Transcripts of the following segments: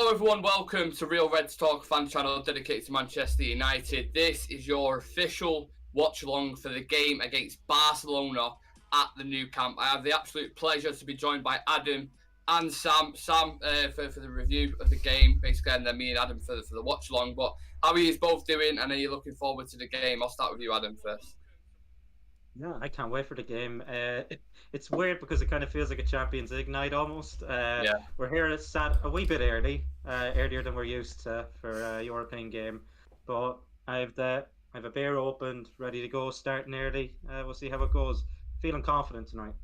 Hello everyone, welcome to Real Reds Talk fan channel dedicated to Manchester United. This is your official watch along for the game against Barcelona at the Nou Camp. I have the absolute pleasure to be joined by Adam and Sam. Sam for the review of the game, basically, and then me and Adam for the watch along. But how are you both doing, and are you looking forward to the game? I'll start with you, Adam, first. Yeah, I can't wait for the game. It's weird because it kind of feels like a Champions League night almost. Yeah. We're here a wee bit earlier than we're used to for a European game. But I have a beer opened, ready to go, starting early. We'll see how it goes. Feeling confident tonight.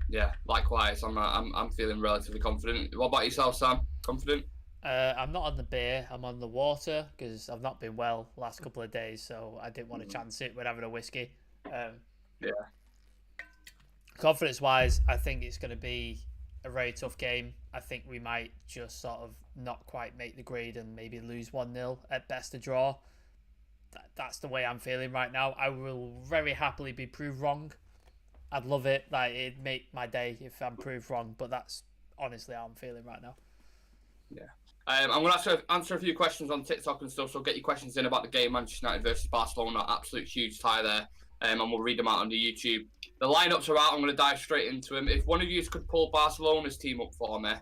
Yeah, likewise. I'm feeling relatively confident. What about yourself, Sam? Confident? I'm not on the beer. I'm on the water because I've not been well last couple of days, so I didn't want to chance it with having a whiskey. Yeah. Confidence-wise, I think it's going to be a very tough game. I think we might just sort of not quite make the grade and maybe lose 1-0, at best a draw. That's the way I'm feeling right now. I will very happily be proved wrong. I'd love it. Like, it'd make my day if I'm proved wrong, but that's honestly how I'm feeling right now. Yeah. I'm going to answer a few questions on TikTok and stuff, so get your questions in about the game, Manchester United versus Barcelona. Absolute huge tie there, and we'll read them out on the YouTube. The lineups are out. I'm going to dive straight into them. If one of you could pull Barcelona's team up for me,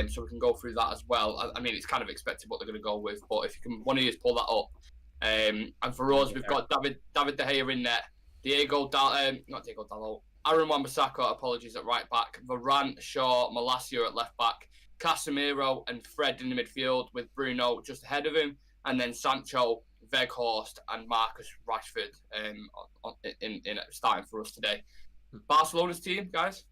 so we can go through that as well. I mean, it's kind of expected what they're going to go with, but if you can, one of you pull that up. And for us, we've got David De Gea in there, not Diego Dalot, Aaron Wan-Bissaka, apologies, at right back, Varane, Shaw, Malacia at left back, Casemiro and Fred in the midfield with Bruno just ahead of him, and then Sancho, Weghorst and Marcus Rashford in starting for us today. Barcelona's team, guys?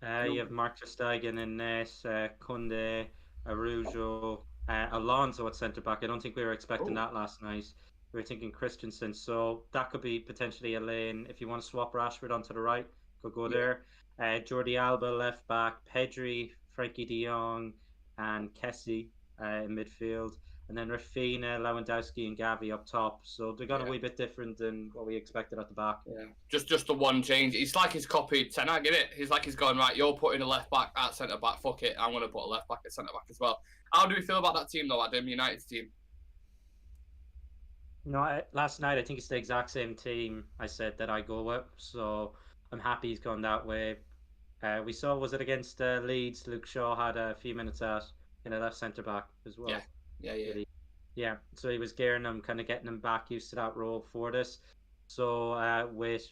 You have Mark ter Stegen in net, Koundé, Araujo, Alonso at centre back. I don't think we were expecting that last night. We were thinking Christensen, so that could be potentially a lane. If you want to swap Rashford onto the right, could go there. Jordi Alba left back, Pedri, Frankie de Jong, and Kessie in midfield, and then Rafinha, Lewandowski, and Gavi up top. So they're going a wee bit different than what we expected at the back. Yeah, just the one change. It's like he's copied Ten Hag, innit? He's like he's going, right, you're putting a left back at centre back. Fuck it, I'm going to put a left back at centre back as well. How do we feel about that team though, Adam? United's team. No, last night I think it's the exact same team I said that I go with. So I'm happy he's gone that way. We saw, was it against Leeds? Luke Shaw had a few minutes at in a left centre back as well. Yeah. So he was gearing him, kind of getting him back used to that role for this. So with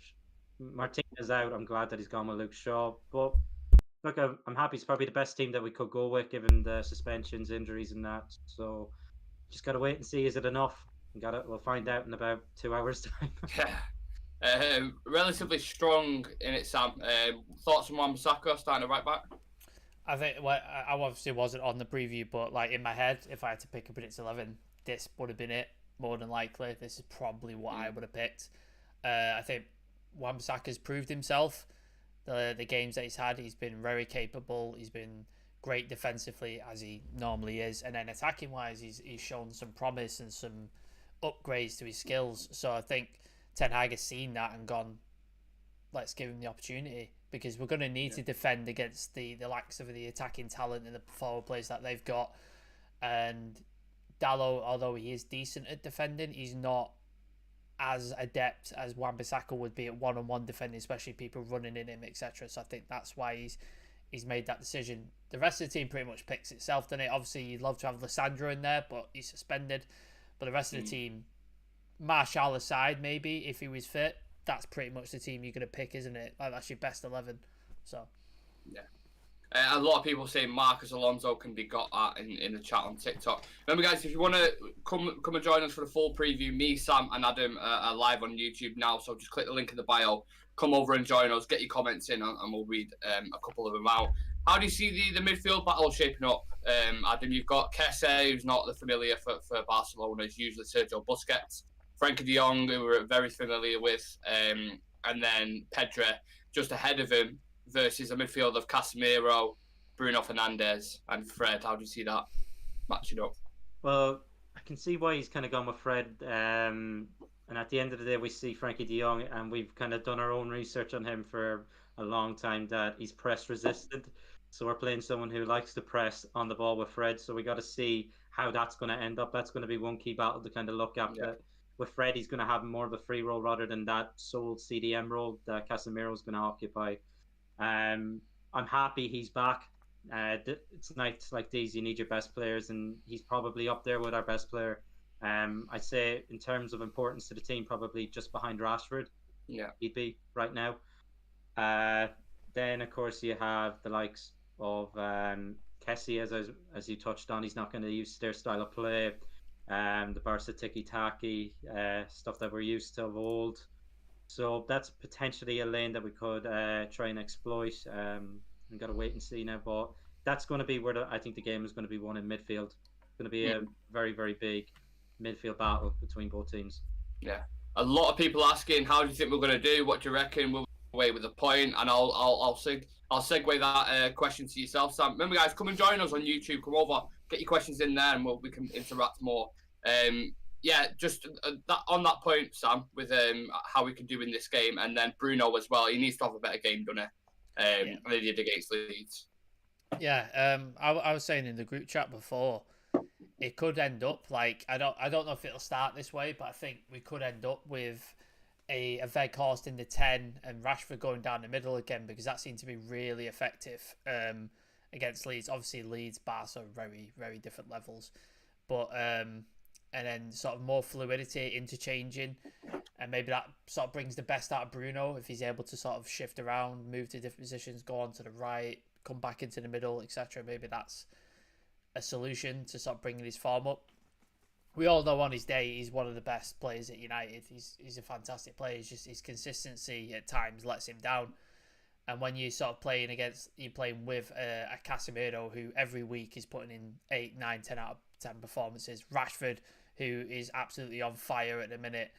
Martinez out, I'm glad that he's gone with Luke Shaw. But look, I'm happy. It's probably the best team that we could go with, given the suspensions, injuries, and that. So just gotta wait and see. Is it enough? We'll find out in about 2 hours' time. Yeah. Relatively strong in it, Sam. Thoughts on Wan-Bissaka starting at right back? I think, well, I obviously wasn't on the preview, but like in my head, if I had to pick a Brits 11, this would have been it, more than likely. This is probably what I would have picked. I think Wan-Bissaka's proved himself. The games that he's had, he's been very capable. He's been great defensively, as he normally is. And then attacking-wise, he's shown some promise and some upgrades to his skills. So I think Ten Hag has seen that and gone, let's give him the opportunity, because we're going to need to defend against the likes of the attacking talent and the forward players that they've got. And Dalot, although he is decent at defending, he's not as adept as Wan-Bissaka would be at one-on-one defending, especially people running in him, etc. So I think that's why he's made that decision. The rest of the team pretty much picks itself, doesn't it? Obviously, you'd love to have Lissandro in there, but he's suspended. But the rest of the team, Martial aside, maybe, if he was fit, that's pretty much the team you're going to pick, isn't it? Like, that's your best 11. So, yeah. A lot of people say Marcus Alonso can be got at in the chat on TikTok. Remember, guys, if you want to come and join us for the full preview, me, Sam, and Adam are live on YouTube now. So just click the link in the bio, come over and join us, get your comments in, and we'll read a couple of them out. How do you see the midfield battle shaping up? Adam, you've got Kessie, who's not the familiar for Barcelona. It's usually Sergio Busquets. Frankie de Jong, who we're very familiar with. And then Pedri just ahead of him versus a midfield of Casemiro, Bruno Fernandes, and Fred. How do you see that matching up? Well, I can see why he's kind of gone with Fred. And at the end of the day, we see Frankie de Jong, and we've kind of done our own research on him for a long time, that he's press resistant. So we're playing someone who likes to press on the ball with Fred. So we got to see how that's going to end up. That's going to be one key battle to kind of look at. Yeah. With Fred, he's going to have more of a free role rather than that sole CDM role that Casemiro's going to occupy. I'm happy he's back. It's nights like these you need your best players, and he's probably up there with our best player. I'd say in terms of importance to the team, probably just behind Rashford. Yeah, he'd be right now. Then of course you have the likes of Kessie, as you touched on. He's not going to use their style of play, the Barca tiki-taki stuff that we're used to of old. So that's potentially a lane that we could try and exploit. We've got to wait and see now, but that's going to be where I think the game is going to be won in midfield. It's going to be a very, very big midfield battle between both teams. Yeah. A lot of people asking, how do you think we're going to do? What do you reckon? We'll away with a point, and I'll segue that question to yourself, Sam. Remember, guys, come and join us on YouTube. Come over, get your questions in there, and we can interact more. Yeah, just on that point, Sam, with how we can do in this game, and then Bruno as well. He needs to have a better game, doesn't he? Than he did against Leeds. Yeah, I was saying in the group chat before, it could end up like I don't know if it'll start this way, but I think we could end up with a Weghorst in the 10 and Rashford going down the middle again, because that seemed to be really effective against Leeds. Obviously, Leeds, Barca, very, very different levels, but and then sort of more fluidity, interchanging, and maybe that sort of brings the best out of Bruno if he's able to sort of shift around, move to different positions, go on to the right, come back into the middle, etc. Maybe that's a solution to sort of bringing his form up. We all know on his day he's one of the best players at United. He's a fantastic player. It's just his consistency at times lets him down. And when you're playing with a Casemiro who every week is putting in 8, 9, 10 out of 10 performances. Rashford, who is absolutely on fire at the minute.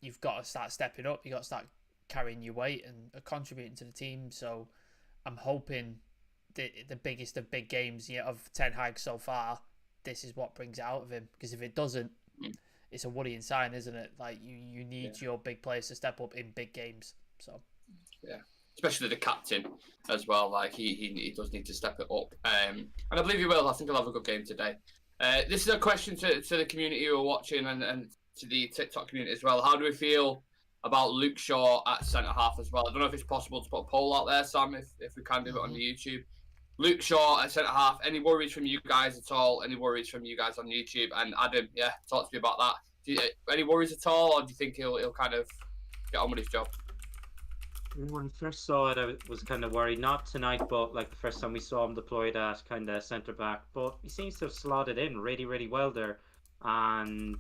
You've got to start stepping up. You've got to start carrying your weight and contributing to the team. So I'm hoping the biggest of big games of Ten Hag so far, this is what brings it out of him. Because if it doesn't, it's a worrying sign, isn't it? Like you need your big players to step up in big games. So yeah, especially the captain as well. Like he does need to step it up, and I believe he will. I think he'll have a good game today. This is a question to the community who are watching and to the TikTok community as well. How do we feel about Luke Shaw at centre half as well? I don't know if it's possible to put a poll out there, Sam, if we can do it on the YouTube. Luke Shaw at centre half. Any worries from you guys at all? Any worries from you guys on YouTube? And Adam, yeah, talk to me about that. Any worries at all, or do you think he'll kind of get on with his job? When I first saw it, I was kind of worried. Not tonight, but like the first time we saw him deployed at kind of centre back. But he seems to have slotted in really, really well there. And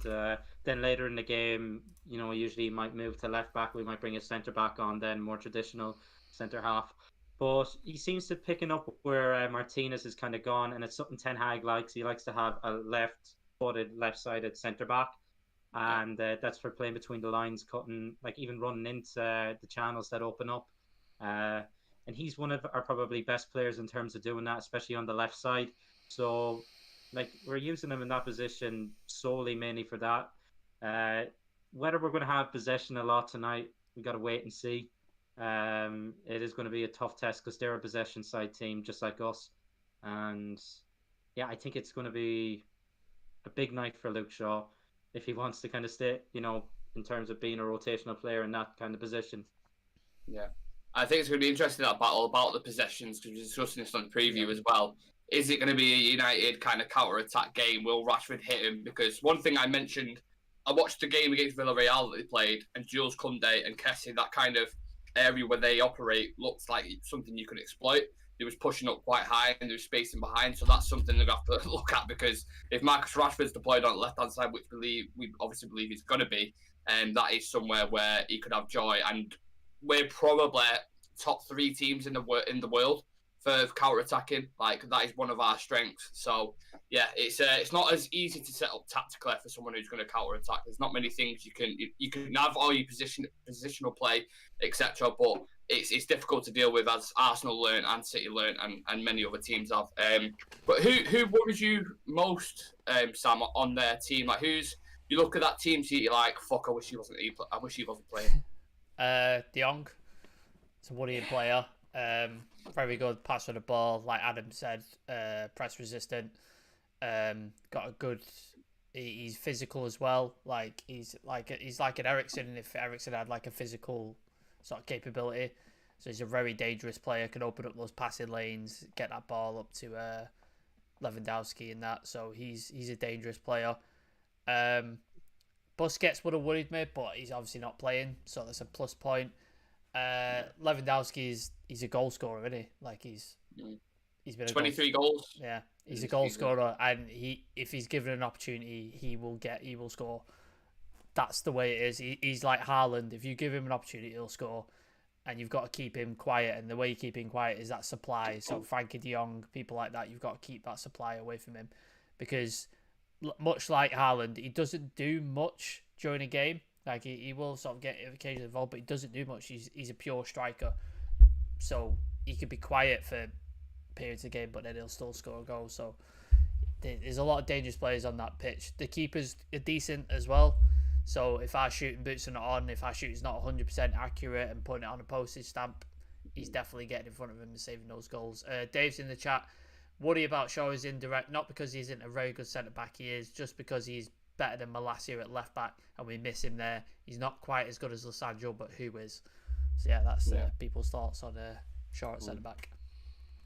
then later in the game, usually he might move to left back. We might bring a centre back on, then more traditional centre half. But he seems to be picking up where Martinez has kind of gone, and it's something Ten Hag likes. He likes to have a left-footed, left-sided centre back, and that's for playing between the lines, cutting, like even running into the channels that open up. And he's one of our probably best players in terms of doing that, especially on the left side. So, like, we're using him in that position solely mainly for that. Whether we're going to have possession a lot tonight, we got to wait and see. It is going to be a tough test because they're a possession side team just like us, and yeah, I think it's going to be a big night for Luke Shaw if he wants to kind of stay, in terms of being a rotational player in that kind of position. Yeah, I think it's going to be interesting, that battle about the possessions, because we're discussing this on the preview as well. Is it going to be a United kind of counter-attack game? Will Rashford hit him? Because one thing I mentioned, I watched the game against Villarreal that they played, and Jules Koundé and Kessie, that kind of area where they operate looks like something you can exploit. He was pushing up quite high and there was spacing behind, so that's something they're going to have to look at, because if Marcus Rashford's deployed on the left-hand side, which we obviously believe he's going to be, that is somewhere where he could have joy, and we're probably top 3 teams in the world for counter-attacking. Like, that is one of our strengths. So yeah, it's not as easy to set up tactically for someone who's going to counter-attack. There's not many things you can have all your positional play, etc. But it's difficult to deal with, as Arsenal learned and City learned, and many other teams have. But who worries you most, Sam, on their team? Like, you look at that team, so you're like, fuck, I wish he wasn't playing. De Jong, it's a worrying player. Very good pass on the ball, like Adam said. Press resistant. Got a good. He's physical as well. Like he's like an Ericsson. If Ericsson had like a physical sort of capability, so he's a very dangerous player. Can open up those passing lanes, get that ball up to Lewandowski and that. So he's a dangerous player. Busquets would have worried me, but he's obviously not playing, so that's a plus point. Lewandowski he's a goal scorer, isn't he? Like he's been 23 goals. Yeah, he's a goal scorer, and if he's given an opportunity, he will score. That's the way it is. He's like Haaland. If you give him an opportunity, he'll score, and you've got to keep him quiet. And the way you keep him quiet is that supply. So Frankie De Jong, people like that, you've got to keep that supply away from him, because much like Haaland, he doesn't do much during a game. Like he will sort of get occasionally involved, but he doesn't do much. He's a pure striker, so he could be quiet for periods of the game, but then he'll still score a goal. So there's a lot of dangerous players on that pitch. The keepers are decent as well. So if our shooting boots are not on, if our shooting's not 100% accurate and putting it on a postage stamp, he's definitely getting in front of him and saving those goals. Dave's in the chat. Worry about Shaw is indirect, not because he isn't a very good centre back. He is, just because he's better than Malacia at left back, and we miss him there. He's not quite as good as Lissandro, but who is? So yeah, that's people's thoughts on Shaw at centre back.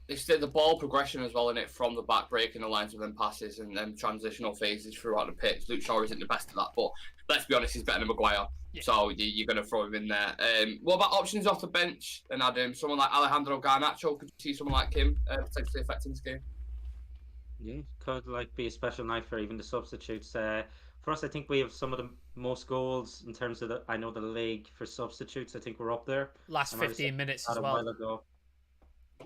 It's the ball progression as well in it, from the back, breaking the lines of them passes and then transitional phases throughout the pitch. Luke Shaw isn't the best at that, but let's be honest, he's better than Maguire. Yeah. So you're going to throw him in there. What about options off the bench? And Adam, someone like Alejandro Garnacho, could you see someone like him potentially affecting this game? Yeah, could be a special night for even the substitutes. For us, I think we have some of the most goals in terms of the league for substitutes. I think we're up there. Last 15 minutes as well. A while ago.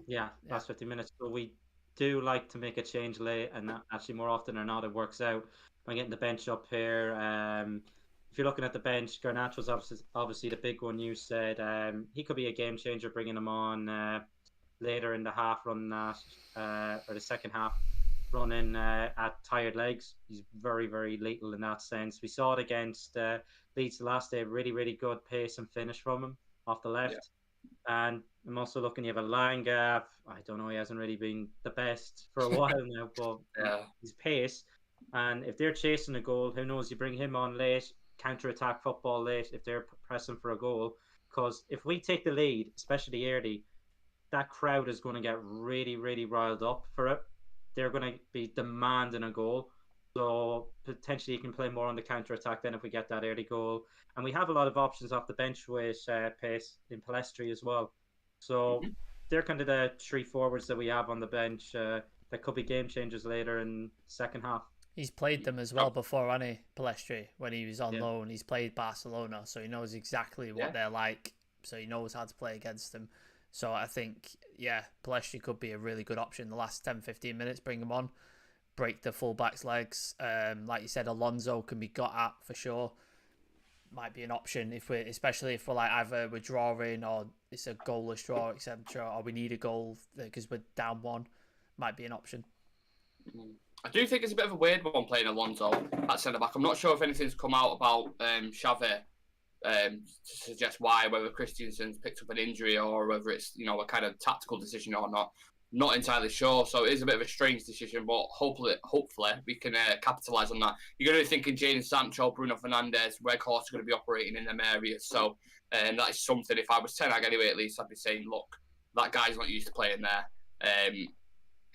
Yeah, last 15 minutes. So we do like to make a change late, and actually more often than not it works out. I'm getting the bench up here. If you're looking at the bench, Garnacho's obviously the big one. You said he could be a game changer, bringing him on later in the half, running that or the second half, running at tired legs. He's very, very lethal in that sense. We saw it against Leeds the last day. Really, really good pace and finish from him off the left. Yeah. And I'm also looking, you have a Langa. I don't know, he hasn't really been the best for a while now, but his pace. And if they're chasing a goal, who knows, you bring him on late, counter-attack football late if they're pressing for a goal. Because if we take the lead, especially early, that crowd is going to get really, really riled up for it. They're going to be demanding a goal. So potentially you can play more on the counter-attack then if we get that early goal. And we have a lot of options off the bench with pace in Palestri as well. So they're kind of the three forwards that we have on the bench that could be game changers later in second half. He's played them as well before, hasn't he, Palestri, when he was on loan. He's played Barcelona, so he knows exactly what they're like. So he knows how to play against them. So I think, Palestri could be a really good option. The last 10-15 minutes, bring him on, break the fullback's legs. Like you said, Alonso can be got at for sure. Might be an option especially if we're like either we're drawing or it's a goalless draw, etc., or we need a goal because we're down one. Might be an option. I do think it's a bit of a weird one playing Alonso at centre back. I'm not sure if anything's come out about Xavi to suggest why, whether Christensen's picked up an injury or whether it's a kind of tactical decision or not. Not entirely sure, so it is a bit of a strange decision, but hopefully we can capitalise on that. You're going to be thinking Jadon Sancho, Bruno Fernandes, Weghorst are going to be operating in them areas, so that is something, if I was Ten Hag anyway, at least I'd be saying, look, that guy's not used to playing there.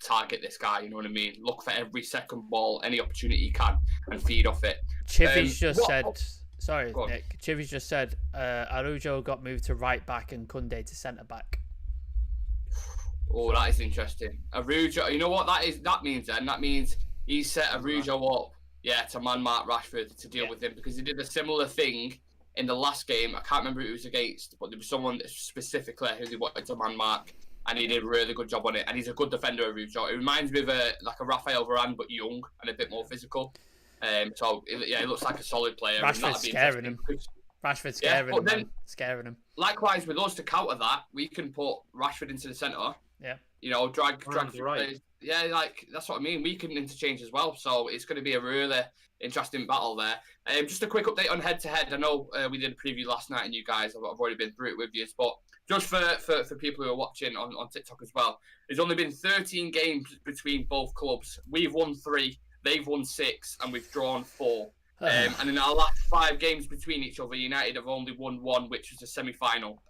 Target this guy, you know what I mean? Look for every second ball, any opportunity you can, and feed off it. Chivy's just said, sorry, Nick, Chivy's just said Araujo got moved to right back and Koundé to centre back. Oh, that is interesting. Araujo, you know what that means then? That means he set Araujo up, to man-mark Rashford to deal with him, because he did a similar thing in the last game. I can't remember who it was against, but there was someone specifically who they wanted to man-mark, and he did a really good job on it. And he's a good defender, Araujo. It reminds me of a Rafael Varane, but young and a bit more physical. So, he looks like a solid player. Rashford's scaring him. Rashford's scaring him. Likewise, with us to counter that, we can put Rashford into the centre. Yeah. Drag right. Yeah, like that's what I mean. We can interchange as well, so it's going to be a really interesting battle there. Just a quick update on head-to-head. I know we did a preview last night, and you guys, I've already been through it with you, but just for people who are watching on TikTok as well, there's only been 13 games between both clubs. We've won 3, they've won 6, and we've drawn 4. And in our last 5 games between each other, United have only won 1, which was a semi-final,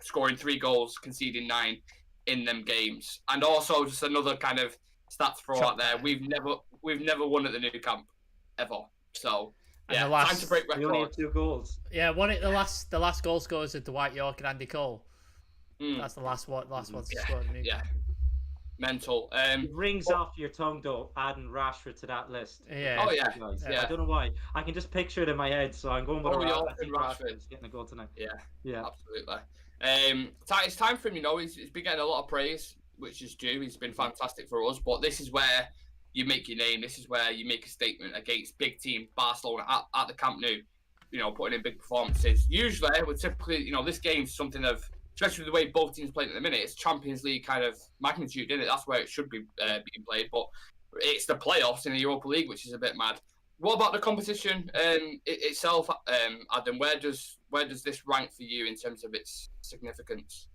scoring 3 goals, conceding 9 in them games. And also just another kind of stats throw out there. We've never won at the Nou Camp ever. So yeah, time to break records. We only have 2 goals. Yeah, the last goal scorers are Dwight York and Andy Cole. That's the last one to score at the Nou Camp. Mental. It rings off your tongue though, adding Rashford to that list. Yeah. Oh yeah. I don't know why. I can just picture it in my head, so I'm going with Rashford's getting a goal tonight. Yeah. Absolutely. It's time for him. You know, he's been getting a lot of praise, which is due. He's been fantastic for us, but this is where you make your name. This is where you make a statement against big team Barcelona at the Camp Nou. You know, putting in big performances. Usually, we're typically, you know, this game's something of, especially the way both teams playing at the minute, it's Champions League kind of magnitude, isn't it? That's where it should be being played, but it's the playoffs in the Europa League, which is a bit mad. What about the competition itself, Adam? Where does this rank for you in terms of its significance?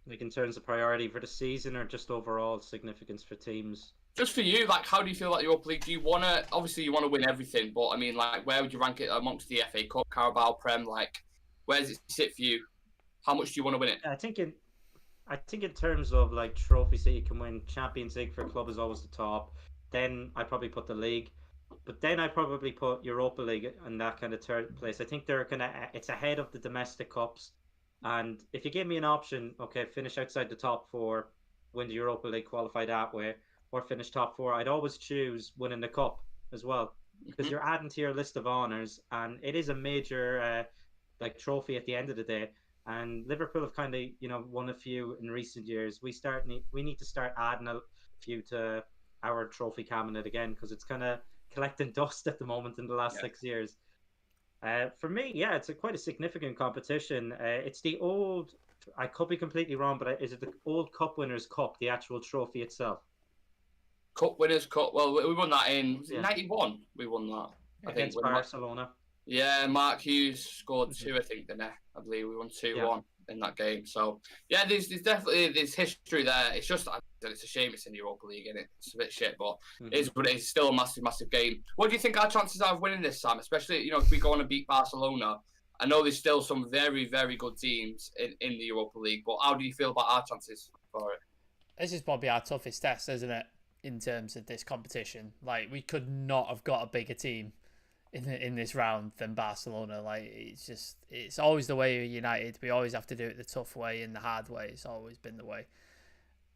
Like in terms of priority for the season, or just overall significance for teams? Just for you, like, how do you feel about the Europa League? Do you want to, obviously you want to win everything, but I mean, like, where would you rank it amongst the FA Cup, Carabao, Prem? Like, where does it sit for you? How much do you want to win it? I think in terms of like trophies that you can win, Champions League for a club is always the top. Then I probably put the league, but then I probably put Europa League in that kind of third place. I think it's ahead of the domestic cups. And if you give me an option, okay, finish outside the top 4, win the Europa League, qualify that way, or finish top 4, I'd always choose winning the cup as well, because you're adding to your list of honours, and it is a major like trophy at the end of the day. And Liverpool have kind of, you know, won a few in recent years. We need to start adding a few to our trophy cabinet again, because it's kind of collecting dust at the moment in the last 6 years. For me, yeah, it's quite a significant competition. It's the old, I could be completely wrong, but is it the old Cup Winners' Cup, the actual trophy itself? Cup Winners' Cup. Well, we won that in 91. We won that. I think against Barcelona. Yeah, Mark Hughes scored 2, I think, didn't he? I believe we won 2-1 in that game. So, yeah, there's definitely history there. It's just, it's a shame it's in the Europa League, and it's a bit shit, but it's still a massive, massive game. What do you think our chances are of winning this, Sam? Especially, you know, if we go on and beat Barcelona. I know there's still some very, very good teams in the Europa League, but how do you feel about our chances for it? This is probably our toughest test, isn't it, in terms of this competition? Like, we could not have got a bigger team in this round than Barcelona. Like, it's always the way with United. We always have to do it the tough way and the hard way. It's always been the way.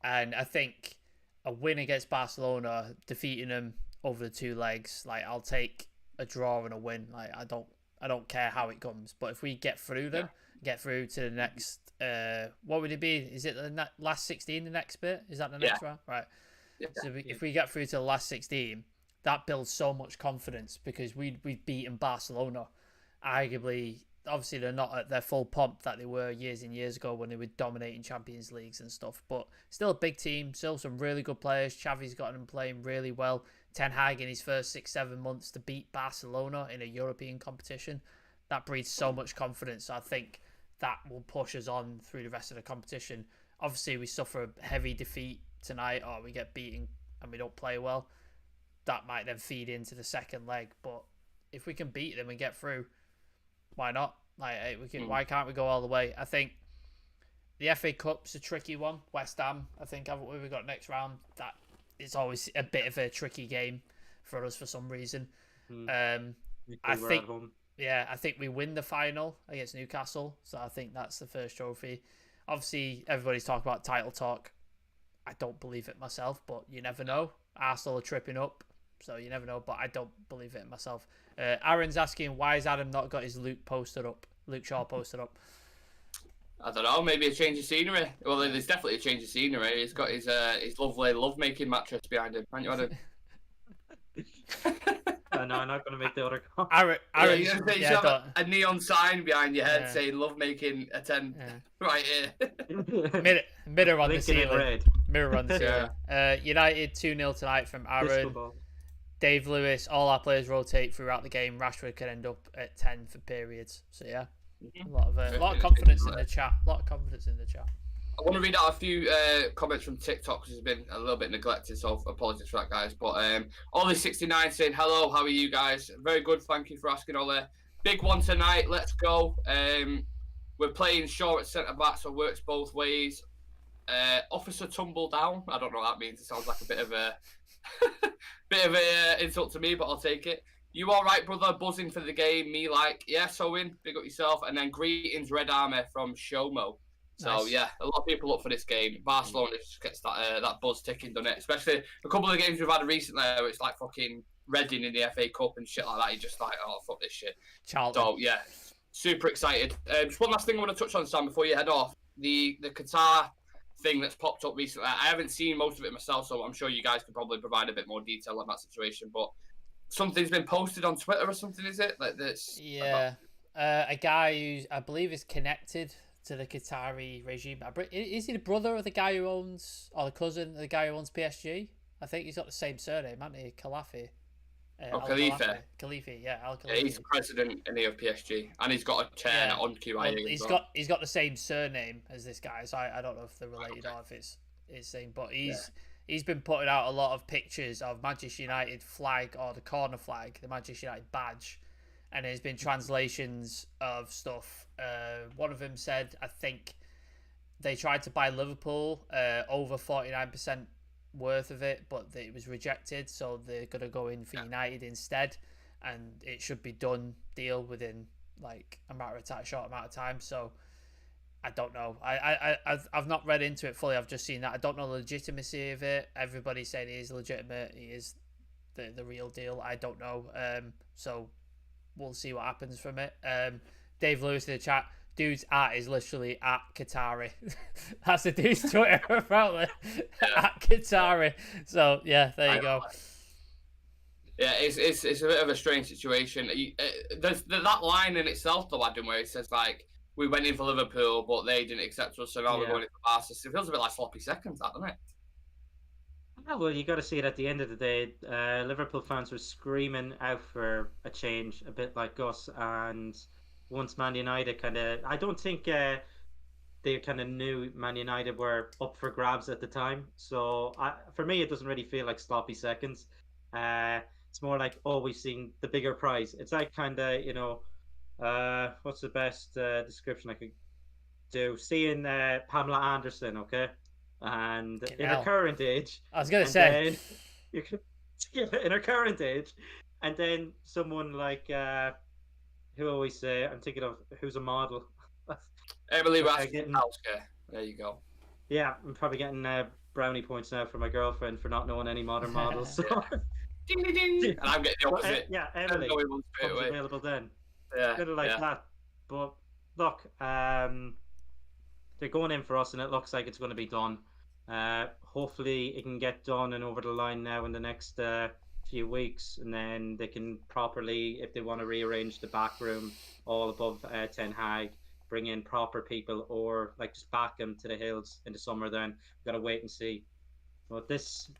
And I think a win against Barcelona, defeating them over the 2 legs, like, I'll take a draw and a win. Like, I don't care how it comes. But if we get through them, get through to the next, what would it be? Is it the last 16, the next bit? Is that the next round? Right. Yeah. So if we get through to the last 16, that builds so much confidence, because we've beaten Barcelona. Arguably, obviously they're not at their full pomp that they were years and years ago when they were dominating Champions Leagues and stuff, but still a big team, still some really good players. Xavi's got them playing really well. Ten Hag in his first 6-7 months to beat Barcelona in a European competition, that breeds so much confidence. So I think that will push us on through the rest of the competition. Obviously, we suffer a heavy defeat tonight, or we get beaten and we don't play well. That might then feed into the second leg, but if we can beat them and get through, why not? Like, why can't we go all the way? I think the FA Cup's a tricky one. West Ham, I think, we've got next round. That is always a bit of a tricky game for us for some reason. I think we win the final against Newcastle, so I think that's the first trophy. Obviously, everybody's talking about title talk. I don't believe it myself, but you never know. Arsenal are tripping up, so you never know, but I don't believe it myself. Aaron's asking, why has Adam not got his Luke Shaw posted up? I don't know, maybe a change of scenery. Well, there's definitely a change of scenery. He's got his lovely lovemaking mattress behind him, haven't you, Adam? No, I'm not going to make the other comment. Aaron, you have a neon sign behind your head saying lovemaking attend right here. Mirror on the ceiling. Mirror on the Yeah. ceiling. United 2-0 tonight from Disco Aaron. ball. Dave Lewis, all our players rotate throughout the game. Rashford can end up at 10 for periods. So yeah, a lot of confidence in the chat. A lot of confidence in the chat. I want to read out a few comments from TikTok because it's been a little bit neglected, so apologies for that, guys. But Ollie69 saying, hello, how are you guys? Very good, thank you for asking, Ollie. Big one tonight, let's go. We're playing Shaw at centre-back, so it works both ways. Officer tumble down. I don't know what that means. It sounds like a bit of a insult to me, but I'll take it. You all right, brother? Buzzing for the game. Me like, yes, Owen, big up yourself. And then greetings, Red Army from Shomo. So Nice. yeah, a lot of people up for this game. Barcelona just gets that buzz ticking, doesn't it? Especially a couple of the games we've had recently where it's like fucking Reading in the FA Cup and shit like that. You're just like, oh, fuck this shit. Charlton. So yeah, super excited. Just one last thing I want to touch on, Sam, before you head off. The Qatar thing that's popped up recently. I haven't seen most of it myself, so I'm sure you guys could probably provide a bit more detail on that situation. But something's been posted on Twitter or something, is it? Like this? Yeah. A guy who I believe is connected to the Qatari regime. Is he the brother of the guy who owns, or the cousin of the guy who owns PSG? I think he's got the same surname, hasn't he? Khalifi. Khalifa. Khalifi, yeah. Al Khalifi. Yeah, he's president of PSG, and he's got a chair on QIA. Well, he's got the same surname as this guy, so I don't know if they're related or if it's same. But he's been putting out a lot of pictures of Manchester United flag or the corner flag, the Manchester United badge, and there's been translations of stuff. One of them said, I think they tried to buy Liverpool over 49% worth of it, but it was rejected, so they're going to go in for United instead, and it should be done deal within like a short amount of time. So I don't know. I've not read into it fully. I've just seen that. I don't know the legitimacy of it. Everybody's saying he is legitimate. He is the real deal. I don't know. So we'll see what happens from it. Dave Lewis in the chat. Dude's @ is literally @Qatari. That's the dude's Twitter, apparently. @Qatari. So yeah, there you go. Yeah, it's a bit of a strange situation. There's that line in itself, though, Adam, where it says like we went in for Liverpool, but they didn't accept us, so now we're going in for Barca. It feels a bit like sloppy seconds, that, doesn't it? Yeah, well, you got to see it at the end of the day. Liverpool fans were screaming out for a change, a bit like us, and once Man United I don't think they kind of knew Man United were up for grabs at the time. So for me, it doesn't really feel like sloppy seconds. It's more like, oh, we've seen the bigger prize. It's like kind of, what's the best description I could do? Seeing Pamela Anderson, okay? And in her current age. I was going to say. In her current age. And then someone like... who always say, I'm thinking of who's a model. Emily Raskowska. There you go. Yeah, I'm probably getting brownie points now for my girlfriend for not knowing any modern models. So. Ding, ding, ding. And I'm getting the opposite. Yeah, Emily was available then. Yeah, kind of like that. But look, they're going in for us, and it looks like it's going to be done. Hopefully, it can get done and over the line now in the next few weeks, and then they can properly, if they want to rearrange the back room all above Ten Hag, bring in proper people, or like just back them to the hills in the summer. Then we've got to wait and see. But this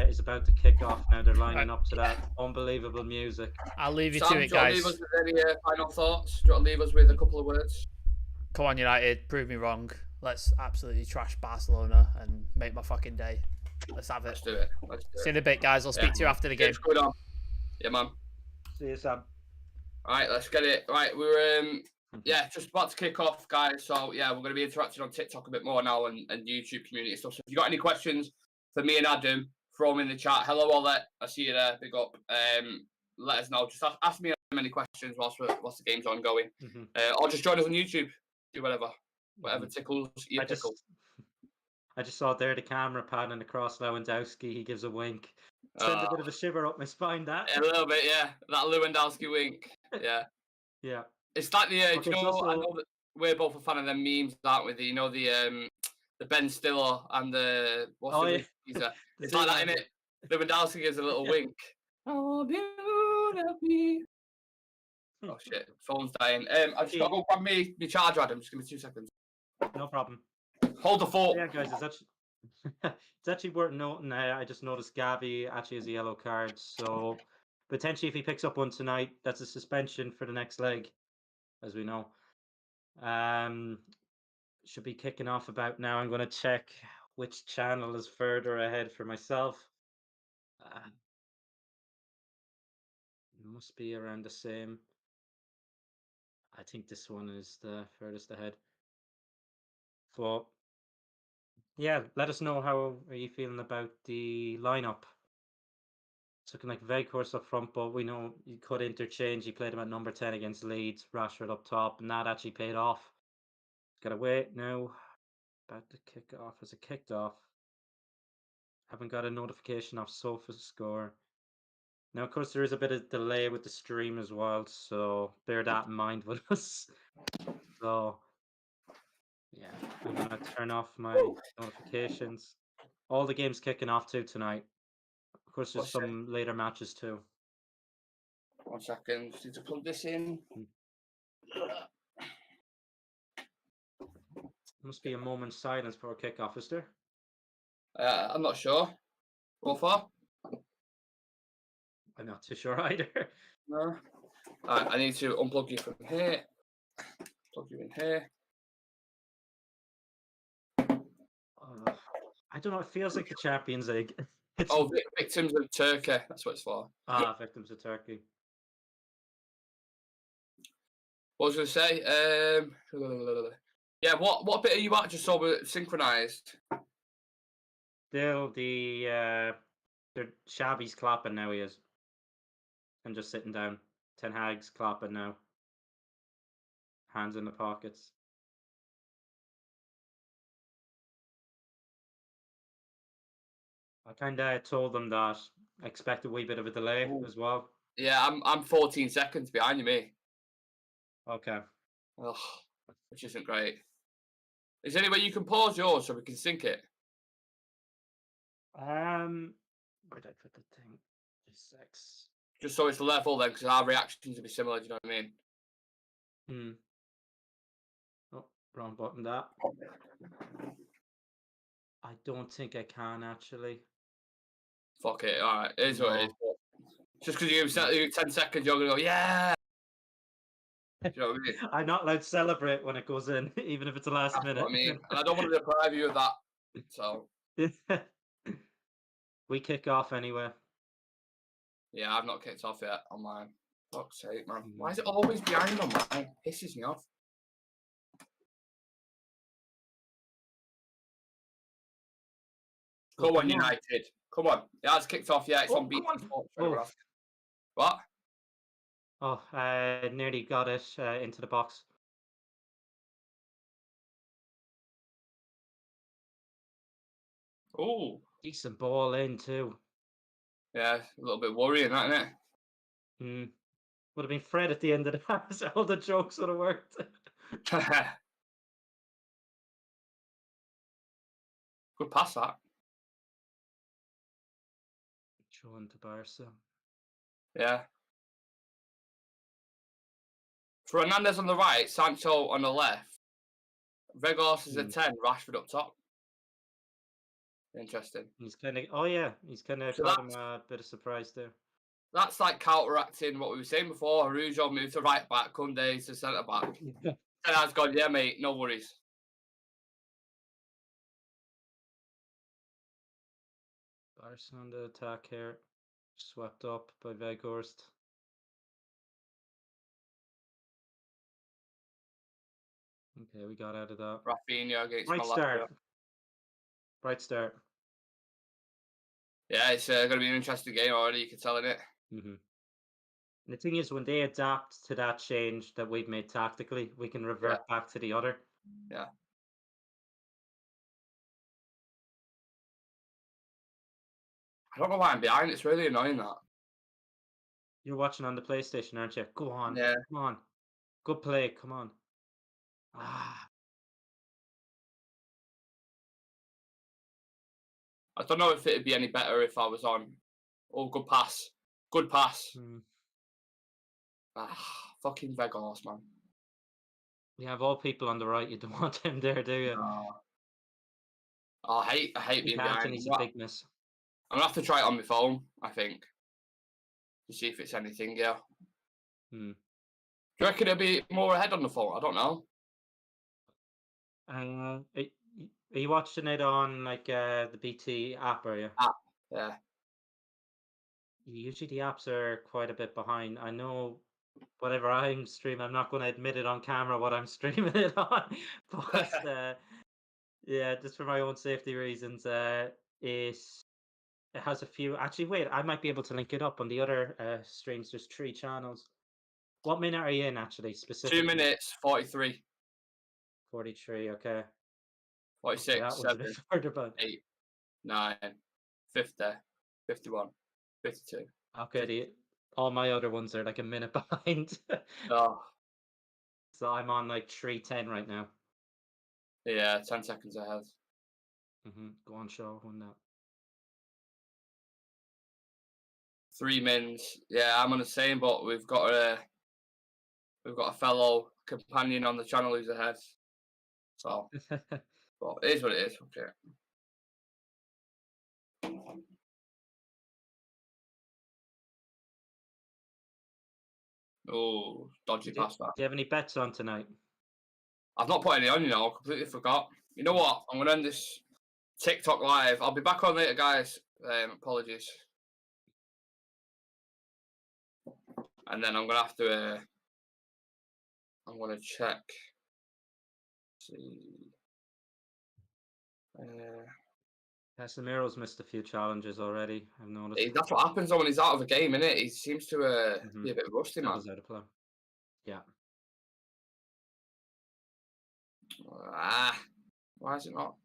is about to kick off now. They're lining up to that unbelievable music. I'll leave you Sam, to it, guys. Do you want to leave us with any final thoughts? Do you want to leave us with a couple of words? Come on, United, prove me wrong. Let's absolutely trash Barcelona and make my fucking day. Let's have it. Let's do it. See you in a bit, guys. I'll speak to you after the game. What's going on? Yeah, man. See you, Sam. All right, let's get it. Right, we're just about to kick off, guys. So yeah, we're going to be interacting on TikTok a bit more now and YouTube community stuff. So if you got any questions for me and Adam, throw them in the chat. Hello, Olette. I see you there. Big up. Let us know. Just ask me any questions whilst the game's ongoing. Or just join us on YouTube. Do whatever tickles you tickle. I just saw there the camera panning across Lewandowski. He gives a wink. Sends a bit of a shiver up my spine. That a little bit, yeah. That Lewandowski wink, yeah. Yeah. It's like the I know that we're both a fan of them memes, aren't we? The Ben Stiller and the it's like that, innit? Lewandowski gives a little wink. Oh, beautiful. Oh shit, phone's dying. I just gotta go grab me charger, Adam. Just give me 2 seconds. No problem. Hold the fort. Yeah, guys, It's actually worth noting. I just noticed Gavi actually has a yellow card, so potentially if he picks up one tonight, that's a suspension for the next leg, as we know. Should be kicking off about now. I'm going to check which channel is further ahead for myself. It must be around the same. I think this one is the furthest ahead. But yeah, let us know how are you feeling about the lineup. It's looking like Veghorst up front, but we know you could interchange. He played him at number 10 against Leeds, Rashford up top, and that actually paid off. Gotta wait now. About to kick off. Has it kicked off? Haven't got a notification of Sofa's score. Now, of course, there is a bit of delay with the stream as well, so bear that in mind with us. So, yeah, I'm gonna turn off my notifications. All the games kicking off too tonight. Of course, there's some later matches too. 1 second. Just need to plug this in. Must be a moment's silence for a kickoff, is there? I'm not sure. What for? I'm not too sure either. No. I need to unplug you from here. Plug you in here. I don't know. It feels like the Champions League. Oh, victims of Turkey. That's what it's for. Victims of Turkey. What was I going to say? Yeah, what bit are you at just so we're synchronised? Still the Shabby's clapping now, he is. And just sitting down. Ten Hag's clapping now. Hands in the pockets. I kind of told them that I expect a wee bit of a delay as well. Yeah, I'm 14 seconds behind you, me. Okay. Ugh, which isn't great. Is there any way you can pause yours so we can sync it? Where did I put the thing? Six. Just so it's level then, because our reactions will be similar. Do you know what I mean? Oh, wrong button. That. I don't think I can actually. Fuck it. All right, it is what it is. Just because you 10 seconds, you're gonna go, yeah. Do you know what I mean? I'm not allowed to celebrate when it goes in, even if it's the last That's minute. what I mean, and I don't want to deprive you of that. So we kick off anyway. yeah, I've not kicked off yet on mine. Fuck's sake, man. Why is it always behind on mine? Pisses me off. Come on, United. Come on. It has kicked off. Yeah, it's on beat. What? Oh, I nearly got it into the box. Oh. Decent ball in too. Yeah, a little bit worrying, that, isn't it? Would have been Fred at the end of the pass. All the jokes would have worked. Good pass, that. Showing to Barca. Yeah. Fernandez on the right, Sancho on the left. Veghorst is a 10, Rashford up top. Interesting. He's kind of, he's kind of got him a bit of surprise there. That's like counteracting what we were saying before. Arujo moved to right back, Koundé to centre back. And I've gone, yeah, mate, no worries. Barca on the attack here. Swept up by Veghorst. Okay, we got out of that. Rafinha against Right start. Right start. Yeah, it's going to be an interesting game already, you can tell it. And the thing is, when they adapt to that change that we've made tactically, we can revert back to the other. Yeah. I don't know why I'm behind. It's really annoying, that. You're watching on the PlayStation, aren't you? Go on. Yeah. Come on. Good play. Come on. Ah. I don't know if it'd be any better if I was on. Oh, good pass. Good pass. Fucking Veghorst, man. You have all people on the right. You don't want him there, do you? No. Oh, I hate I think being behind. Anthony's a big miss. I'm gonna have to try it on my phone, I think, to see if it's anything. Yeah. Hmm. Do you reckon it'll be more ahead on the phone? I don't know. Are you watching it on like the BT app? Are you? Yeah. Usually the apps are quite a bit behind. I know whatever I'm streaming, I'm not going to admit it on camera what I'm streaming it on, but yeah, just for my own safety reasons, it has a few. Actually, wait, I might be able to link it up on the other streams. There's 3 channels. What minute are you in actually 2 specifically? minutes 43, 43. Okay. 46, Okay, that one's a 7, bit further back. 8, 9, 50, 51, 52. Okay, all my other ones are like a minute behind. Oh, So I'm on like 3:10 right now. yeah, 10 seconds ahead. Go on, show on that. 3 mins. Yeah, I'm on the same, but we've got a fellow companion on the channel who's ahead. So, but it is what it is. Okay. Oh, dodgy Do pass that. you have any bets on tonight? I've not put any on, I completely forgot. You know what? I'm going to end this TikTok live. I'll be back on later, guys. Apologies. And then I'm going to have to, I'm going to check. See. Casemiro's missed a few challenges already, I've noticed. That's what happens when he's out of a game, innit? He seems to be a bit rusty, man. Out of play. Yeah. Why is it not?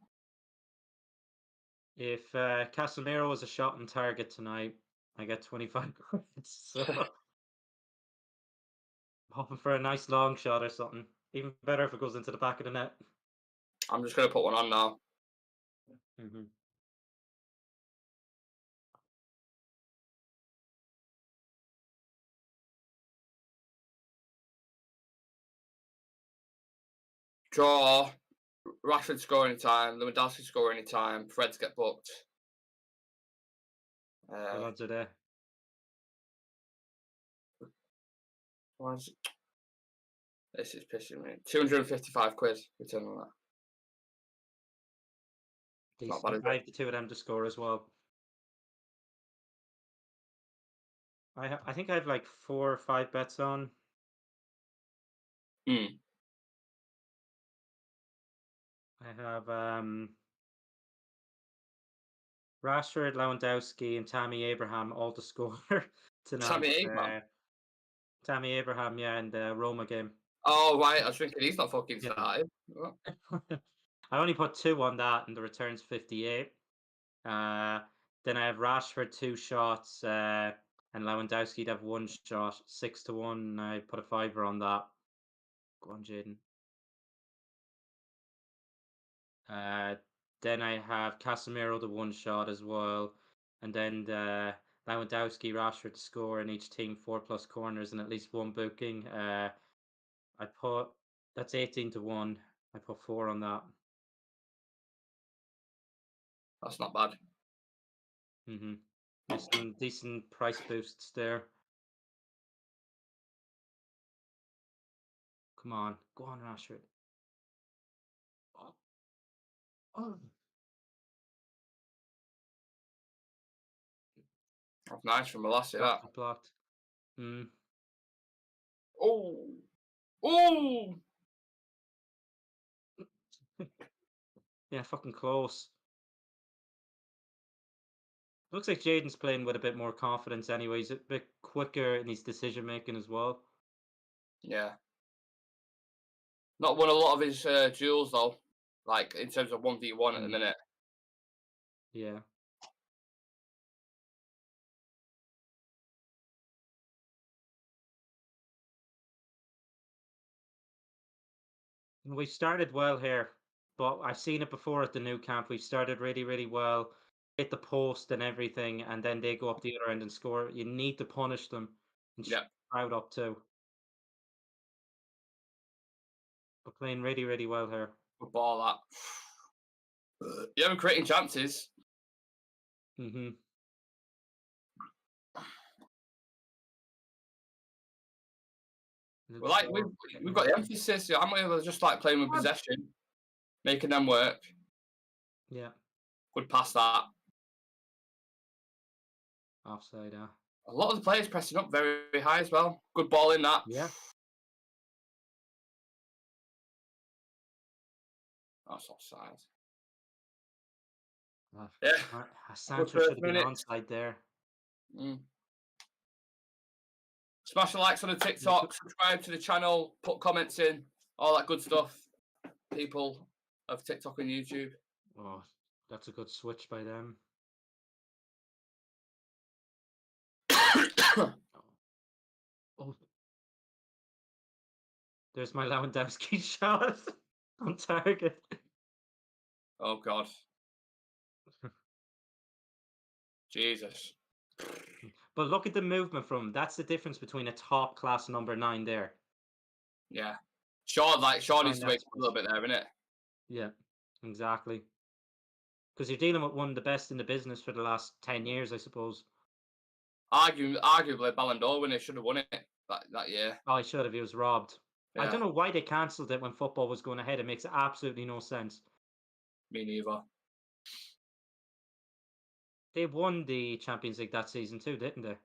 If Casemiro was a shot on target tonight, I get 25 points. So I'm hoping for a nice long shot or something. Even better if it goes into the back of the net. I'm just going to put one on now. Draw. Rashford score any time. Lewandowski score any time. Fred's get booked. What odds are there? This is pissing me. 255 quid return on that. Not bad, is I it? have the 2 of them to score as well. I think I have like 4 or 5 bets on. I have Rashford, Lewandowski, and Tammy Abraham all to score tonight. Tammy Abraham? Tammy Abraham, yeah, in the Roma game. Oh, right. I was thinking he's not fucking started. I only put 2 on that, and the return's 58. Then I have Rashford 2 shots, and Lewandowski'd have 1 shot, 6-1. I put a fiver on that. Go on, Jaden. Then I have Casemiro the 1 shot as well, and then the Lewandowski, Rashford to score in each team 4+ corners and at least 1 booking. I put that's 18-1. I put 4 on that. That's not bad. There's some decent price boosts there. Come on, go on, Rashford. Oh. That's nice from Molassie, that. Blocked. Oh! Oh! Yeah, fucking close. Looks like Jaden's playing with a bit more confidence anyway. He's a bit quicker in his decision making as well. Yeah. Not won a lot of his duels, though. Like, in terms of 1v1 at the minute. Yeah. We started well here, but I've seen it before at the Nou Camp. We've started really, really well, hit the post and everything, and then they go up the other end and score. You need to punish them and Yeah. crowd up too. We're playing really, really well here. Good ball, that. Yeah, we're creating chances. Mm-hmm. We're like we've got the emphasis. I'm just like playing with possession, making them work. Yeah. Good pass that. Offside. A lot of the players pressing up very, very high as well. Good ball in that. Yeah. That's offside. Yeah. Yeah. Sancho first should have been minute. onside there. Smash the likes on the TikTok, subscribe to the channel, put comments in, all that good stuff. People of TikTok and YouTube. Oh, that's a good switch by them. Oh. There's my Lewandowski shot on target. Oh, God. Jesus. But look at the movement from him. That's the difference between a top class number 9 there. Yeah. Sean needs to Find wake that up a little bit there, innit? Yeah, exactly. Because you're dealing with one of the best in the business for the last 10 years, I suppose. Arguably, Ballon d'Or winner should have won it that year. Oh, he should have. He was robbed. I Yeah. don't know why they cancelled it when football was going ahead. It makes absolutely no sense. Me neither. They won the Champions League that season too, didn't they?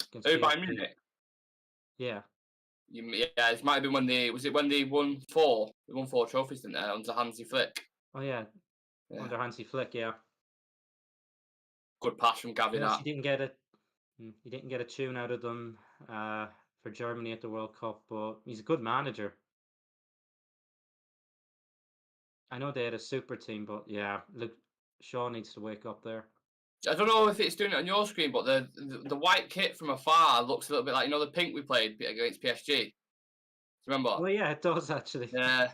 Against Who, Bayern PSG. Munich? Yeah. Yeah, it might have been when they won 4? They won 4 trophies, didn't they, under Hansi Flick? Oh yeah. Under Hansi Flick, yeah. Good pass from Gavi. Yes, That he didn't get a tune out of them for Germany at the World Cup, but he's a good manager. I know they had a super team, but yeah, look, Shaw needs to wake up there. I don't know if it's doing it on your screen, but the white kit from afar looks a little bit like the pink we played against PSG. Remember? Well, yeah, it does actually. Yeah,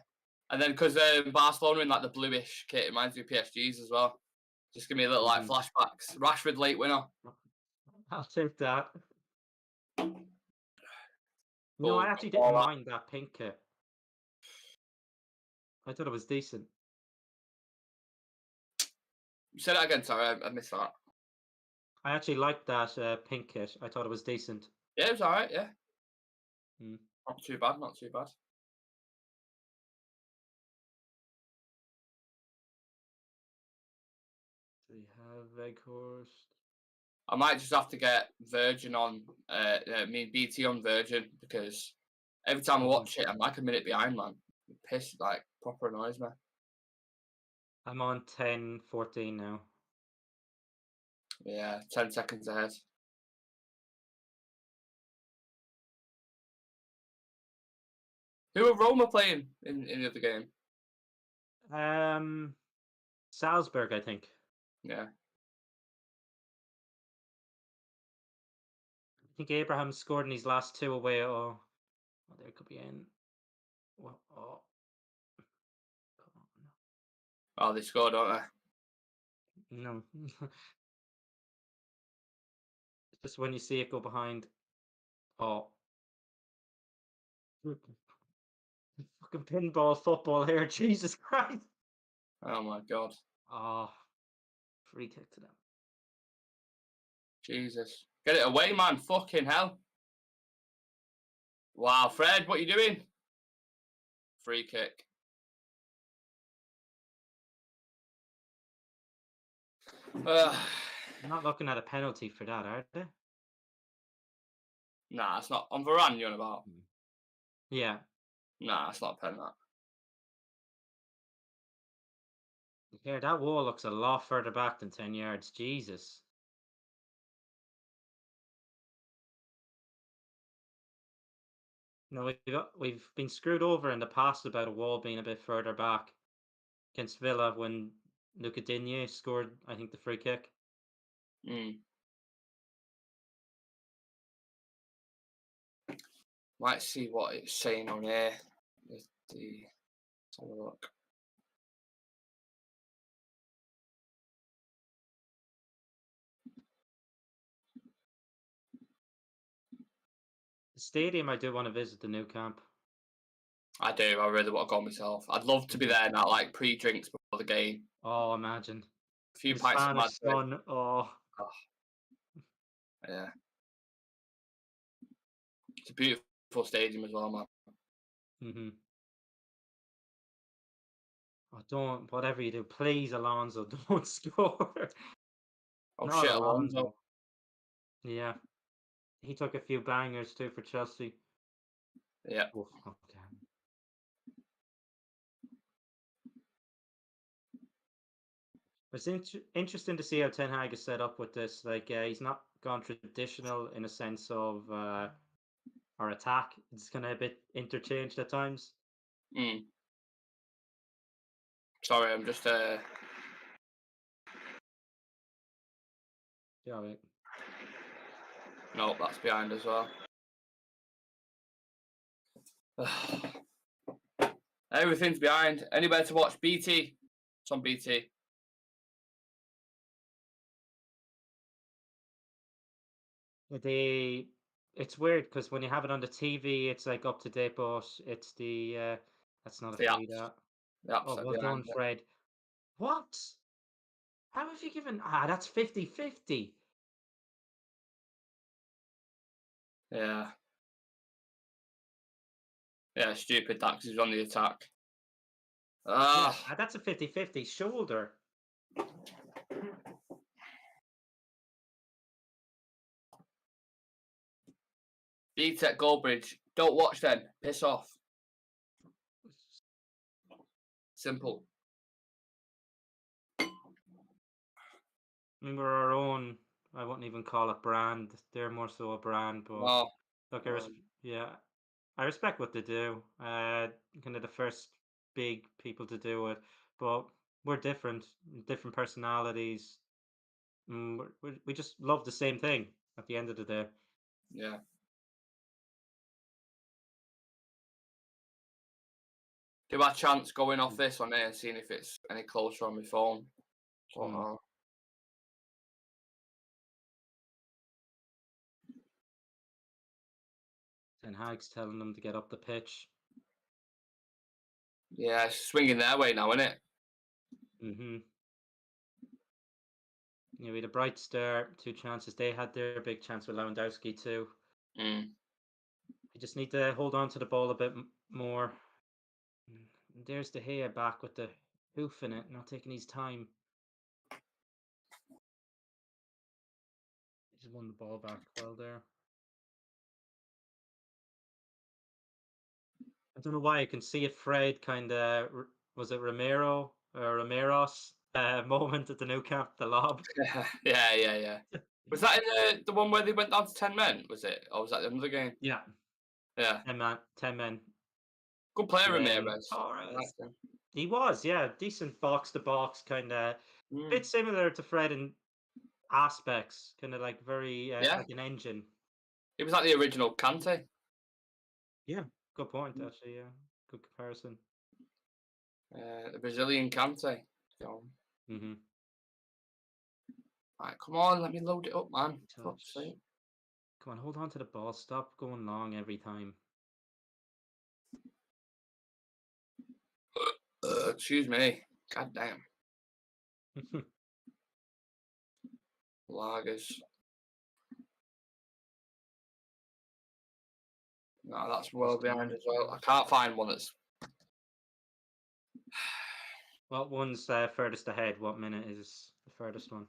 and then because Barcelona in like the bluish kit, it reminds me of PSG's as well. Just give me a little like flashbacks. Rashford late winner. I'll take that. No, I actually didn't mind that pink kit. I thought it was decent. Say that again, sorry, I missed that. I actually liked that pink kit. I thought it was decent. Yeah, it was alright, yeah. Mm. Not too bad, not too bad. Do we have Veghorst? I might just have to get Virgin on, BT on Virgin, because every time I watch it, I'm like a minute behind, man. Piss, like, proper annoys me. I'm on 10:14 now. Yeah, 10 seconds ahead. Who are Roma playing in the other game? Salzburg, I think. Yeah. I think Abraham scored in his last 2 away. Oh, there could be in. Well, oh. Oh, they scored, don't they? No. Just when you see it go behind. Oh. Fucking pinball football here. Jesus Christ. Oh my God. Oh. Free kick to them. Jesus. Get it away, man. Fucking hell. Wow, Fred, what are you doing? Free kick. I'm not looking at a penalty for that, are they? Nah, it's not. On Varane, you're on about? Yeah. Nah, it's not a pen, that. Yeah, that wall looks a lot further back than 10 yards. Jesus. No, we've been screwed over in the past about a wall being a bit further back against Villa when Luca Digne scored, I think, the free kick. Might see what it's saying on here. Let's have a look. The stadium, I do want to visit the Nou Camp. I do. I really want to go myself. I'd love to be there now, like pre-drinks the game. Oh, imagine. A few The pints of Spanish Madrid. sun. Oh. Yeah. It's a beautiful stadium as well, man. Mhm. Oh, don't, whatever you do, please, Alonso, don't score. Oh Not shit, Alonso. Yeah. He took a few bangers too for Chelsea. Yeah. Oh, okay. It's interesting to see how Ten Hag is set up with this. Like, he's not gone traditional in a sense of our attack. It's kind of a bit interchanged at times. Mm. Sorry, I'm just Yeah, right. no, that's behind as well. Everything's behind. Anybody to watch BT? It's on BT. It's weird because when you have it on the TV, it's like up to date, but it's the that's not a The free apps. that. The apps Oh, are well behind. done, Fred. What? How have you given? That's 50-50. Yeah. Yeah, stupid that 'cause he's on the attack. Yeah, Ah, that's a 50-50 shoulder. BT at Goldbridge. Don't watch then. Piss off. Simple. I mean, we're our own. I wouldn't even call it brand. They're more so a brand, but No. look, Um, yeah, I respect what they do. Kind of the first big people to do it, but we're different personalities. We just love the same thing at the end of the day. yeah. Give a chance going off this on there and seeing if it's any closer on my phone. Mm. Ten Hag's telling them to get up the pitch. Yeah, it's swinging their way now, isn't it? Mm-hmm. Yeah, we had a bright start, 2 chances. They had their big chance with Lewandowski too. Mm. We just need to hold on to the ball a bit more. There's De Gea back with the hoof in it, not taking his time. He just won the ball back well there. I don't know why I can see it. Fred kind of was it Ramiro or Ramiros moment at the Nou Camp, the lob. Yeah. Was that in the one where they went down to 10 men? Was it? Or was that another game? Yeah, Yeah. 10 men. Good player, Then Ramirez. I liked him. he was, yeah, decent box to box, kind of Mm. bit similar to Fred in aspects, kind of like very Yeah. like an engine. It was like the original Kante. Yeah, good point actually. Yeah, good comparison. The Brazilian Kante. So, Mm-hmm. right, come on, let me load it up, man. Fuck's Touch. sake. Come on, hold on to the ball. Stop going long every time. Excuse me. God damn. Lagers. No, that's well behind as well. I can't find one that's. What one's furthest ahead? What minute is the furthest one?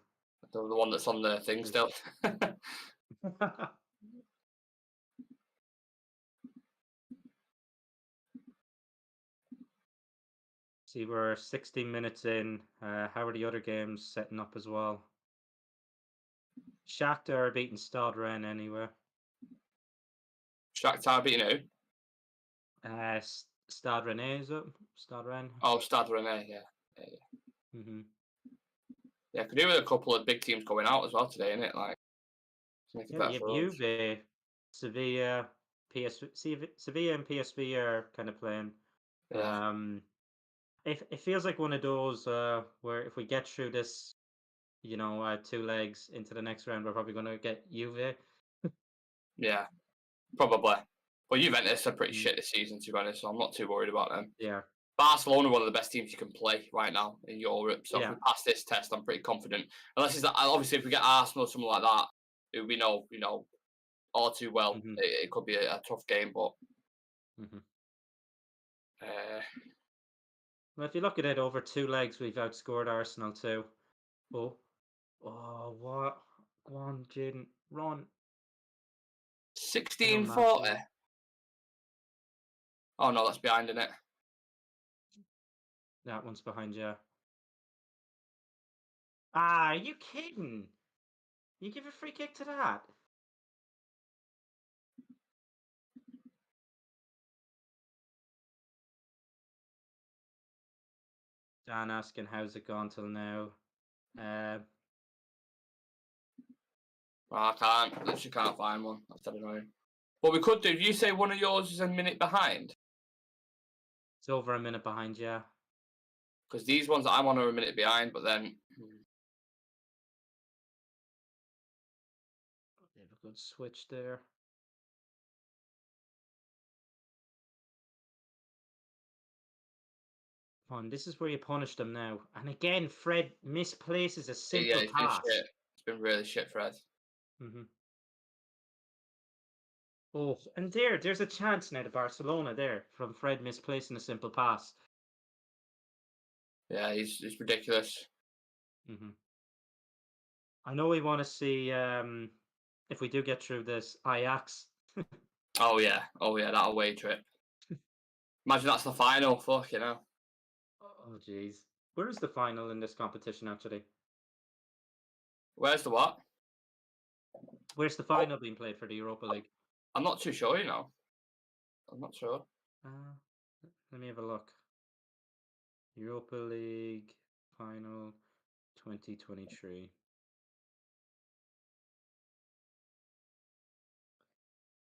The one that's on the thing still. See, we're 16 minutes in. How are the other games setting up as well? Shakhtar are beating Stade Rennes anyway. Shakhtar beating who? Stade Rennes, is it? Stade Rennes. Oh, Stade Rennais, yeah. Mm-hmm. Yeah, could do with a couple of big teams going out as well today, innit? Like, to make it Yeah, better you have for us. Juve, Sevilla, Sevilla and PSV are kind of playing. Yeah. It feels like one of those where if we get through this, 2 legs into the next round, we're probably going to get Juve. Yeah, probably. Well, Juventus are pretty Mm. shit this season, to be honest, so I'm not too worried about them. Yeah, Barcelona are one of the best teams you can play right now in Europe. So if Yeah. we pass this test, I'm pretty confident. Unless it's obviously if we get Arsenal or something like that, who we know, all too well, it could be a tough game. But well, if you look at it over 2 legs, we've outscored Arsenal too. Oh, what? Go on, Jaden, run. 16-40. Oh no, that's behind, isn't it? That one's behind you. Ah, are you kidding? You give a free kick to that? Dan asking how's it gone till now. I literally can't find one. That's annoying. What we could do, if you say one of yours is a minute behind. It's over a minute behind, yeah. Because these ones that I'm on are a minute behind, but then. They have a good switch there. This is where you punish them now. And again, Fred misplaces a simple pass. Been shit. It's been really shit, Fred. Oh, and there's a chance now to Barcelona there from Fred misplacing a simple pass. Yeah, he's ridiculous. I know we want to see if we do get through this Ajax. Oh yeah, that away trip. Imagine that's the final. Fuck, Oh jeez, where is the final in this competition actually? Where's the what? Where's the final being played for the Europa League? I'm not too sure. I'm not sure. Let me have a look. Europa League final 2023.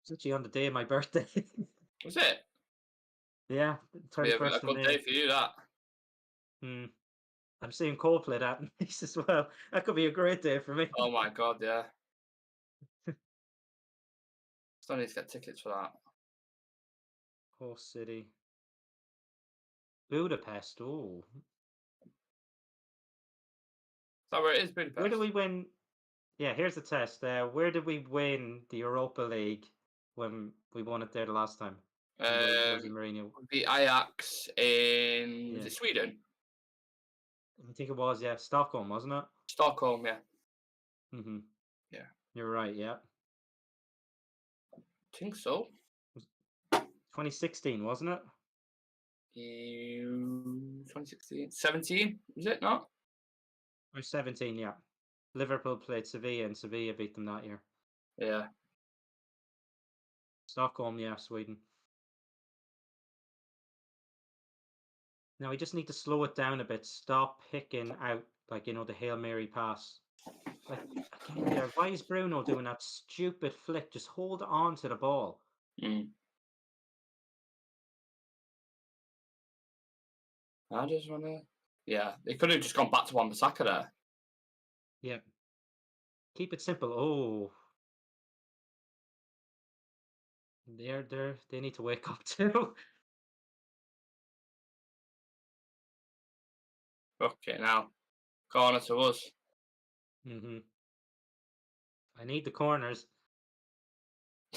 It's actually on the day of my birthday. Was it? Yeah, Be a 31st of good May. day for you, that. I'm seeing Coldplay that nice as well. That could be a great day for me. Oh my god, yeah. Still need to get tickets for that. Host city. Budapest. Oh. Is that where it is, Budapest? Where did we win? Yeah, here's the test. Where did we win the Europa League when we won it there the last time? Jose Mourinho. The Ajax in was it Sweden? I think it was, yeah. Stockholm, wasn't it? Stockholm, yeah. Yeah. You're right, yeah. I think so. 2016, wasn't it? 2016. 17, is it not? Or 17, yeah. Liverpool played Sevilla and Sevilla beat them that year. Yeah. Stockholm, yeah, Sweden. Now we just need to slow it down a bit. Stop picking out, the Hail Mary pass. Again there, why is Bruno doing that stupid flick? Just hold on to the ball. I just want to. Yeah, they could have just gone back to Wan-Bissaka there. Yeah. Keep it simple. Oh. They need to wake up too. Okay, now corner to us. I need the corners.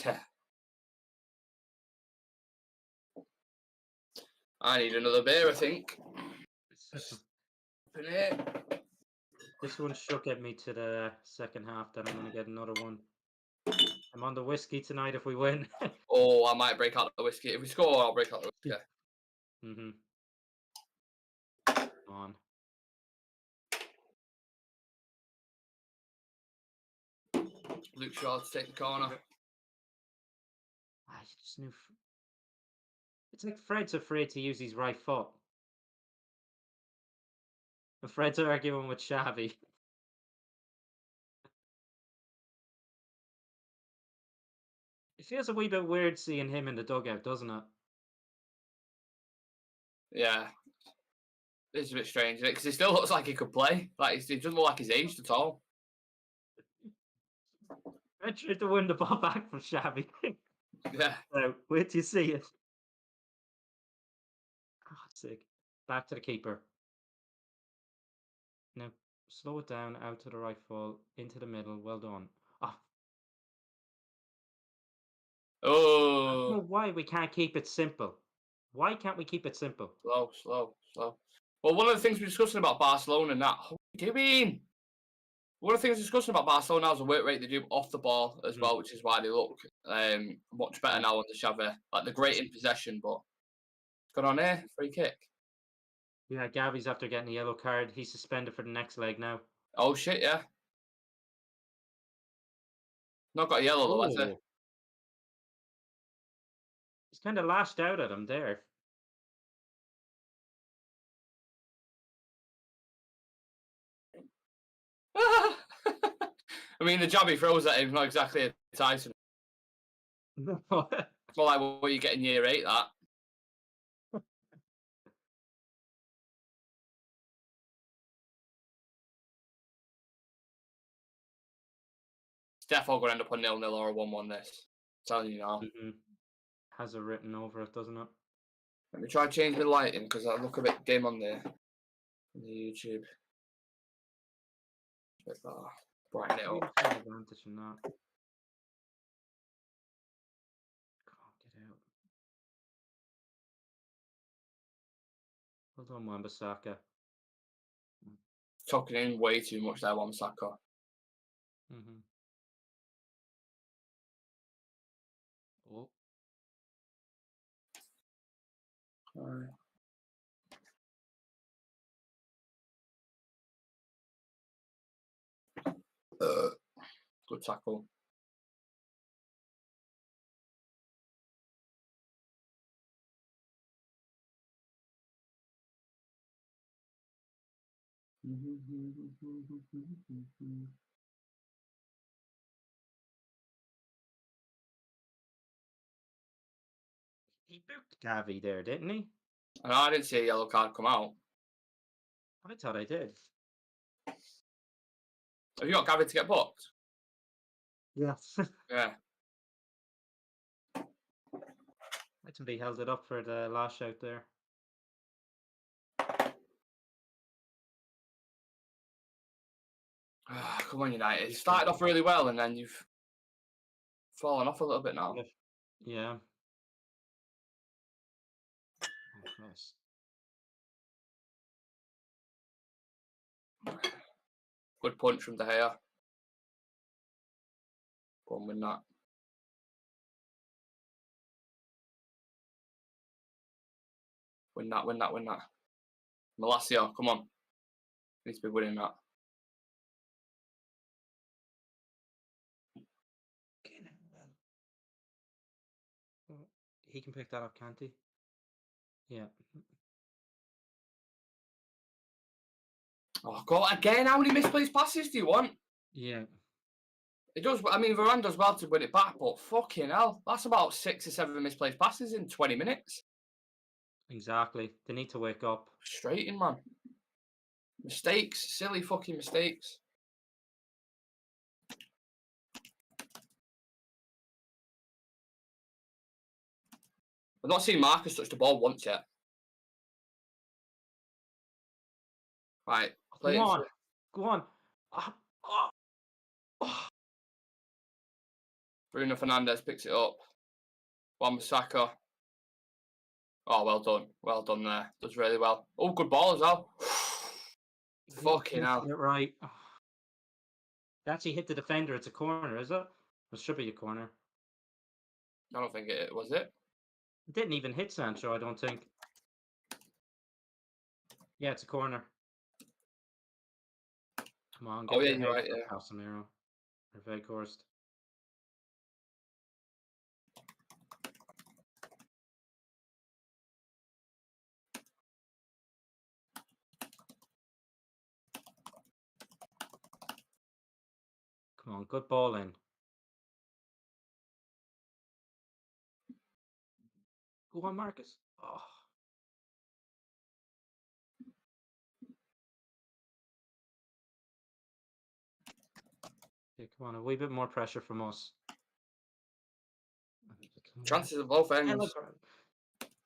Yeah. I need another beer, I think. This one should get me to the second half, then I'm going to get another one. I'm on the whiskey tonight if we win. Oh, I might break out the whiskey. If we score, I'll break out the whiskey. Come on. Luke Shaw to take the corner. I just knew. It's like Fred's afraid to use his right foot. And Fred's arguing with Xavi. It feels a wee bit weird seeing him in the dugout, doesn't it? Yeah. It's a bit strange, isn't it? Because he still looks like he could play. He doesn't look like he's aged at all. Fred tried to win the ball back from Xavi. Yeah. Wait till you see it. Oh, Sick. Back to the keeper. Now, slow it down, out to the right full, into the middle. Well done. Oh, I don't know Oh, why we can't keep it simple. Why can't we keep it simple? slow. Well, one of the things we're discussing about Barcelona and that, what are you doing? One of the things we're discussing about Barcelona is the work rate they do off the ball as well, which is why they look much better now under Xavi. Like, they're great in possession, but what's going on here? Free kick. Yeah, Gavi's after getting a yellow card. He's suspended for the next leg now. Oh, shit, yeah. Not got a yellow, though, has he? Oh. He's kind of lashed out at him there. I mean, the job he throws at him is not exactly a Tyson. No. It's more like what you get in year 8, that. It's definitely going to end up on 0-0 or a 1-1 this. I'm telling you now. Has it written over it, doesn't it? Let me try to change the lighting because I look a bit dim on the YouTube. Bit better. Brighten it up. Take advantage in that. Can't get out. Well done, Wan-Bissaka. Tucking in way too much there, Wan-Bissaka. Oh. Good tackle. He booked Gavi there, didn't he? And I didn't see a yellow card come out. I thought I did. Have you got Gavin to get booked? Yes. Yeah. Somebody held it up for the last shout there. Come on, United. It started off really well and then you've fallen off a little bit now. Yeah. Oh, nice. Good punch from De Gea. Go on, win that. Win that. Malacia, come on. Needs to be winning that. He can pick that up, can't he? Yeah. Oh, God, again, how many misplaced passes do you want? Yeah. It does. I mean, Varane does well to win it back, but fucking hell, that's about 6 or 7 misplaced passes in 20 minutes. Exactly. They need to wake up. Frustrating, man. Mistakes, silly fucking mistakes. I've not seen Marcus touch the ball once yet. Right, play Go it. on. Go on. Bruno Fernandes picks it up. Wan-Bissaka. Oh, well done. Well done there. Does really well. Oh, good ball as well. Fucking hell. You're right. They actually hit the defender. It's a corner, is it? It should be a corner. I don't think it was it. It didn't even hit Sancho, I don't think. Yeah, it's a corner. Come on, get Oh, yeah, your you're head right, up, yeah. Casemiro. Or Veghorst. Come on, good ball in. Go on, Marcus. Oh. Okay, come on, a wee bit more pressure from us. Chances of both ends.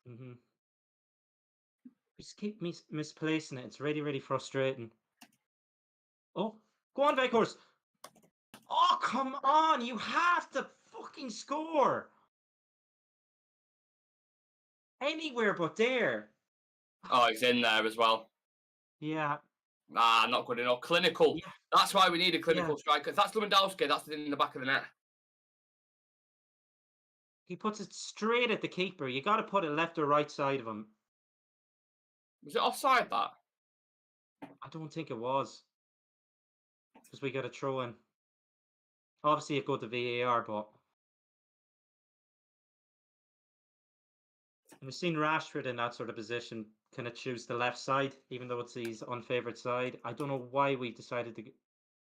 Mm-hmm. We just keep misplacing it. It's really, really frustrating. Oh, go on, Veghorst. Oh, come on. You have to fucking score. Anywhere but there. Oh, he's in there as well. Yeah. Nah, not good enough. Clinical. Yeah. That's why we need a clinical striker. If that's Lewandowski, that's in the back of the net. He puts it straight at the keeper. You got to put it left or right side of him. Was it offside, that? I don't think it was. Because we got a throw in. Obviously, it go to VAR, but we've seen Rashford in that sort of position kind of choose the left side, even though it's his unfavoured side. I don't know why we decided to.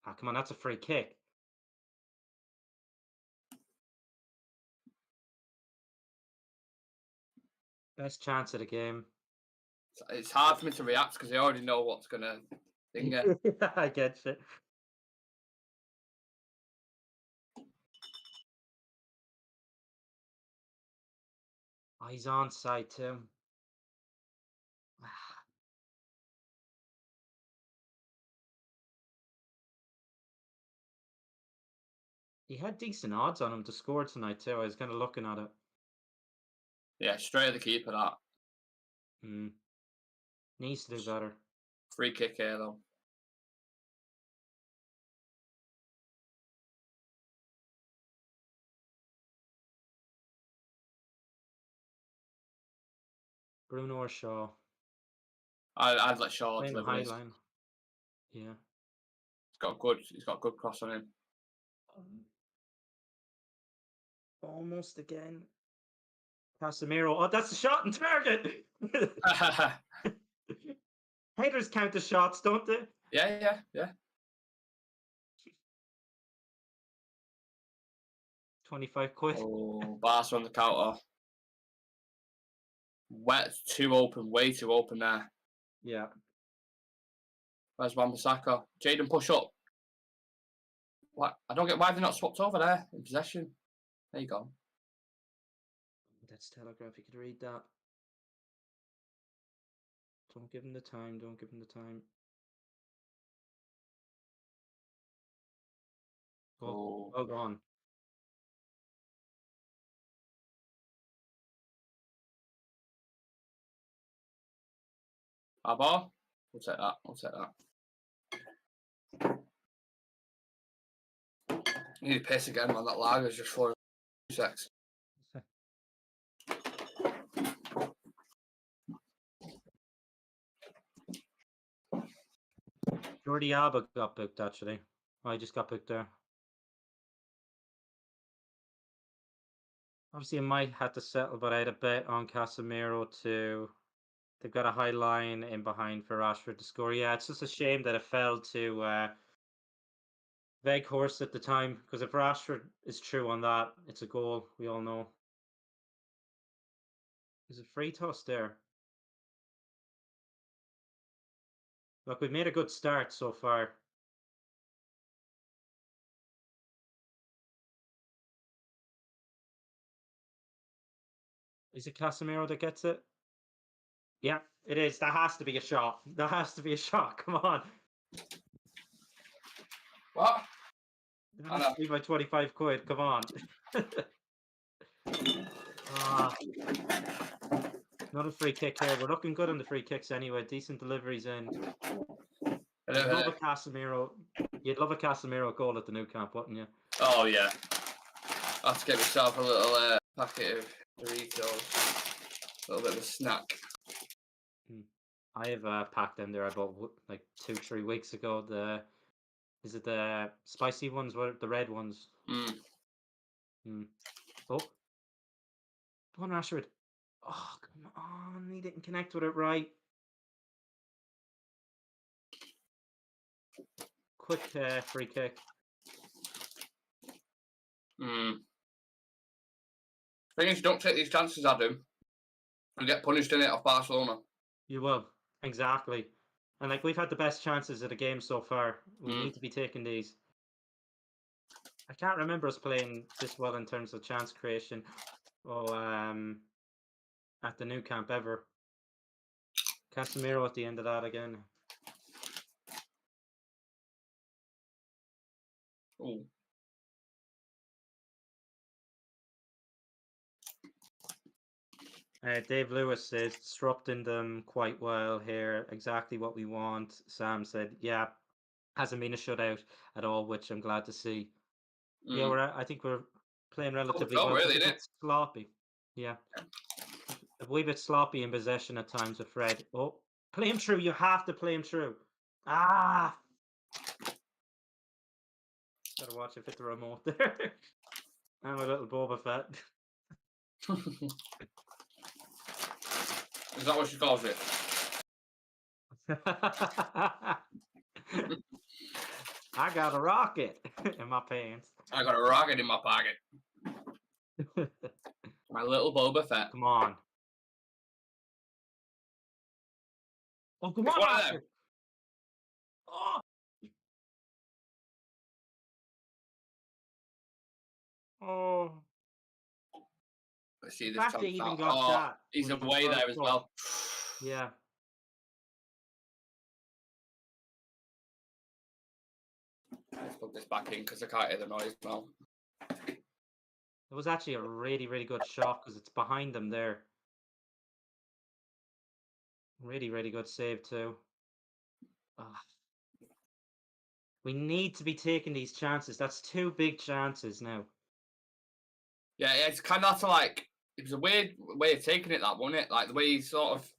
Ah, come on, that's a free kick. Best chance of the game. It's hard for me to react because I already know what's going to thing it. I get you. Oh, he's on side too. He had decent odds on him to score tonight too. I was kind of looking at it. Yeah, straight at the keeper, that. Needs to do better. Free kick here, though. Bruno or Shaw? I'd let Shaw Playing the deliver high this. line. Yeah. He's got good cross on him. Almost again. Casemiro. Oh, that's a shot on target. Headers count as shots, don't they? Yeah. 25 quid. Oh, Barca on the counter. Wet, too open, way too open there. Yeah. Where's Wan-Bissaka? Jaden, push up. What? I don't get why they're not swapped over there in possession. There you go. That's Telegraph. You could read that. Don't give him the time. Don't give him the time. Oh, well gone. Abba? We'll take that. I need to piss again, man. That lag is just for 2 secs. Jordi Alba got booked, actually. I just got booked there. Obviously, I might have to settle, but I had a bet on Casemiro to. They've got a high line in behind for Rashford to score. Yeah, it's just a shame that it fell to Veghorst at the time, because if Rashford is true on that, it's a goal. We all know. There's a free toss there. Look, we've made a good start so far. Is it Casemiro that gets it? Yeah, it is. That has to be a shot. That has to be a shot. Come on. What? That has to be my 25 quid. Come on. Another free kick here. We're looking good on the free kicks anyway. Decent deliveries in. You'd love a Casemiro goal at the Nou Camp, wouldn't you? Oh, yeah. I have to get myself a little packet of Doritos. A little bit of a snack. I have packed them there. I bought like 2-3 weeks ago. Is it the spicy ones? What the red ones? Oh, come on, Rashford. Oh, come on! He didn't connect with it right. Quick free kick. Thing is, you don't take these chances, Adam. You get punished in it off Barcelona. You will. Exactly. And like we've had the best chances of the game so far. We need to be taking these. I can't remember us playing this well in terms of chance creation. At the Nou Camp ever. Casemiro at the end of that again. Ooh. Dave Lewis says disrupting them quite well here. Exactly what we want. Sam said, yeah, hasn't been a shutout at all, which I'm glad to see. Yeah, I think we're playing relatively well. Really, Just a isn't bit sloppy. Yeah. A wee bit sloppy in possession at times with Fred. Oh, play him through. You have to play him through. Ah! Gotta watch it hit the remote there. I'm a little Boba Fett. Is that what she calls it? I got a rocket in my pants. I got a rocket in my pocket. My little Boba Fett. Come on. Oh, come It's on, one of Oscar. them. Oh. Oh. Let's see The this fact chance they even out. got Oh, that. he's when away there as well. Yeah. Let's put this back in because I can't hear the noise now. It was actually a really, really good shot because it's behind them there. Really, really good save too. Ah. We need to be taking these chances. That's 2 big chances now. Yeah, it's kind of like, it was a weird way of taking it, that, wasn't it? Like the way he sort of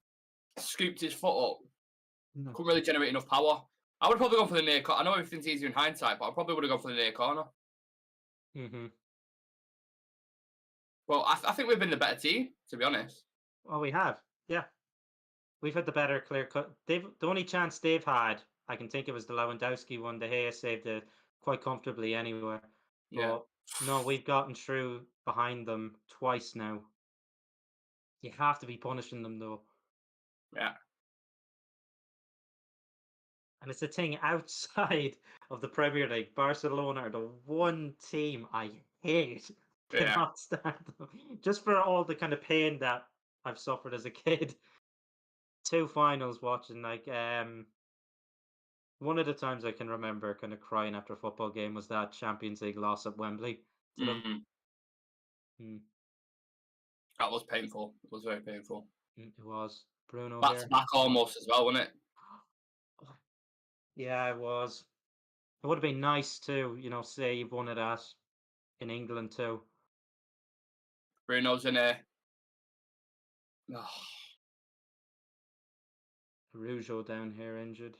scooped his foot up. Couldn't really generate enough power. I would probably go for the near corner. I know everything's easier in hindsight, but I probably would have gone for the near corner. Mm-hmm. Well, I think we've been the better team, to be honest. Oh, we have. Yeah. We've had the better clear cut. The only chance they've had, I can think it was the Lewandowski one. De Gea saved it quite comfortably anyway. Yeah. But no, we've gotten through behind them twice now. You have to be punishing them though. Yeah. And it's a thing outside of the Premier League. Barcelona are the one team I hate. Yeah. Cannot stand them. Just for all the kind of pain that I've suffered as a kid. 2 finals watching, like, one of the times I can remember kind of crying after a football game was that Champions League loss at Wembley to them. Mm. That was painful. It was very painful. It was. Bruno Back here. to back almost as well, wasn't it? Yeah, it was. It would have been nice too, say you've won it at in England too. Bruno's in there. Oh. Rougeau down here injured.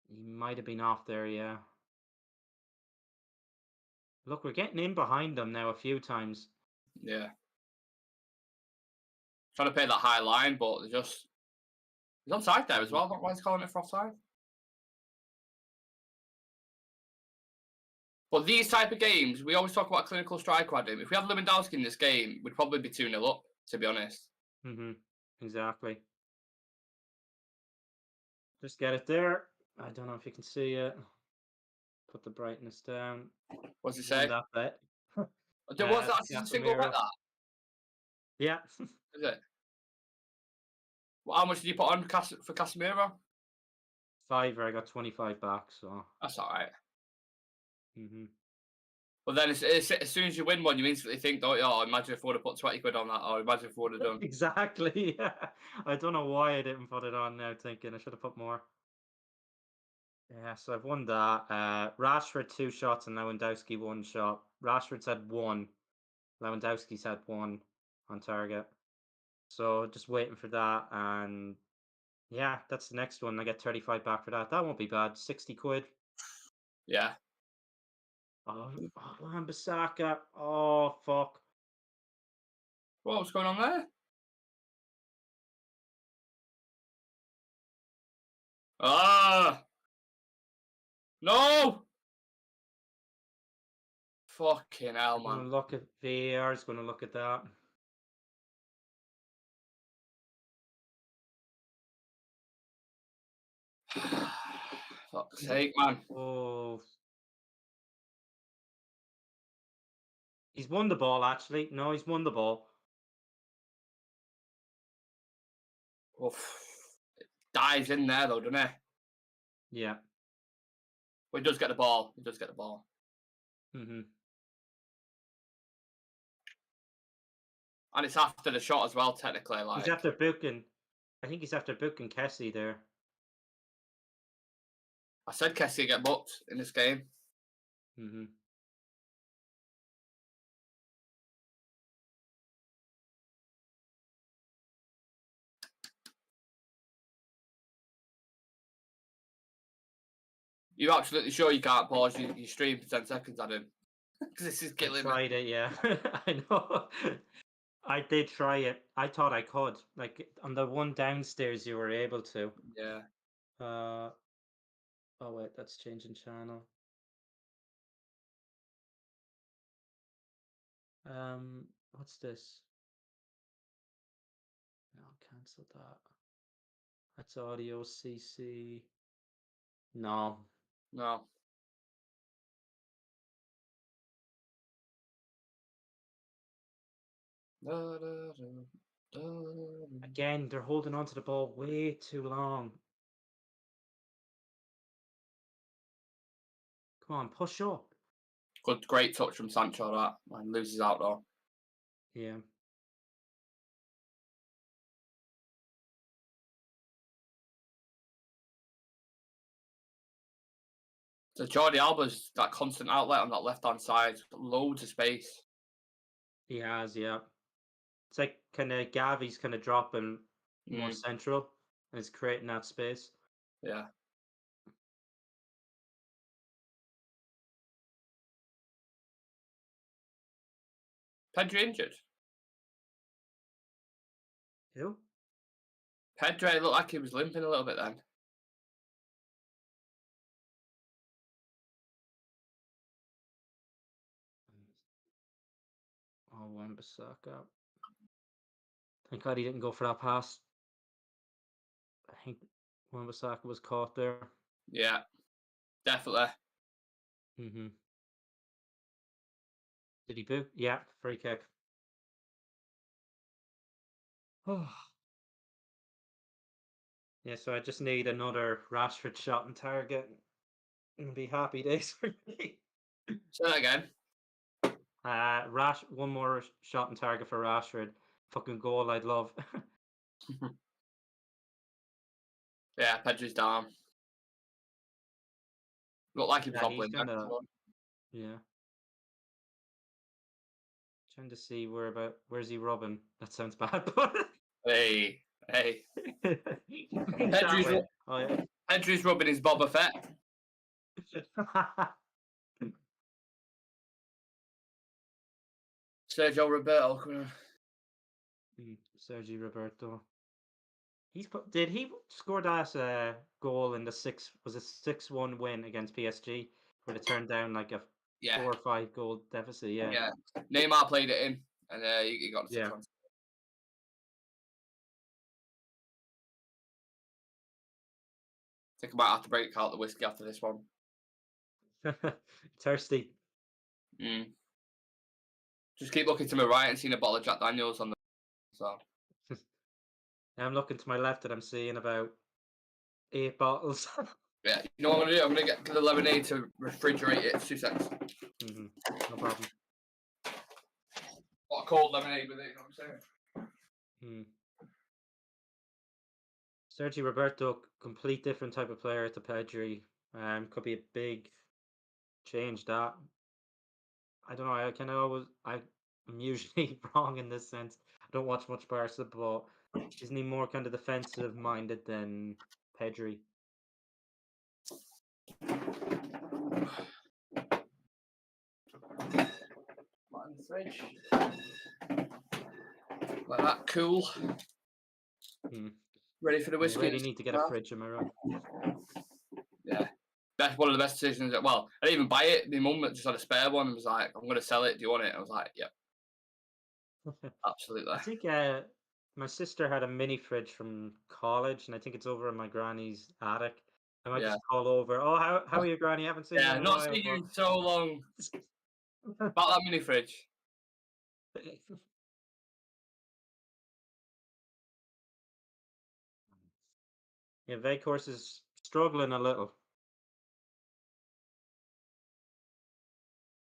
He might have been off there, yeah. Look, we're getting in behind them now a few times. Yeah. Trying to play that high line, but they're just... He's onside there as well. Why is he calling it for offside? But these type of games, we always talk about clinical striker, Adam. If we had Lewandowski in this game, we'd probably be 2-0 up, to be honest. Exactly. Just get it there. I don't know if you can see it. Put the brightness down. What's he say? That bet. Was that a single bet, that? Yeah. Is it? Well, how much did you put on for Casemiro? $5. I got 25 back, so. That's all right. Mm-hmm. But then as soon as you win one, you instantly think, don't you? Oh, imagine if I would have put 20 quid on that, or imagine if I would have done. Exactly. Yeah. I don't know why I didn't put it on now, thinking I should have put more. Yeah, so I've won that. Rashford 2 shots and Lewandowski 1 shot. Rashford's had 1. Lewandowski's had 1 on target. So just waiting for that, and yeah, that's the next one. I get 35 back for that. That won't be bad. 60 quid. Yeah. Oh, Wan-Bissaka. Oh, fuck. What's going on there? Ah! No! Fucking hell, man. Gonna look at VAR. Is going to look at that. Fuck's sake, man. Oh. He's won the ball, actually. No, he's won the ball. Oof. Dives in there though, doesn't he? Yeah. But he does get the ball. He does get the ball. Mm-hmm. And it's after the shot as well, technically. Like He's after booking. I think he's after booking Kessie there. I said, Kessie get booked in this game. Mm-hmm. You're absolutely sure you can't pause your stream for 10 seconds, Adam? Because this is I killing me. tried it, yeah. I know. I did try it. I thought I could. Like on the one downstairs, you were able to. Yeah. Oh wait, that's changing channel. What's this? No, cancel that. That's audio CC. No. No. Again, they're holding on to the ball way too long. Come on, push up. Good, great touch from Sancho, that. And loses out, though. Yeah. So Jordi Alba's that constant outlet on that left-hand side. He's got loads of space. He has, yeah. It's like kind of Gavi's kind of dropping more central and it's creating that space. Yeah. Pedri injured? Who? Pedri looked like he was limping a little bit then. Oh, Wan-Bissaka. Thank God he didn't go for that pass. I think Wan-Bissaka was caught there. Yeah, definitely. Mm-hmm. Did he boot? Yeah, free kick. Oh. Yeah, so I just need another Rashford shot on target. It'll be happy days for me. Say that again. One more shot on target for Rashford. Fucking goal I'd love. Yeah, Pedri's down. Looked like he was Yeah, hobbling then. Yeah. Trying to see where's he rubbing? That sounds bad, but Hey. That way. Oh, yeah. Pedri's rubbing his Boba Fett. Sergio Roberto coming on. Sergi Roberto. Did he score that goal in the 6-1 win against PSG where they turned down like a 4 or 5 goal deficit? Yeah. Neymar played it in and he got the 6 1. I think I might have to break out the whiskey after this one. Thirsty. Just keep looking to my right and seeing a bottle of Jack Daniels on the. So. I'm looking to my left and I'm seeing about 8 bottles. Yeah, you know what I'm gonna do? I'm gonna get the lemonade to refrigerate it. 2 seconds. No problem. What a cold lemonade with it, you know what I'm saying? Sergi Roberto, complete different type of player to Pedri. Could be a big change that. I don't know. I'm usually wrong in this sense. I don't watch much Barca, but isn't he more kind of defensive minded than Pedri? In the fridge. Like that, cool. Ready for the whiskey. You really need to get a fridge, am I right? Yeah. That's one of the best decisions. Well, I didn't even buy it. My mum just had a spare one and was like, I'm going to sell it. Do you want it? I was like, yep. Absolutely. I think my sister had a mini fridge from college, and I think it's over in my granny's attic. I might just call over. Oh, how are you, Granny? I haven't seen you in a not while, seen you in so long. About that mini fridge. Yeah, Veghorst is struggling a little.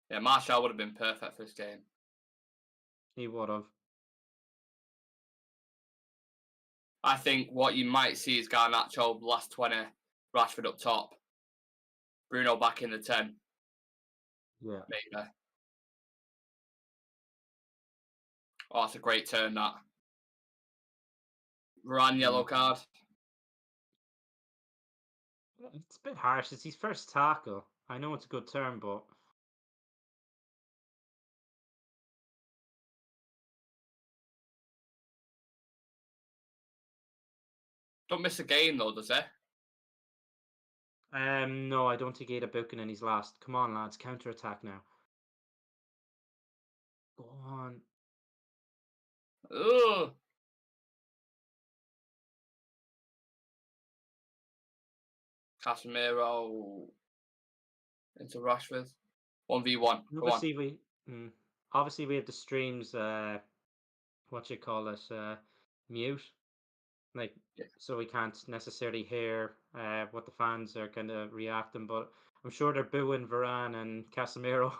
Yeah, Marshall would have been perfect for this game. He would have. I think what you might see is Garnacho last 20, Rashford up top, Bruno back in the 10, Yeah. maybe. Oh, that's a great turn, that. Varane yellow card. It's a bit harsh. It's his first tackle. I know it's a good turn, but Don't miss a game, though, does it? no, I don't think he had a booking in his last. Come on, lads, counter attack now. Go on. Ugh. Casemiro into Rashford. 1v1. Go on. Obviously we have the streams. What you call it? Mute. Like, Yeah. so we can't necessarily hear what the fans are kind of reacting, but I'm sure they're booing Varane and Casemiro.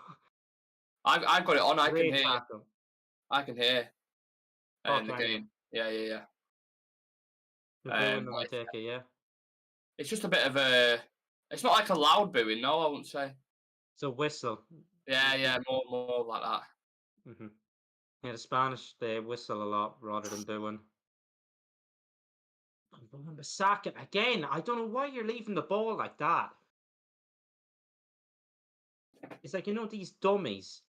I've got it on. I can Great hear. tackle. I can hear Oh, in the can you? game. Yeah. They're booing them, I take it, yeah? It's just a bit of a. It's not like a loud booing, no, I wouldn't say. It's a whistle. Yeah, more like that. Mm-hmm. Yeah, the Spanish, they whistle a lot rather than booing. Saka again. I don't know why you're leaving the ball like that. It's like, these dummies,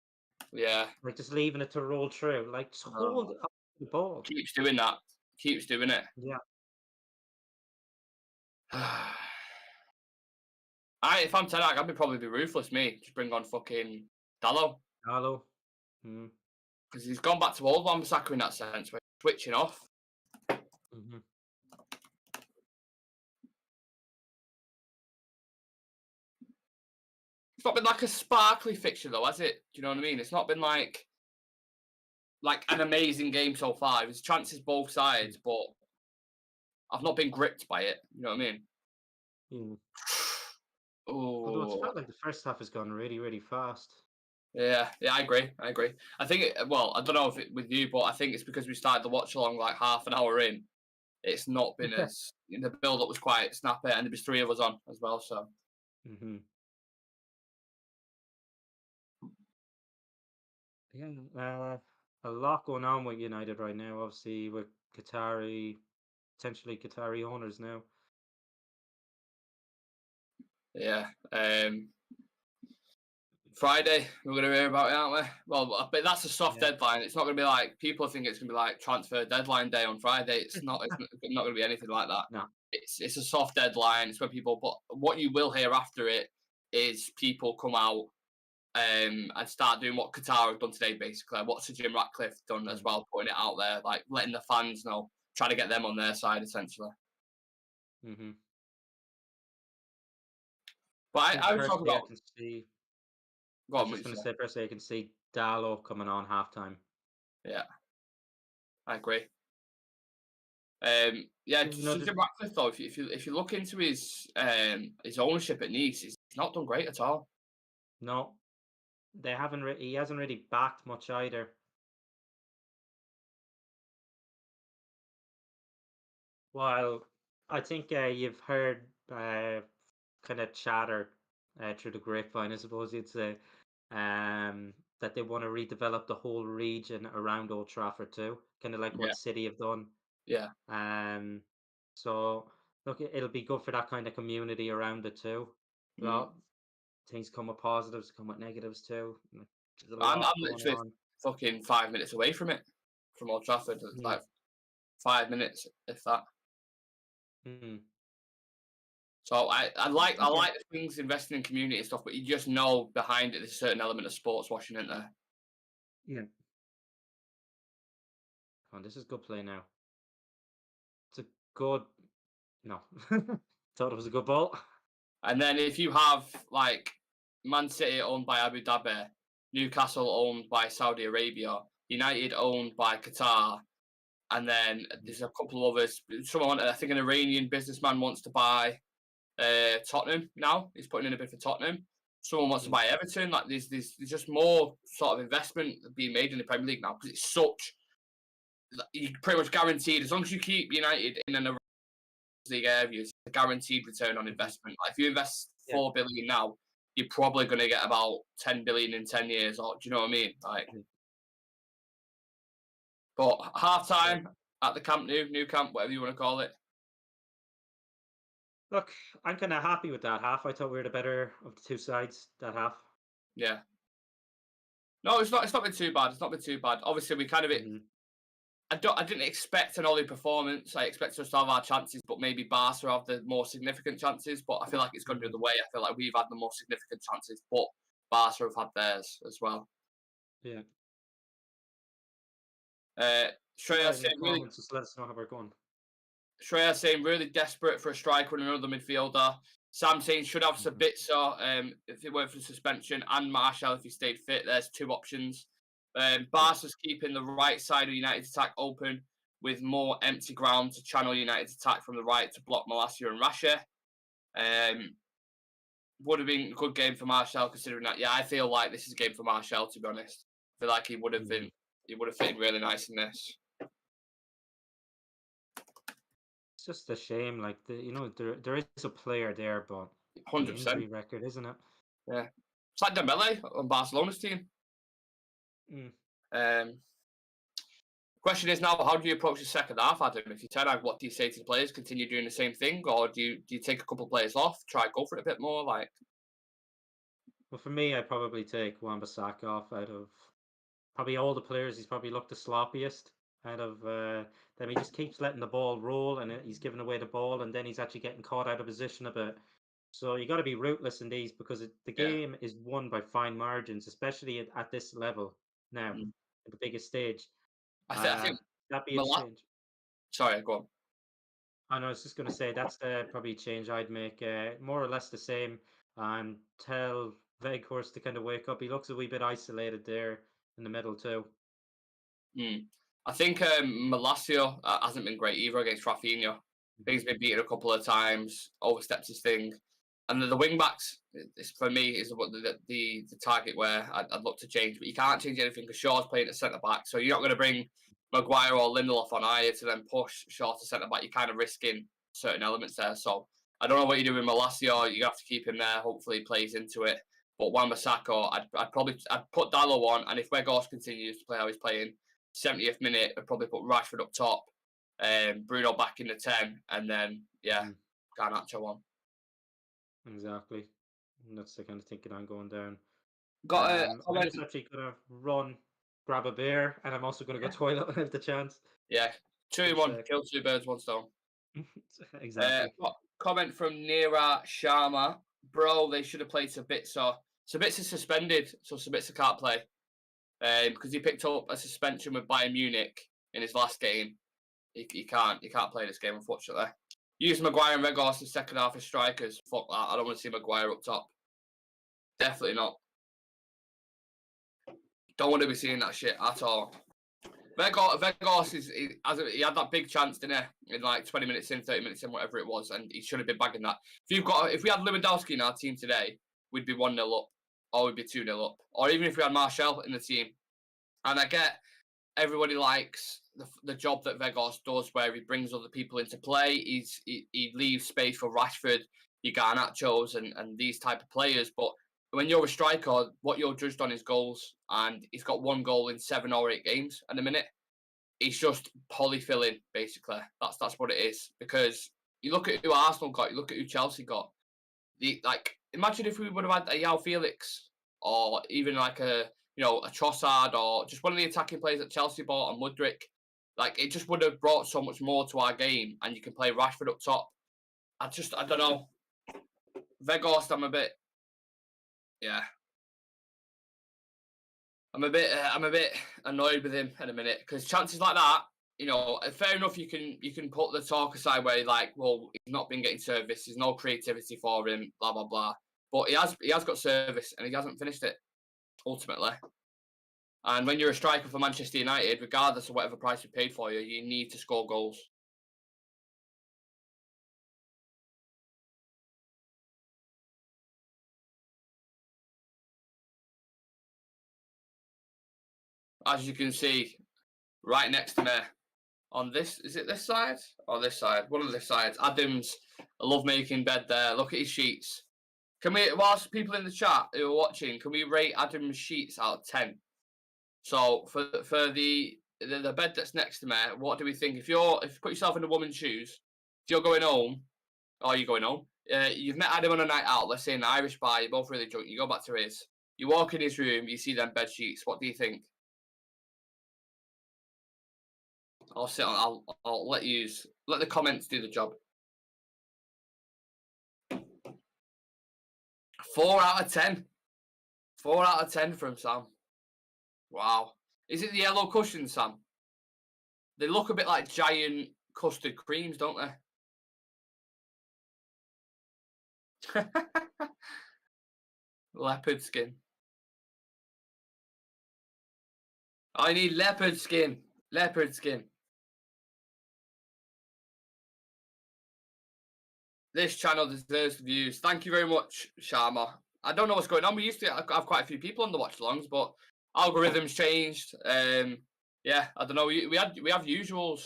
Yeah. like just leaving it to roll through. Like, just hold up the ball. Keeps doing that. Keeps doing it. Yeah. If I'm Ten Hag, I'd probably be ruthless, me. Just bring on fucking Dallo. Hello. Because he's gone back to old Wan-Bissaka in that sense, where he's switching off. Mm-hmm. It's not been like a sparkly fixture, though, has it? Do you know what I mean? It's not been like an amazing game so far. There's chances both sides, but I've not been gripped by it. You know what I mean? Mm. Oh. Although it's felt like the first half has gone really, really fast. Yeah, I agree. I think, I don't know if with you, but I think it's because we started the watch along like half an hour in. It's not been as the build up was quite snappy, and there was 3 of us on as well. So. Mm-hmm. Yeah, a lot going on with United right now. Obviously, with potentially Qatari owners now. Yeah. Friday, we're going to hear about it, aren't we? Well, but that's a soft deadline. It's not going to be like people think it's going to be like transfer deadline day on Friday. It's not. It's not going to be anything like that. No. It's a soft deadline. It's when people. But what you will hear after it is people come out and start doing what Qatar have done today, basically. What Sir Jim Ratcliffe done as well, putting it out there, like letting the fans know, trying to get them on their side, essentially. Mm-hmm. But I was talking about. I was just going to say, personally, I can see Dallo coming on halftime. Yeah, I agree. Sir Jim Ratcliffe though, if you look into his ownership at Nice, he's not done great at all. No, they haven't. He hasn't really backed much either. Well, I think you've heard kind of chatter through the grapevine, I suppose you'd say, that they want to redevelop the whole region around Old Trafford too, kind of like what City have done. Yeah. So look, it'll be good for that kind of community around it too. Things come with positives, come with negatives too. I'm literally fucking 5 minutes away from it, from Old Trafford. It's like 5 minutes, if that. So I like the things investing in community and stuff, but you just know behind it there's a certain element of sports washing, isn't there? Yeah. Oh, this is good play now. It's a good. No, thought it was a good ball. And then if you have like Man City owned by Abu Dhabi, Newcastle owned by Saudi Arabia, United owned by Qatar, And then there's a couple of others. Someone, I think an Iranian businessman wants to buy Tottenham now. He's putting in a bid for Tottenham. Someone wants to buy Everton. Like there's just more sort of investment being made in the Premier League now because it's such. You pretty much guaranteed as long as you keep United in an League area, it's a guaranteed return on investment. Like if you invest 4 billion now, you're probably going to get about 10 billion in 10 years. Or do you know what I mean? Like, but half time at the Camp Nou Camp, whatever you want to call it. Look, I'm kind of happy with that half. I thought we were the better of the two sides that half. Yeah. No, it's not. It's not been too bad. It's not been too bad. Obviously, we kind of I didn't expect an Ollie performance. I expected us to have our chances, but maybe Barca have the more significant chances. But I feel like it's gone the other way. I feel like we've had the more significant chances, but Barca have had theirs as well. Yeah. Shreya saying really, just let us know how we're going. Shreya saying really desperate for a striker and another midfielder. Sam saying should have Sabitzer if it weren't for suspension, and Martial if he stayed fit. There's 2 options. Barca's keeping the right side of United's attack open with more empty ground to channel United's attack from the right to block Malacia and Rasha. Would have been a good game for Martial considering that. Yeah, I feel like this is a game for Martial, to be honest. I feel like he would have fit in really nice in this. It's just a shame, like there is a player there, but 100%. the injury record, isn't it? Yeah, it's like Dembele on Barcelona's team. Question is now, how do you approach the second half, Adam? If you turn out, what do you say to the players? Continue doing the same thing, or do you take a couple of players off, try go for it a bit more? Like, well, for me, I'd probably take Wan-Bissaka off out of probably all the players. He's probably looked the sloppiest out of them. He just keeps letting the ball roll, and he's giving away the ball, and then he's actually getting caught out of position a bit. So you got to be ruthless in these because the game is won by fine margins, especially at this level now, at the biggest stage. I think that'd be a change. Sorry, go on. I know. I was just going to say that's the probably change I'd make. More or less the same, and tell Weghorst to kind of wake up. He looks a wee bit isolated there in the middle too. I think Malacia hasn't been great either against Rafinha. I think he's been beaten a couple of times, overstepped his thing. And the wing backs, for me, is the target where I'd look to change. But you can't change anything because Shaw's playing at centre back. So you're not going to bring Maguire or Lindelof on either to then push Shaw to centre back. You're kind of risking certain elements there. So I don't know what you do with Malacia. You have to keep him there. Hopefully he plays into it. But Wan-Bissaka, I'd put Dallo on. And if Weghorst continues to play how he's playing, 70th minute, I'd probably put Rashford up top, Bruno back in the 10, and then, Garnacho on. Exactly. That's the kind of thinking I'm going down. I'm just actually going to run, grab a beer, and I'm also going to go toilet when I have the chance. Yeah, 2 in 1, kill 2 birds, 1 stone. Exactly. Comment from Neera Sharma. Bro, they should have played Sabitzer. Sabitzer's suspended, so Sabitzer can't play. Because he picked up a suspension with Bayern Munich in his last game. He can't play this game, unfortunately. Use Maguire and Weghorst in second half as strikers. Fuck that. I don't want to see Maguire up top. Definitely not. Don't want to be seeing that shit at all. Weghorst he had that big chance, didn't he? In like 20 minutes in, 30 minutes in, whatever it was, and he should have been bagging that. If we had Lewandowski in our team today, we'd be 1-0 up, or we'd be 2-0 up, or even if we had Martial in the team. And I get everybody likes the job that Weghorst does, where he brings other people into play. He leaves space for Rashford, your Garnachos, and these type of players. But when you're a striker, what you're judged on is goals, and he's got 1 goal in 7 or 8 games at the minute. He's just polyfilling, basically. That's what it is. Because you look at who Arsenal got, you look at who Chelsea got. Imagine if we would have had a João Felix, or even like a Trossard, or just one of the attacking players that Chelsea bought, on Mudryk. Like, it just would have brought so much more to our game, and you can play Rashford up top. I don't know. Weghorst, I'm a bit annoyed with him in a minute, because chances like that, fair enough, you can put the talk aside where he's not been getting service, there's no creativity for him, blah blah blah. But he has got service and he hasn't finished it ultimately. And when you're a striker for Manchester United, regardless of whatever price we paid for you, you need to score goals. As you can see, right next to me, on this, is it this side or this side? One of the sides. Adam's a love-making bed there. Look at his sheets. Can we, whilst people in the chat who are watching, can we rate Adam's sheets out of 10? So for the bed that's next to me, what do we think? If you put yourself in a woman's shoes, if you're going home, you've met Adam on a night out, let's say in an Irish bar, you're both really drunk, you go back to his, you walk in his room, you see them bed sheets. What do you think? I'll let the comments do the job. 4 out of 10. 4 out of 10 from Sam. Wow. Is it the yellow cushions, Sam? They look a bit like giant custard creams, don't they? Leopard skin. I need leopard skin. Leopard skin. This channel deserves views. Thank you very much, Sharma. I don't know what's going on. We used to have quite a few people on the watch-alongs, but algorithms changed. Yeah, I don't know. We have usuals,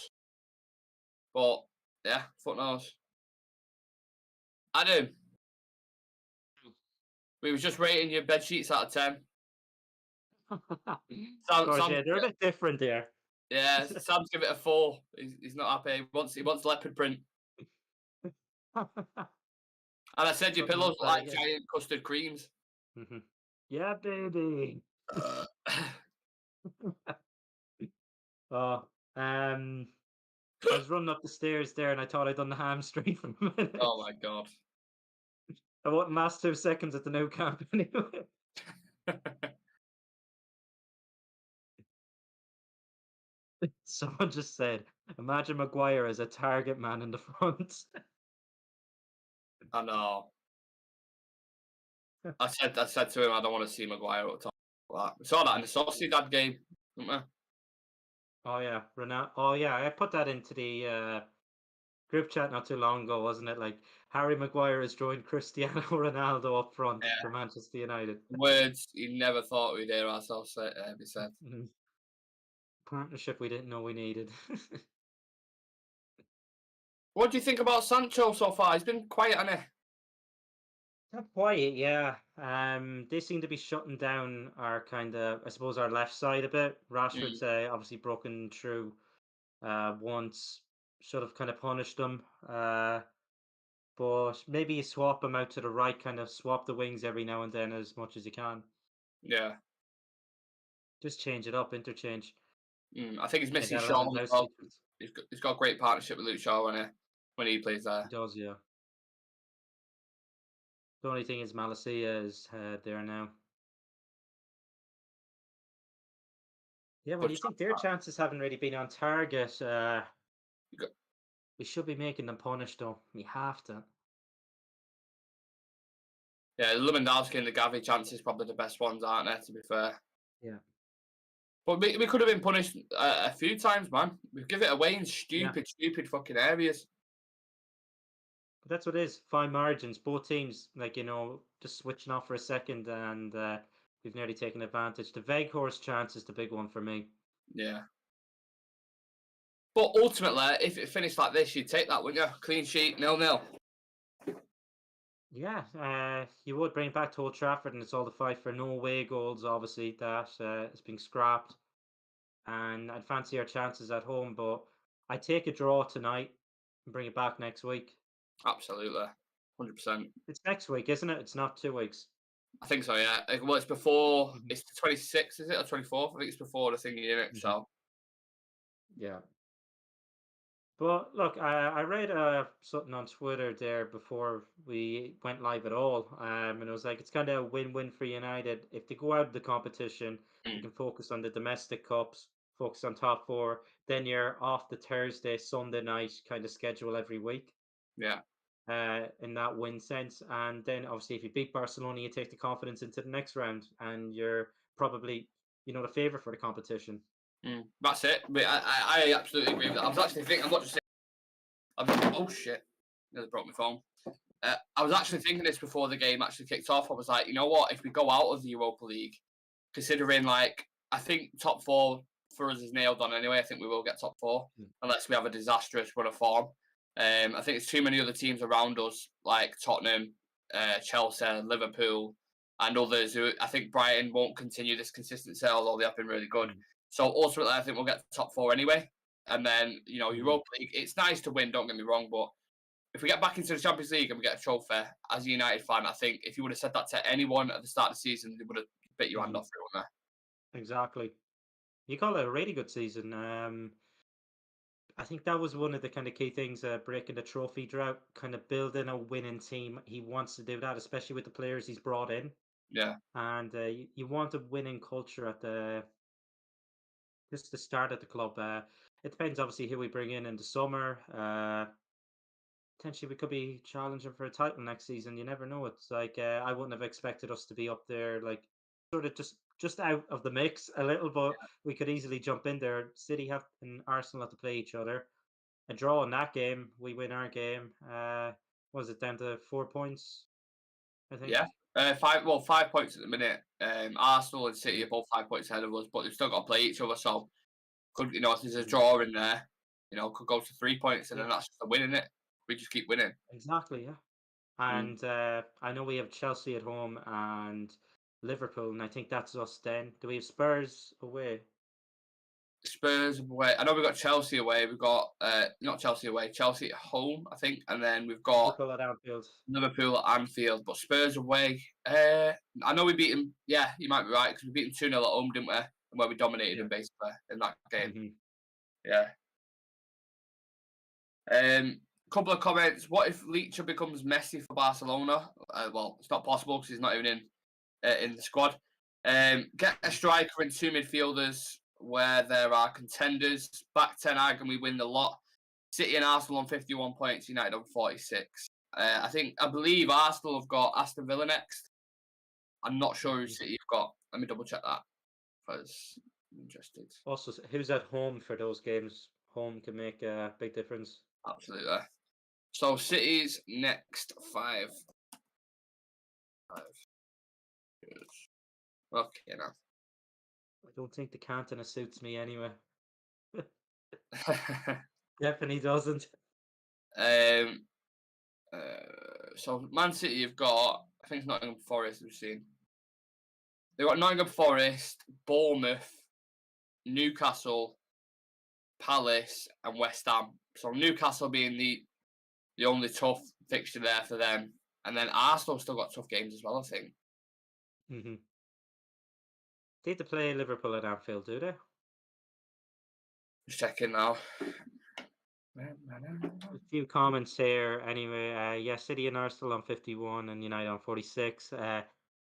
but yeah, fuck knows. Adam, we was just rating your bed sheets out of 10. Yeah, they're a bit different there. Yeah, Sam's give it a 4. He's not happy. He wants leopard print. And I said your pillows look like giant custard creams. Yeah, baby. I was running up the stairs there and I thought I'd done the hamstring for a minute. Oh my god. I wouldn't last 2 seconds at the Nou Camp anyway. Someone just said, imagine Maguire as a target man in the front. I know. I said to him, I don't want to see Maguire up top. Like we saw that in the Sociedad game, didn't we? Oh yeah, Ronaldo. Oh yeah, I put that into the group chat not too long ago, wasn't it? Like Harry Maguire has joined Cristiano Ronaldo up front for Manchester United. Words you never thought we'd hear ourselves be said. Partnership we didn't know we needed. What do you think about Sancho so far? He's been quiet, hasn't he? Not quiet, yeah. They seem to be shutting down our kind of, I suppose, our left side a bit. Rashford's obviously broken through once, should have kind of punished them. But maybe you swap him out to the right, kind of swap the wings every now and then as much as you can. Yeah. Just change it up, interchange. I think he's missing Shaw as well. He's got a great partnership with Luke Shaw when he plays there. He does, yeah. The only thing is Malacia is there now. Yeah, well, you think their chances haven't really been on target. We should be making them punish, though. We have to. Yeah, Lewandowski and the Gavi chances probably the best ones, aren't they, to be fair? Yeah. But we could have been punished a few times, man. We give it away in stupid fucking areas. But that's what it is. Fine margins. Both teams, like, just switching off for a second, and we've nearly taken advantage. The Weghorst chance is the big one for me. Yeah. But ultimately, if it finished like this, you'd take that, wouldn't you? Clean sheet, 0-0. Yeah, you would bring it back to Old Trafford, and it's all the fight for no away goals, obviously, that is being scrapped. And I'd fancy our chances at home, but I'd take a draw tonight and bring it back next week. Absolutely. 100%. It's next week, isn't it? It's not 2 weeks. I think so, yeah. Well, it's before, it's the 26th, is it? Or 24th? I think it's before the thingy, isn't it? So. Yeah. But look, I read something on Twitter there before we went live at all, and it was like it's kind of a win-win for United. If they go out of the competition, you can focus on the domestic cups, focus on top 4. Then you're off the Thursday, Sunday night kind of schedule every week. Yeah. In that win sense, and then obviously if you beat Barcelona, you take the confidence into the next round, and you'll the favourite for the competition. That's it. But I absolutely agree with that. I was actually thinking, I'm not just saying, oh shit, nearly broke my phone. I was actually thinking this before the game actually kicked off. I was like, you know what, if we go out of the Europa League, considering like, I think top 4 for us is nailed on anyway. I think we will get top 4 unless we have a disastrous run of form. I think there's too many other teams around us, like Tottenham, Chelsea, Liverpool, and others who I think Brighton won't continue this consistency, although they have been really good. So ultimately, I think we'll get top 4 anyway. And then, Europa League, it's nice to win, don't get me wrong, but if we get back into the Champions League and we get a trophy, as a United fan, I think if you would have said that to anyone at the start of the season, they would have bit your hand off for it, wouldn't they? Exactly. You call it a really good season. I think that was one of the kind of key things, breaking the trophy drought, kind of building a winning team. He wants to do that, especially with the players he's brought in. Yeah. And you want a winning culture at just the start at the club. It depends, obviously, who we bring in the summer. Potentially, we could be challenging for a title next season. You never know. It's like I wouldn't have expected us to be up there, like sort of just out of the mix a little, but we could easily jump in there. City and Arsenal have to play each other. A draw in that game, we win our game. Was it down to 4 points? I think. Yeah. 5 points at the minute. Arsenal and City are both 5 points ahead of us, but they've still got to play each other. So, could if there's a draw in there, could go to 3 points, and then that's just a win, isn't it? We just keep winning. Exactly, yeah. And I know we have Chelsea at home and Liverpool, and I think that's us then. Do we have Spurs away? Spurs away. I know we've got Chelsea away. We've got not Chelsea away, Chelsea at home, I think, and then we've got Liverpool at Anfield. Liverpool at Anfield. But Spurs away. I know we beat them. Yeah, you might be right because we beat them 2-0 at home, didn't we? And where we dominated them basically in that game. Yeah. Couple of comments. What if Leach becomes Messi for Barcelona? Well, it's not possible because he's not even in the squad. Get a striker and 2 midfielders where there are contenders. Back 10 Hag and we win the lot. City and Arsenal on 51 points. United on 46. I believe Arsenal have got Aston Villa next. I'm not sure who City have got. Let me double check that because I'm interested. Also, who's at home for those games? Home can make a big difference. Absolutely. So City's next 5. Okay, now. I don't think the Cantona suits me anyway. Definitely doesn't. So Man City have got, I think it's Nottingham Forest we've seen. They've got Nottingham Forest, Bournemouth, Newcastle, Palace, and West Ham. So Newcastle being the only tough fixture there for them. And then Arsenal still got tough games as well, I think. They have to play Liverpool at Anfield, do they? Just checking now. A few comments here anyway. Yeah, City and Arsenal on 51 and United on 46.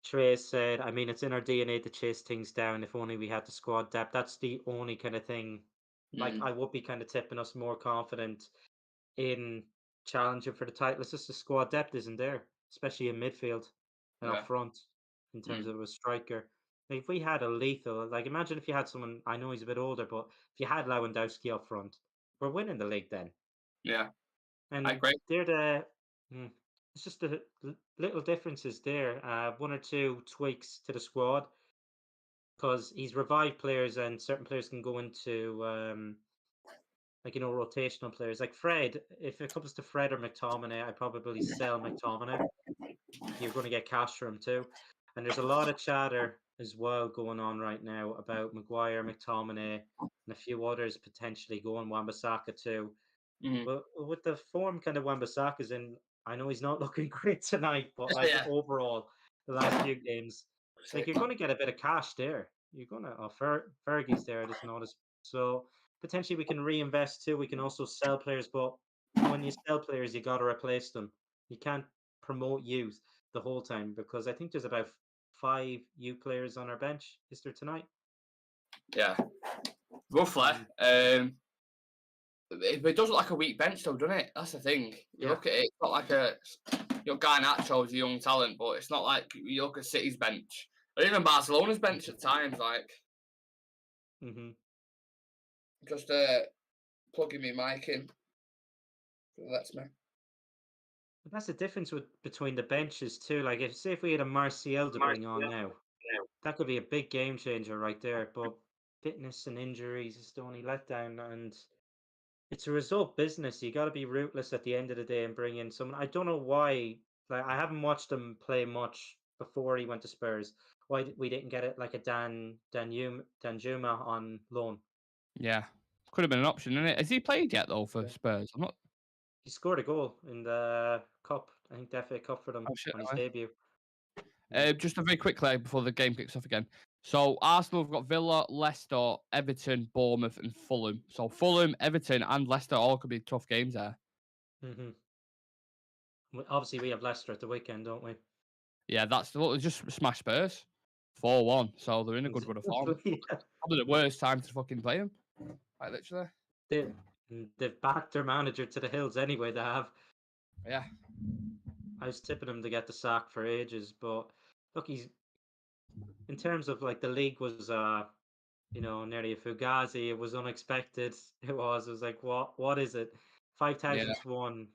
Trace said, I mean, it's in our DNA to chase things down. If only we had the squad depth. That's the only kind of thing. Like, I would be kind of tipping us more confident in challenging for the title. It's just the squad depth isn't there, especially in midfield and up front in terms of a striker. Like, if we had a lethal, like imagine if you had someone, I know he's a bit older, but if you had Lewandowski up front, we're winning the league then. Yeah, and I agree. It's just the little differences there. 1 or 2 tweaks to the squad because he's revived players and certain players can go into rotational players like Fred. If it comes to Fred or McTominay, I'd probably sell McTominay. You're going to get cash for him too. And there's a lot of chatter as well going on right now about Maguire, McTominay, and a few others potentially going Wan-Bissaka too. But with the form kind of Wan-Bissaka's in, I know he's not looking great tonight, but like overall, the last few games, like you're going to get a bit of cash there. You're going to, Fergie's there, I just noticed. So potentially we can reinvest too. We can also sell players, but when you sell players, you got to replace them. You can't promote youth the whole time because I think there's about 5 youth players on our bench. Is there tonight? Yeah, roughly. It does look like a weak bench though, doesn't it? That's the thing. You look at it, it's not like Garnacho is a young talent, but it's not like you look at City's bench or even Barcelona's bench at times. Like Mm-hmm. Just plugging my mic in. That's me. But that's the difference between the benches too. Like, if we had a Martial to bring on now, that could be a big game changer right there. But fitness and injuries is the only letdown, and it's a result business. You got to be ruthless at the end of the day and bring in someone. I don't know why. Like, I haven't watched him play much before he went to Spurs. Why we didn't get it like a Danjuma on loan? Yeah, could have been an option, isn't it? Has he played yet though for Yeah. Spurs? I'm not. He scored a goal in the cup. I think the FA Cup for them Oh shit. on his debut. Yeah. Just a very quickly before the game kicks off again. So Arsenal have got Villa, Leicester, Everton, Bournemouth, and Fulham. So Fulham, Everton, and Leicester all could be tough games there. Mm-hmm. Obviously, we have Leicester at the weekend, don't we? Yeah, just smash Spurs, 4-1. So they're in a good run of form. Yeah. Probably the worst time to fucking play them. Like literally. They've backed their manager to the hills anyway. They have. Yeah. I was tipping him to get the sack for ages, but look, he's in terms of like the league was nearly a fugazi. It was unexpected. It was like what is it? Yeah. 5,000th one.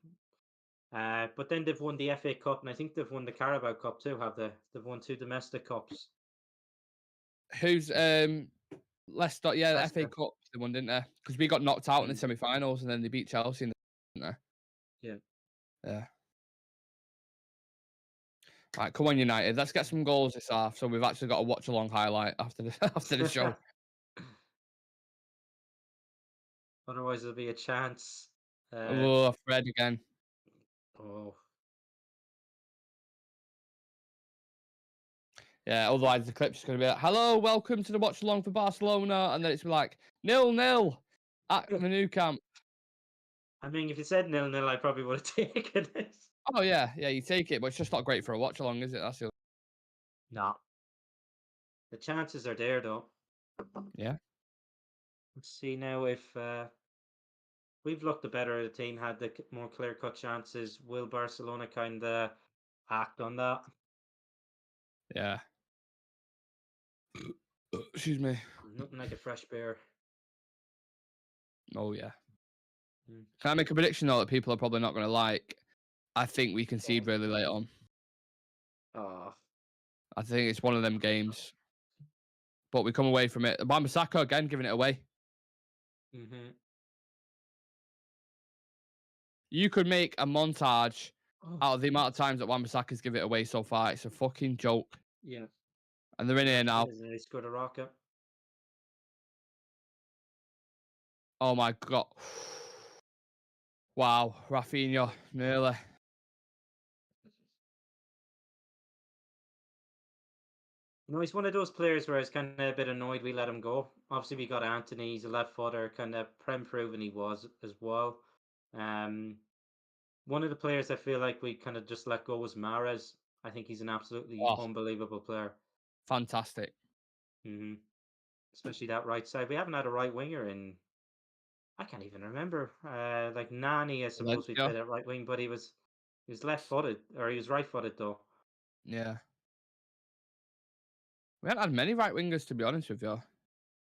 But then they've won the FA Cup, and I think they've won the Carabao Cup too. Have they? They've won 2 domestic cups. Who's Leicester? Yeah, the FA Leicester. Cup they won, didn't they? Because we got knocked out in the semi-finals, and then they beat Chelsea in the. Didn't they? Yeah. Yeah. Right, come on, United. Let's get some goals this half. So we've actually got a watch-along highlight after the show. Otherwise, there'll be a chance. Oh, Fred again. Oh, Yeah, otherwise the clip's going to be like, hello, welcome to the watch-along for Barcelona. And then it's like, 0-0 at the Nou Camp. I mean, if you said 0-0, I probably would have taken it. Oh, yeah, you take it, but it's just not great for a watch-along, is it? That's the. No. The chances are there, though. Yeah. Let's see now if we've looked the better of the team, had the more clear-cut chances. Will Barcelona kind of act on that? Yeah. Excuse me. Nothing like a fresh beer. Oh, yeah. Mm. Can I make a prediction, though, that people are probably not going to like? I think we concede really late on. Oh. I think it's one of them games. But we come away from it. Wan-Bissaka, again, giving it away. Mm-hmm. You could make a montage out of the amount of times that Wan-Bissaka's give it away so far. It's a fucking joke. Yeah. And they're in here now. He scored a rocket. Oh my God. Wow. Rafinha, nearly. He's one of those players where I was kind of a bit annoyed we let him go. Obviously, we got Anthony. He's a left footer, kind of proven he was as well. One of the players I feel like we kind of just let go was Mahrez. I think he's an absolutely unbelievable player. Fantastic. Mm-hmm. Especially that right side. We haven't had a right winger in. I can't even remember. Like Nani, I suppose we played at right wing, but he was left-footed, or he was right-footed though. Yeah. We haven't had many right wingers, to be honest with you.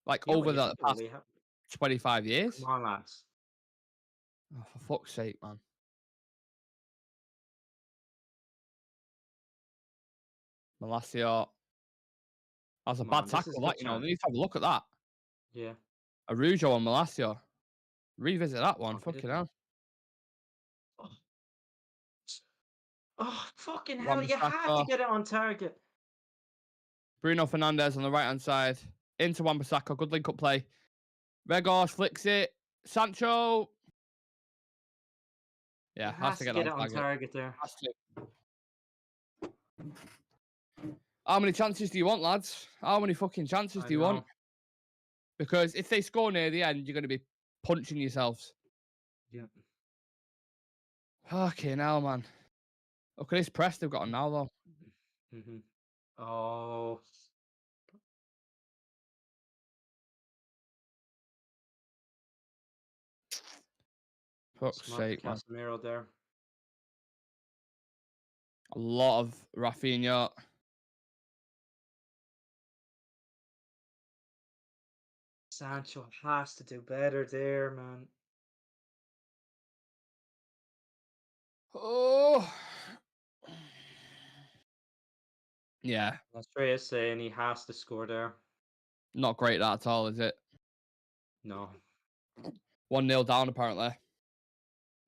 Like over the past 25 years. Come on, lads. Oh, for fuck's sake, man. Malacia. That was a bad tackle, that, you know. They need to have a look at that. Yeah. Arujo and Malacia. Revisit that one. Fucking hell. Oh, fucking hell. You have to get it on target. Bruno Fernandes on the right-hand side. Into Wan-Bissaka. Good link-up play. Vegas flicks it. Sancho. Yeah, has to get it on target there. Has to. How many chances do you want, lads? How many fucking chances do you want? Because if they score near the end, you're going to be punching yourselves. Yeah. Fucking hell, man. Look at this press they've got on now, though. Mm-hmm. Oh. Fuck's sake, man. Casemiro there. A lot of Rafinha. Sancho has to do better there, man. Oh. Yeah, Australia's saying he has to score there. not great that at all, is it? No. 1-0 down, apparently.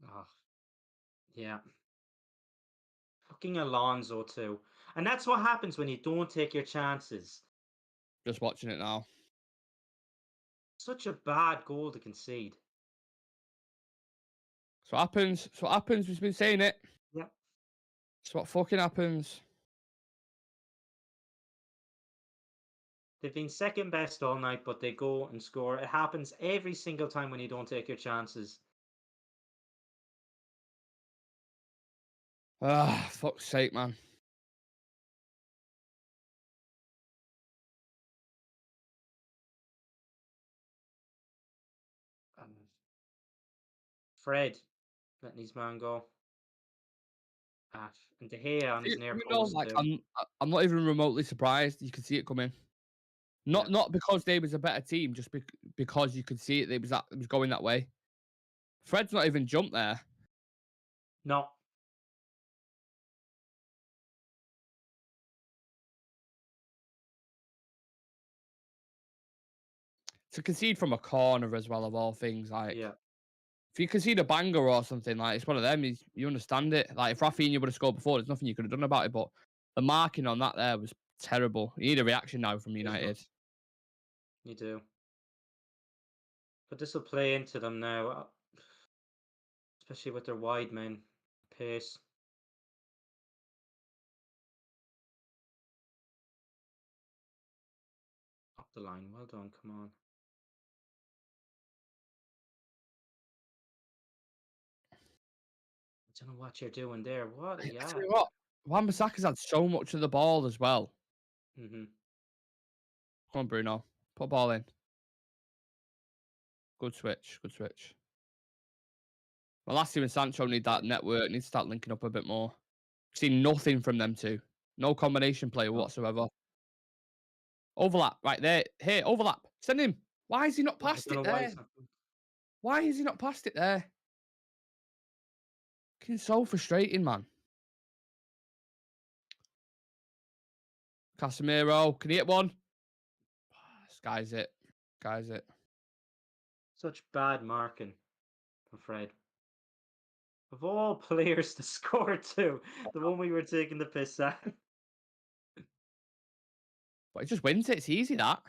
Oh, yeah. Fucking Alonso too. And that's what happens when you don't take your chances. Just watching it now. Such a bad goal to concede. So what happens. So what happens. We've been saying it. Yep. It's what fucking happens. They've been second best all night, but they go and score. It happens every single time when you don't take your chances. Ah, fuck's sake, man. Fred letting his man go. And De Gea on his near You know, post like too. I'm not even remotely surprised. You could see it coming. Yeah. Not because they was a better team, just because you could see it. It was going that way. Fred's not even jumped there. No. To concede from a corner as well, of all things, like Yeah. if you concede a banger or something, like it's one of them. You understand it. Like if Rafinha would have scored before, there's nothing you could have done about it. But the marking on that there was terrible. You need a reaction now from United. You do. But this will play into them now, especially with their wide men. Pace. Up the line. Well done. Come on. I don't know what you're doing there. What? I Yeah. tell you what, Wan-Bissaka's had so much of the ball as well. Mm-hmm. Come on, Bruno. Put ball in. Good switch. Good switch. Well, last year and Sancho need that network. Need to start linking up a bit more. Seen nothing from them two. No combination play whatsoever. Overlap right there. Here, overlap. Send him. Why is he not past it there? Why is he not past it there? It's so frustrating, man. Casemiro, can he hit one? Skies it. Skies it. Such bad marking from Fred. Of all players to score to, the one we were taking the piss at. But he just wins it. It's easy, that.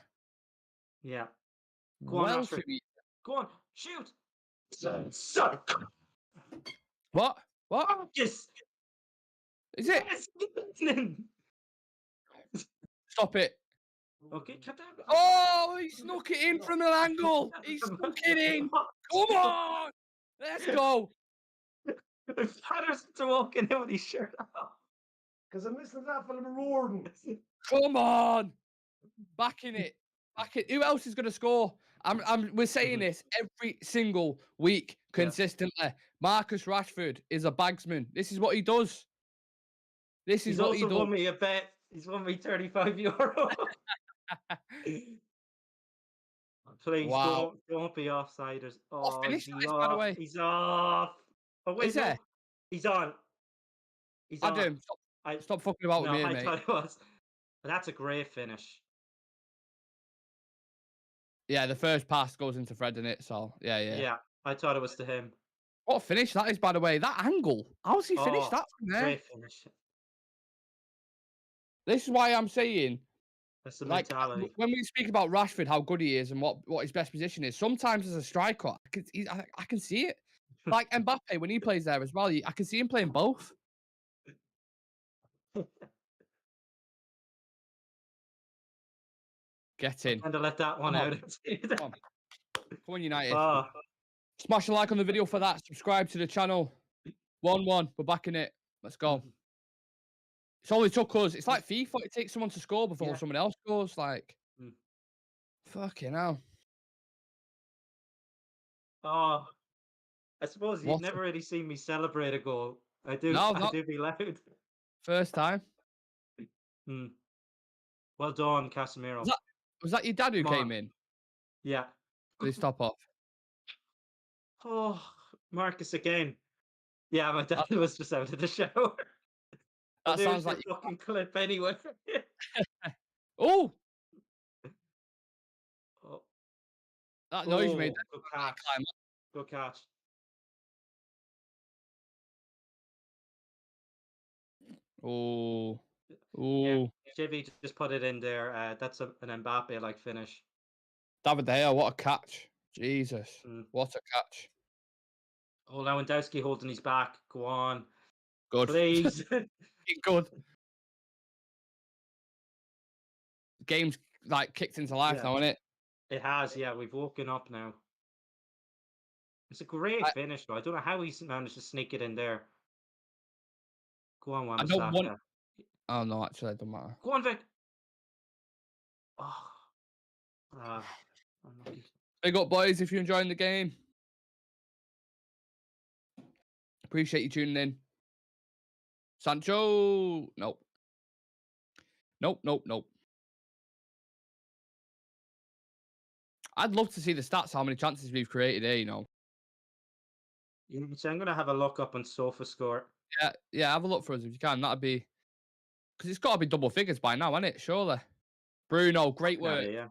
Yeah. Go on, Well, Rashford. too Go on, shoot. Suck. What? What? Yes. Is it? Yes. Stop it. Okay, cut down. Oh, he snuck it in from an angle. He snuck it in. Come on. Let's go. Patterson's walking in with his shirt off. Because I'm listening to that film roaring. Come on. Back in it. Back in. Who else is going to score? We're saying this every single week consistently. Marcus Rashford is a bagsman. This is what he does. This is He's what he also does. won me a bet. He's won me €35. Please Wow. don't be offsiders. Oh, finished he's that, by the off. way. He's off. Oh wait, Is no. there? He's on. He's on. Adam, stop fucking about with me, I mate. thought it was. But that's a great finish. Yeah, the first pass goes into Fred in it, so yeah. Yeah, I thought it was to him. What a finish that is, by the way. That angle. How's he finished that from there? Great finish. This is why I'm saying, That's the like, mentality. when we speak about Rashford, how good he is and what his best position is, sometimes as a striker, I can see it. Like Mbappe, when he plays there as well, I can see him playing both. Get in. I'm trying to let that one out. Come on, United. Oh, Smash a like on the video for that. Subscribe to the channel. 1-1. We're back in it. Let's go. It's only took us. It's like FIFA. It takes someone to score before someone else scores. Like, fucking hell. Oh, I suppose you've never really seen me celebrate a goal. I do. No, I do be loud. First time. Well done, Casemiro. Was that your dad who came in? Yeah. Did he stop off? Oh, Marcus again. Yeah, my dad That, was just out of the shower. Well, that there's sounds the like you. fucking clip anyway. Oh, Oh, that noise you made. good catch. Good catch. Oh, Yeah, oh. Jivy just put it in there. That's an Mbappe-like finish. David De Gea, what a catch. Jesus. Mm. What a catch. Oh, Lewandowski holding his back. Go on. Good. Please. Good. Game's like kicked into life Yeah. now, isn't it? It has, yeah. We've woken up now. It's a great finish, though. I don't know how he's managed to sneak it in there. Go on, I don't want. Wan-Bissaka. Oh no, actually, it doesn't matter. Go on, Vic. Oh. Unlucky. Big up, boys, if you're enjoying the game. Appreciate you tuning in. Sancho. Nope. Nope. I'd love to see the stats, how many chances we've created here, you know. So I'm going to have a look up on SofaScore. Yeah, have a look for us if you can. That'd be... Because it's got to be double figures by now, hasn't it? Surely. Bruno, great work. Yeah.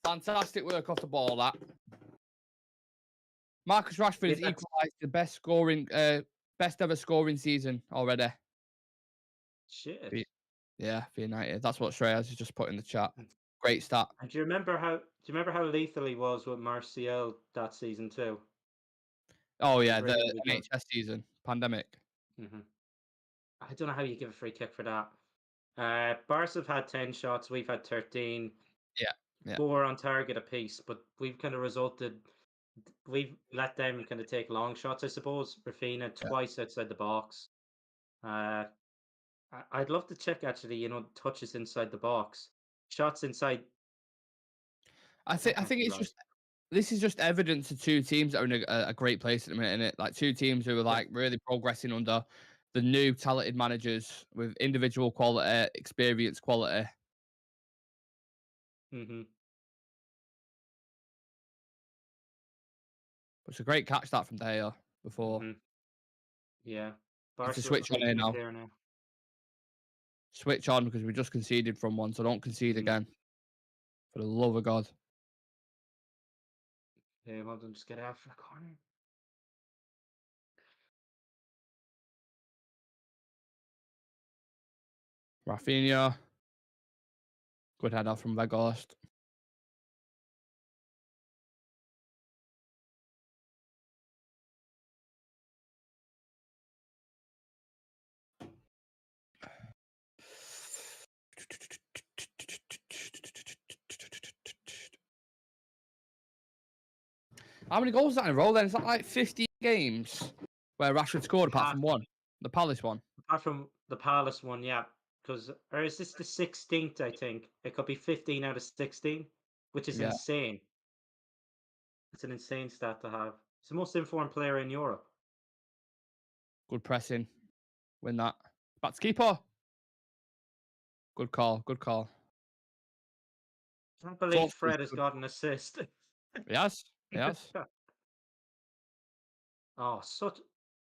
Fantastic work off the ball, that. Marcus Rashford has equalised the best ever scoring season already. Shit. Yeah, for United. That's what Shreyas has just put in the chat. Great stat. And do you remember how lethal he was with Martial that season too? Oh yeah, Really, the really good. NHS season, pandemic. Mm-hmm. I don't know how you give a free kick for that. Barca have had 10 shots, we've had 13. Yeah. 4 on target apiece, but we've kind of we've let them kind of take long shots, I suppose. Rafinha twice outside the box. I'd love to check actually, touches inside the box, shots inside. I think it's just this is just evidence of two teams that are in a great place at the minute, innit? Like two teams who are like really progressing under the new talented managers with individual quality, experience quality. Mm-hmm. It's a great catch that from De Gea before. Mm-hmm. Yeah. It's a switch on here now. Switch on because we just conceded from one, so don't concede again. For the love of God. Yeah, well done. Just get out for the corner. Rafinha. Good header from Weghorst. How many goals is that in a row then? Is that like 50 games where Rashford scored apart from one? The Palace one? Apart from the Palace one, yeah. Or is this the 16th, I think? It could be 15 out of 16, which is insane. It's an insane stat to have. It's the most informed player in Europe. Good pressing. Win that. Back to keeper. Good call. I can't believe Fred has got an assist. Yes. Oh,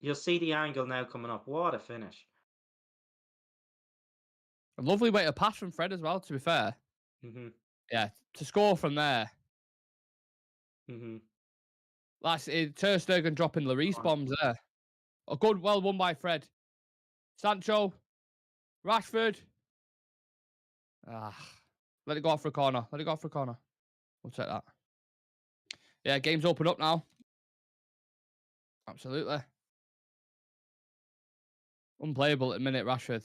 you'll see the angle now coming up. What a finish. A lovely way to pass from Fred as well, to be fair. Mm-hmm. Yeah, to score from there. Mm-hmm. That's it. Ter Stegen dropping Lloris bombs there. A good, well won by Fred. Sancho. Rashford. Let it go off for a corner. We'll take that. Yeah, game's open up now. Absolutely. Unplayable at the minute, Rashford.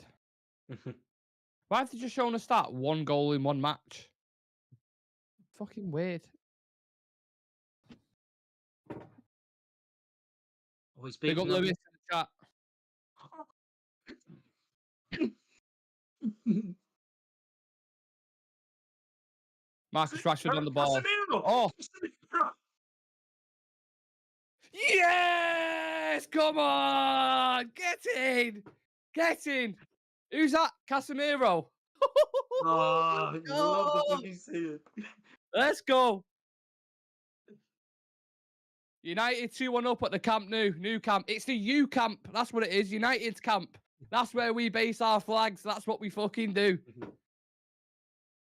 Why have they just shown a stat? 1 goal in 1 match. Fucking weird. Oh, he's Big up Lewis in the chat. Marcus Rashford on the ball. Oh. Yes! Come on! Get in! Who's that? Casemiro. Oh, you love the fucking see it. Let's go. United 2-1 up at the Camp Nou Camp. It's the U Camp. That's what it is. United's camp. That's where we base our flags. That's what we fucking do.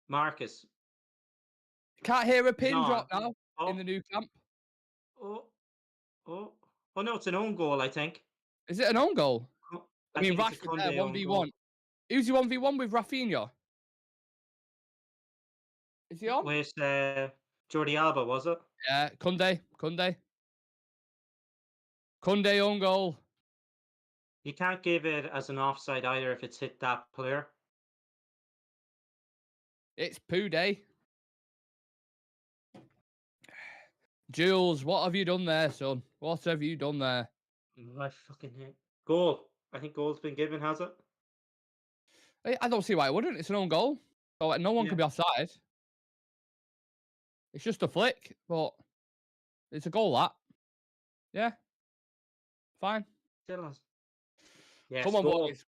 Marcus. Can't hear a pin No. drop now Oh. in the Nou Camp. Oh no, it's an own goal, I think. Is it an own goal? I mean, think it's a Rashford there, Koundé own goal. 1v1. Who's he 1v1 with? Rafinha? Is he on? With Jordi Alba, was it? Yeah, Koundé own goal. You can't give it as an offside either if it's hit that player. It's poo day. Jules, what have you done there, son? What have you done there? I fucking hate goal. I think goal's been given, has it? I don't see why it wouldn't. It's an own goal. So no one can be offside. It's just a flick, but it's a goal, that. Yeah. Fine. Yes, Come on, goal. boys.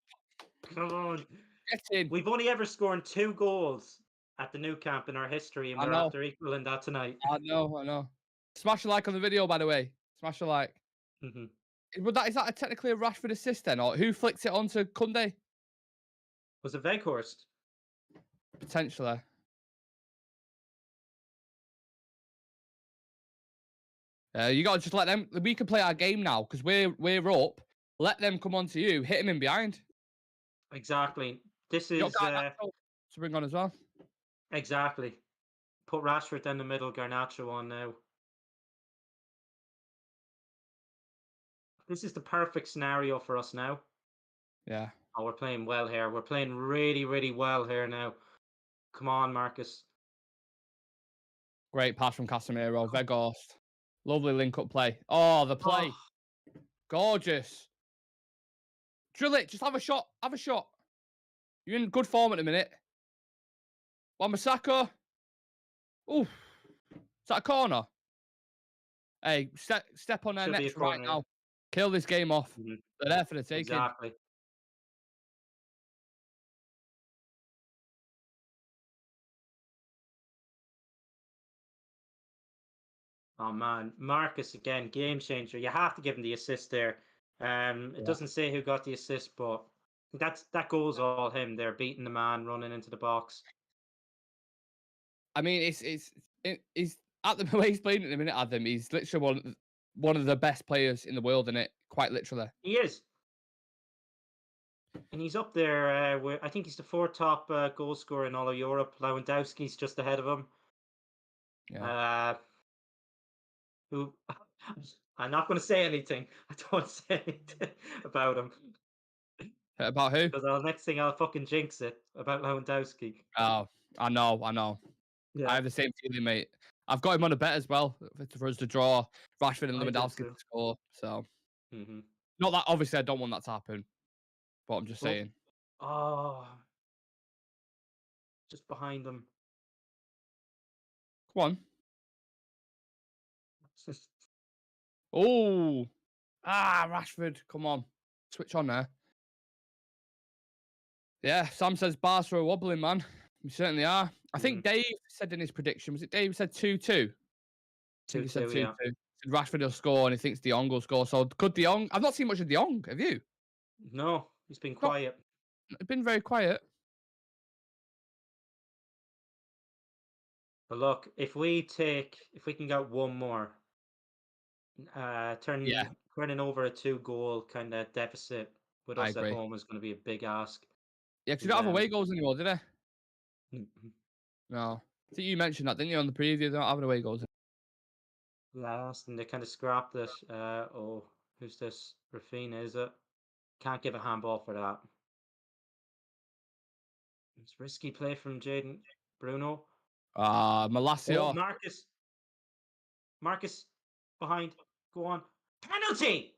Come on. Get in. We've only ever scored 2 goals at the Nou Camp in our history, and we're after equaling that tonight. I know. Smash a like on the video, by the way. Smash a like. Is that technically a Rashford assist then? Or who flicked it onto Koundé? Was it Weghorst? Potentially. You got to just let them. We can play our game now because we're up. Let them come on to you. Hit him in behind. Exactly. This is to bring on as well. Exactly. Put Rashford in the middle. Garnacho on now. This is the perfect scenario for us now. Yeah. Oh, we're playing well here. We're playing really, really well here now. Come on, Marcus. Great pass from Casemiro. Weghorst. Lovely link-up play. Oh, the play. Oh. Gorgeous. Drill it. Just have a shot. Have a shot. You're in good form at the minute. Wan-Bissaka. Ooh. Is that a corner? Hey, step on their necks right now. Kill this game off. They're there for the taking. Exactly. Oh man, Marcus again, game changer. You have to give him the assist there. It doesn't say who got the assist, but that goal's all him. They're beating the man, running into the box. I mean, it's at the way he's playing at the minute, Adam. He's literally one of the best players in the world, in it. Quite literally. He is. And he's up there. I think he's the 4th top goal scorer in all of Europe. Lewandowski's just ahead of him. Yeah. Who? I'm not going to say anything. I don't want to say anything about him. About who? Because the next thing I'll fucking jinx it about Lewandowski. Oh, I know. Yeah. I have the same feeling, mate. I've got him on a bet as well for us to draw Rashford and Lewandowski to score. So, not that obviously I don't want that to happen, but I'm just saying. Oh, just behind them. Come on. Oh, Rashford, come on, switch on there. Yeah, Sam says Barca are wobbling, man. We certainly are. I think Dave said in his prediction, was it Dave said 2-2? I think he said 2-2. Yeah. Rashford will score and he thinks De Jong will score. So could De Jong... I've not seen much of De Jong, have you? No, he's been quiet. He's been very quiet. But look, if we can get one more, turning over a 2-goal kind of deficit with us at home is going to be a big ask. Yeah, because you don't have away goals anymore, did they? No. I think you mentioned that, didn't you, on the preview? They don't have away goals. Last, and they kind of scrapped it. Who's this? Rafinha, is it? Can't give a handball for that. It's risky play from Jaden Bruno. Malacia. Oh, Marcus, behind. Go on. Penalty!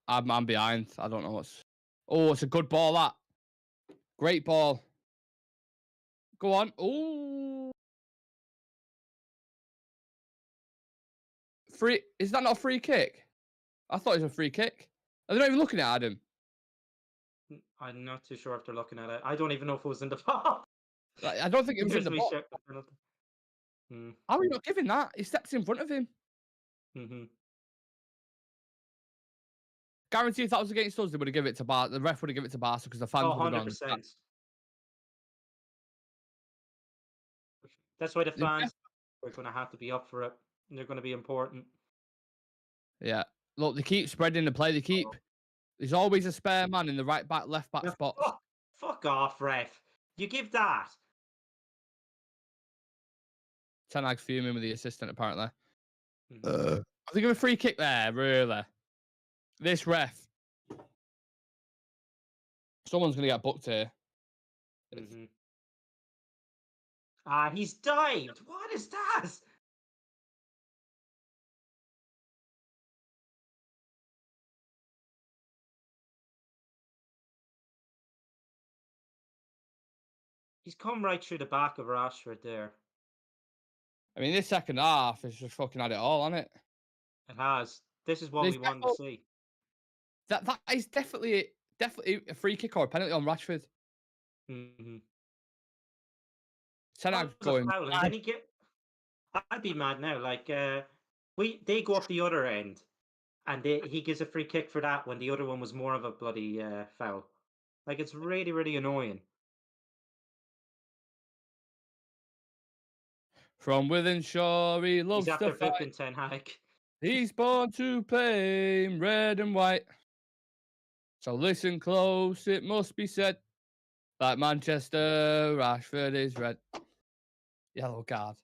I'm behind. I don't know what's... Oh, it's a good ball, that. Great ball. Go on. Oh. Free. Is that not a free kick? I thought it was a free kick. Are they not even looking at Adam? I'm not too sure if they're looking at it. I don't even know if it was in the box. I don't think it was in the box. Mm. How are you not giving that? He steps in front of him. Mm-hmm. Guarantee if that was against us, they would have given it to Barca. The ref would have given it to Barca because the fans Oh, would have gone. 100%. That's why the fans are going to have to be up for it. And they're going to be important. Yeah. Look, they keep spreading the play. They keep. There's always a spare man in the right back, left back Now, spots. fuck off, ref. You give that. Ten Hag's fuming with the assistant, apparently. Mhm. I think of a free kick there, really. This ref. Someone's going to get booked here. Mhm. Ah, he's dived. What is that? He's come right through the back of Rashford there. I mean, this second half is just fucking had it all, hasn't it? It has. This is what There's we wanted to see. That is definitely a free kick or a penalty on Rashford. Mm-hmm. Ten That Hag's was a going. foul, and then he get. I'd be mad now. Like, they go up the other end, and he gives a free kick for that when the other one was more of a bloody foul. Like, it's really, really annoying. From Withenshaw, he He's loves to after fight. booking Ten Hag. He's born to play in red and white. So listen close, it must be said. Like Manchester, Rashford is red. Yellow card.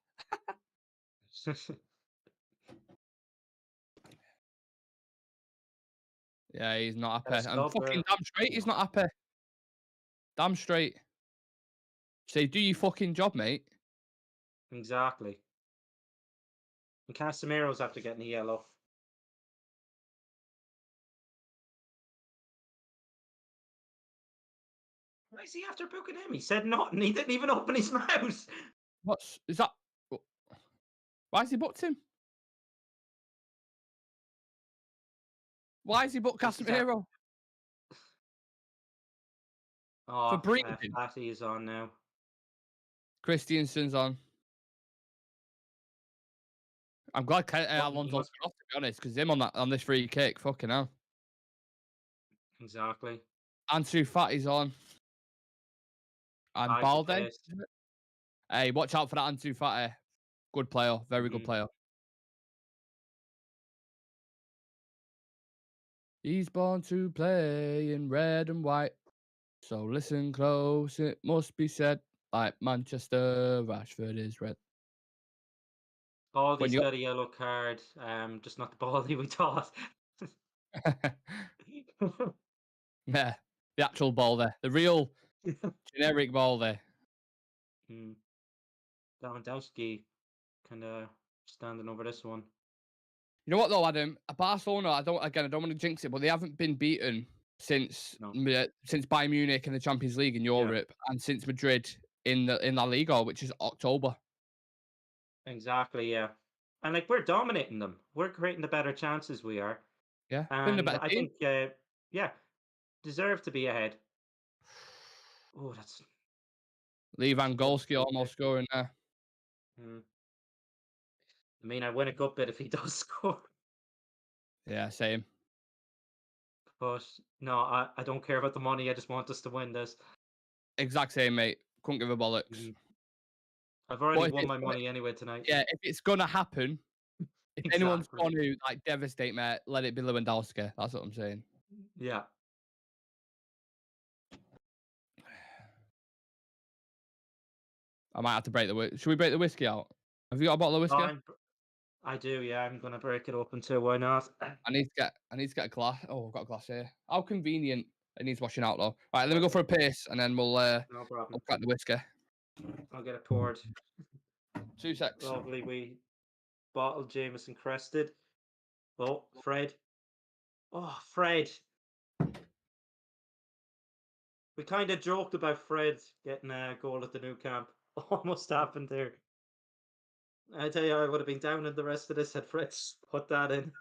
Yeah, he's not happy. And fucking damn straight, he's not happy. Damn straight. Say, do your fucking job, mate. Exactly. And Casemiro's after getting a yellow. Why is he after booking him? He said nothing. He didn't even open his mouth. Is that? Why has he booked him? Why has he booked Casemiro? Oh, For breathing. Fatty is on now. Christiansen's on. I'm glad Alonso's been off, to be honest, because him on this free kick, fucking hell. Exactly. Ansu Fati's on. And Eyes Balde. the face. Hey, watch out for that Ansu Fati. Good player, very good Mhm. player. He's born to play in red and white. So listen close, it must be said. Like Manchester, Rashford is red. Baldy's got a yellow card. Just not the Baldy we thought. Yeah, the actual Balde. The real generic Balde. Lewandowski kind of standing over this one. You know what though, Adam? Barcelona, I don't want to jinx it, but they haven't been beaten since Bayern Munich in the Champions League in Europe and since Madrid in La Liga, which is October. Exactly, yeah. And like we're dominating them. We're creating the better chances we are. Yeah, been the And better I team. think deserve to be ahead. Oh, that's Lewandowski almost scoring there. I mean, I win a good bit if he does score. Yeah, same. But no, I don't care about the money. I just want us to win this. Exact same, mate. Couldn't give a bollocks. I've already won my money anyway tonight. Yeah, if it's gonna happen, if anyone's Exactly. going to like devastate, mate, let it be Lewandowski. That's what I'm saying. Yeah. I might have to break the whiskey. Should we break the whiskey out? Have you got a bottle of whiskey? I do, yeah. I'm gonna break it open too. Why not? I need to get a glass. Oh, I've got a glass here. How convenient. It needs washing out though. Right, let me go for a piss and then we'll No problem. we'll crack the whiskey. I'll get it poured. 2 secs. Lovely wee bottle Jameson crested. Oh, Fred. Oh, Fred. We kind of joked about Fred getting a goal at the Nou Camp. Almost happened there. I tell you, I would have been down in the rest of this had Fred put that in.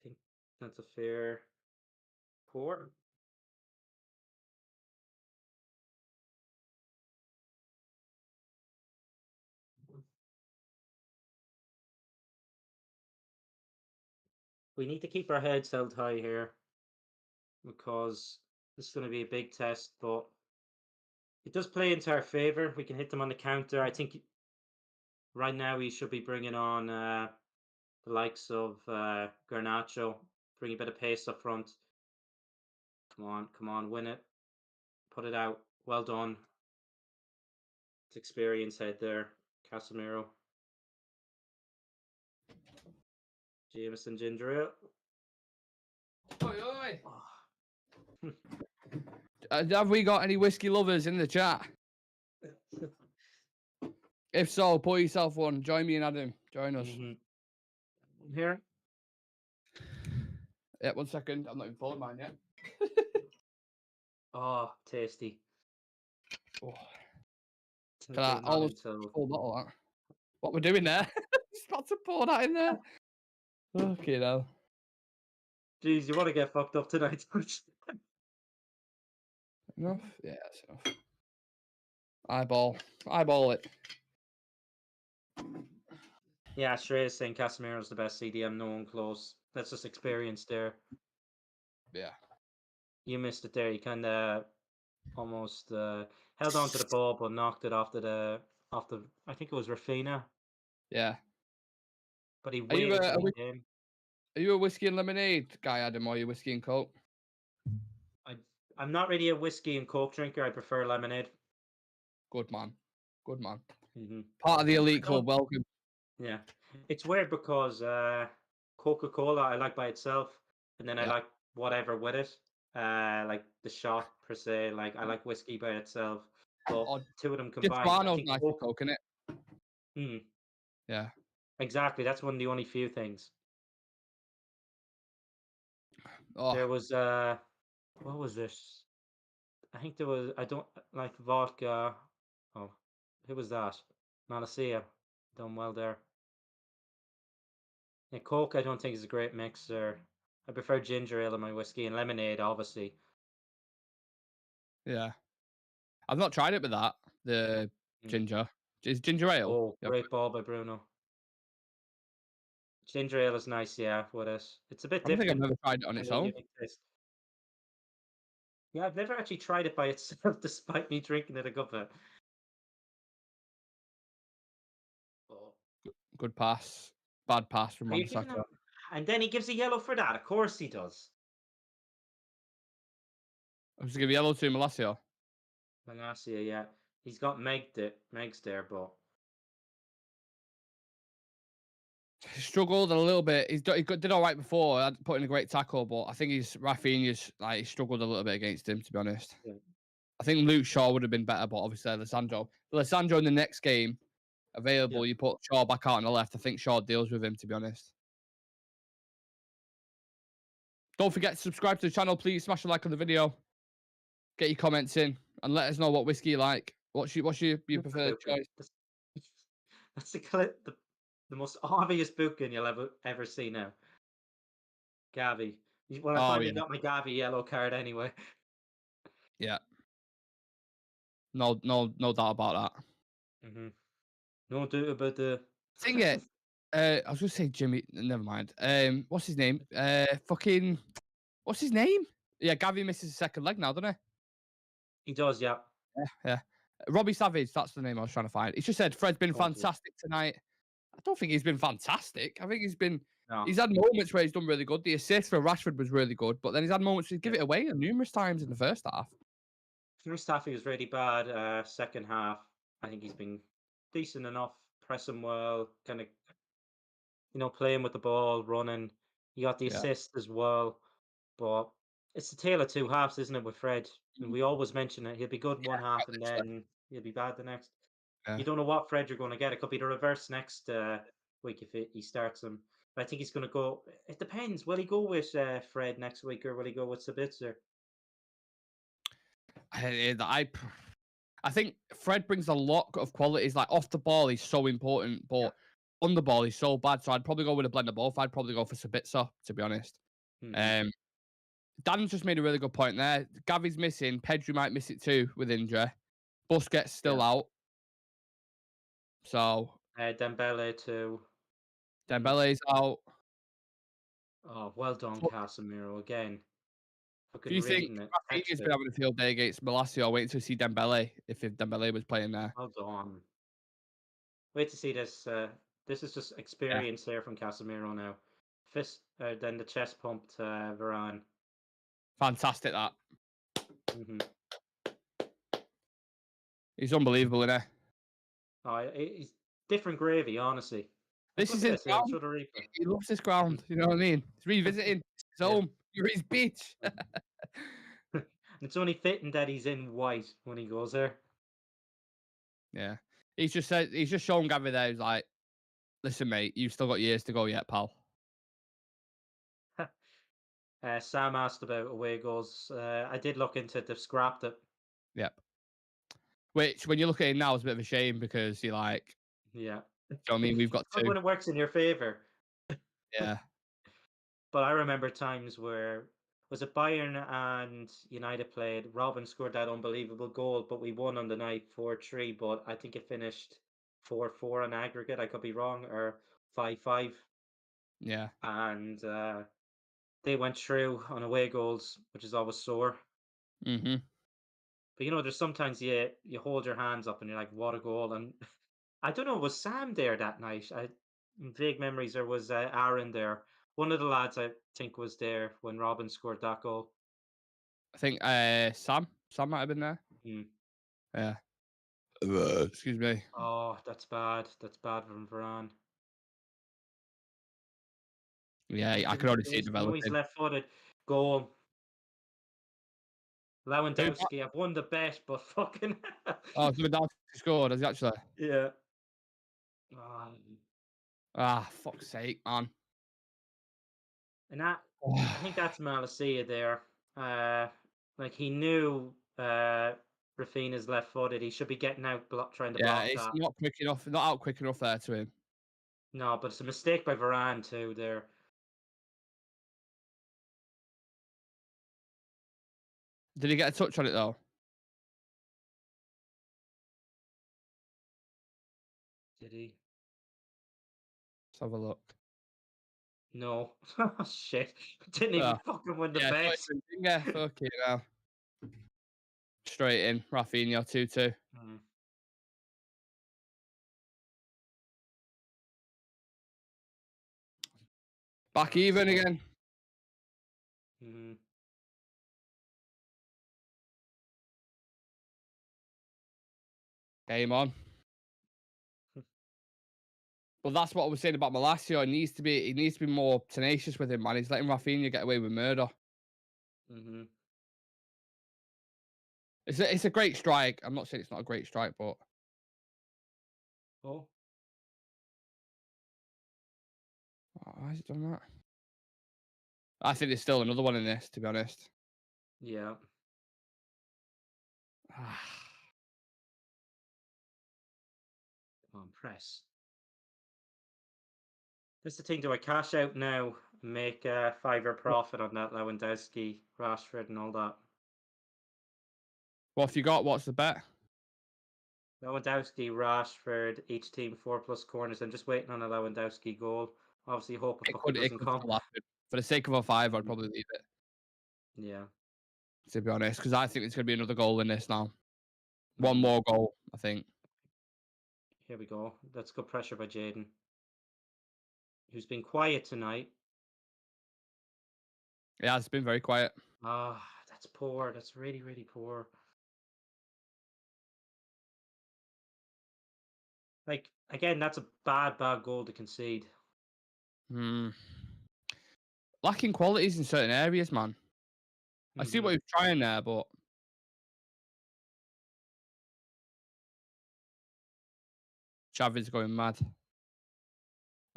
I think that's a fair pour. we need to keep our heads held high here because this is going to be a big test. But it does play into our favor. We can hit them on the counter. I think right now we should be bringing on the likes of Garnacho, bring a bit of pace up front. Come on, win it. Put it out. Well done. It's experience head there. Casemiro. Jameson Ginger Ale. Oi, oi. Oh. Have we got any whiskey lovers in the chat? If so, pull yourself one. Join me and Adam. Join us. Here. Yeah, 1 second. I'm not even following mine yet. Oh, tasty. Oh, Take can I that almost until- full bottle of that? What we're doing there? Just about to pour that in there. Okay, now. Jeez, you want to get fucked up tonight? Enough? Yeah, that's enough. Eyeball it. Yeah, Shreyas saying Casemiro's the best CDM, no one close. That's just experience there. Yeah. You missed it there. You kind of almost held on to the ball, but knocked it off the. I think it was Rafina, Yeah. but he Are you waited a till he came. Are you a whiskey and lemonade guy, Adam, or are you whiskey and coke? I'm not really a whiskey and coke drinker. I prefer lemonade. Good man. Good man. Mm-hmm. Part of the elite club. Welcome. Yeah, it's weird because Coca-Cola I like by itself, and then I Yeah. like whatever with it. Like the shot per se. Like I like whiskey by itself, but Or two of them combined. I Soprano's think nice with coke, innit? Hmm, Yeah. exactly. That's one of the only few things. Oh, There was what was this? I think there was. I don't like vodka. Oh, who was that? Malasia. Done well there. Yeah, Coke, I don't think is a great mixer. I prefer ginger ale in my whiskey and lemonade, obviously. yeah. I've not tried it with that. The Mm. ginger. Is ginger ale? Oh, Yeah. great ball by Bruno. Ginger ale is nice, yeah, with it. It's a bit I don't think I've different. never tried it on Kind its of own. unique taste. Yeah, I've never actually tried it by itself, despite me drinking it a good bit. Oh. Good pass. Bad pass from Are you giving Montesacco. him... And then he gives a yellow for that. Of course he does. I'm just give yellow to Malasia. Malasia, yeah. He's got Megs there, but... He struggled a little bit. Did all right before. I put in a great tackle, but I think Rafinha's like he struggled a little bit against him. To be honest, Yeah. I think Luke Shaw would have been better, but obviously Alessandro in the next game available. Yeah. You put Shaw back out on the left. I think Shaw deals with him. To be honest. Don't forget to subscribe to the channel, please. Smash a like on the video. Get your comments in and let us know what whiskey you like. What's your preferred choice? That's the most obvious booking you'll ever see now. Gavi. Well, I finally got my Gavi yellow card anyway. Yeah. No doubt about that. Mm-hmm. No doubt about the Thing it. I was gonna say Jimmy. Never mind. What's his name? What's his name? Yeah, Gavi misses his second leg now, doesn't he? He does, yeah. Yeah. Robbie Savage. That's the name I was trying to find. He's just said Fred's been Okay. fantastic tonight. I don't think he's been fantastic. I think he's been. No. He's had moments where he's done really good. The assist for Rashford was really good, but then he's had moments to give it away numerous times in the first half. First half he was really bad. Second half, I think he's been decent enough, pressing well, kind of, playing with the ball, running. He got the assist as well, but it's the tale of two halves, isn't it, with Fred? And we always mention it. He'll be good one half and then he'll be bad the next. Yeah. You don't know what Fred you're going to get. It could be the reverse next week if he starts him. But I think he's going to go. It depends. Will he go with Fred next week or will he go with Sabitzer? I think Fred brings a lot of qualities. Like off the ball, he's so important, but on the ball, he's so bad. So I'd probably go with a blend of both. I'd probably go for Sabitzer, to be honest. Mm-hmm. Dan's just made a really good point there. Gavi's missing. Pedri might miss it too with injury. Busquets still out. So Dembele too. Dembele's out. Oh, well done, But Casemiro again. do Fucking you think reading it. Rafinha's Texted been it. having a field day against Malacia? Waiting to see Dembele if Dembele was playing there. Well done. Wait to see this. This is just Yeah, experience here from Casemiro now. Fist, then the chest pump to Varane. fantastic. That Hmm he's unbelievable, isn't he? Oh, he's different gravy, honestly. Like, This look is at his this here. ground. Show the replay. He loves this Mhm. ground. You know what I mean? He's revisiting his Yeah. home. You're his beach. And it's only fitting that he's in white when he goes there. Yeah, he's just shown Gary there. He's like, listen, mate, you've still got years to go yet, pal. Sam asked about away goals. I did look into it. They've scrapped it. Yep. Which, when you look at it now, is a bit of a shame because you're like, Yeah. do you know what I mean? We've got It's good two. when it works in your favor. Yeah. But I remember times where was it Bayern and United played. Robin scored that unbelievable goal, but we won on the night 4-3. But I think it finished 4-4 on aggregate. I could be wrong, or 5-5. Yeah. And they went through on away goals, which is always sore. Mm-hmm. But there's sometimes you hold your hands up and you're like, what a goal! And I don't know, was Sam there that night? In vague memories, there was Aaron there. One of the lads I think was there when Robin scored that goal. I think Sam might have been there. Mm. Yeah. Excuse me. Oh, that's bad. That's bad from Varane. Yeah, Look I at can his already see it face. He's developing. left-footed. Goal. Who? Lewandowski, I've won the bet, but fucking Oh, so Lewandowski scored, has he actually? yeah. Ah, Ah, fuck's sake, man. and I think that's Malacia there. Like he knew Rafinha's left-footed. He should be getting out, trying to Yeah, block it's that. not quick enough. Not out quick enough there to him. No, but it's a mistake by Varane too. There. Did he get a touch on it though? Did he? Let's have a look. No. Oh, shit. Didn't even Ah, fucking win the yeah, bet. yeah, fucking hell. Straight in, Rafinha 2-2. Mm. Back even again. Mm. Game on. But that's what I was saying about Malacia. He needs to be more tenacious with him, man. He's letting Rafinha get away with murder. Mm-hmm. It's a great strike. I'm not saying it's not a great strike, but Oh. why has it done that? I think there's still another one in this, to be honest. Yeah. Come on, press. That's the thing. Do I cash out now and make a $5 profit on that Lewandowski, Rashford, and all that? What have you got? What's the bet? Lewandowski, Rashford, each team 4+ corners. I'm just waiting on a Lewandowski goal. Obviously, hope a fucker It doesn't could come. still happen. For the sake of a 5, I'd probably leave it, Yeah. to be honest, because I think there's going to be another goal in this now. One Mhm. more goal, I think. Here we go. That's good pressure by Jaden, who's been quiet tonight. Yeah, it's been very quiet. Ah, that's poor. That's really, really poor. Like, again, that's a bad goal to concede. Lacking qualities in certain areas, man. I see Mhm. what he's trying there, but Chavin's going mad.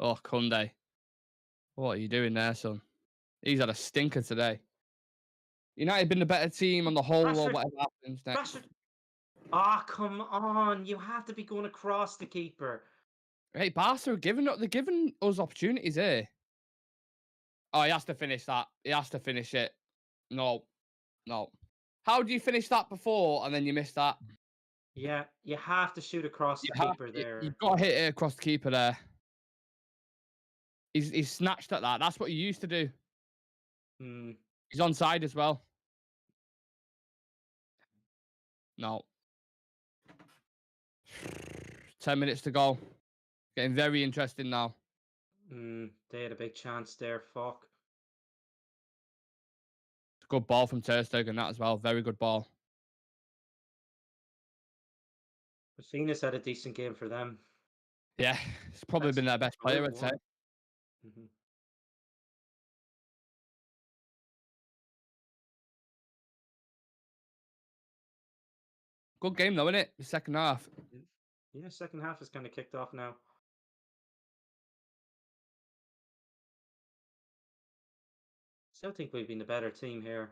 Oh, Kunde. What are you doing there, son? He's had a stinker today. United been the better team on the whole, or Rashford, whatever happens next. Rashford. Ah, come on. You have to be going across the keeper. Hey, Barca they're giving us opportunities here. Oh, he has to finish that. He has to finish it. No. How do you finish that before and then you miss that? Yeah, you have to shoot across the keeper there. You've got to hit it across the keeper there. He's snatched at that. That's what he used to do. Hmm. He's onside as well. No. 10 minutes to go. Getting very interesting now. They had a big chance there. Fuck. Good ball from Ter Stegen, that as well. Very good ball. Rafinha's had a decent game for them. Yeah, he's probably been their best player, I'd say. Mm-hmm. Good game though, isn't it? The second half. Yeah, second half is kind of kicked off now. Still think we've been the better team here.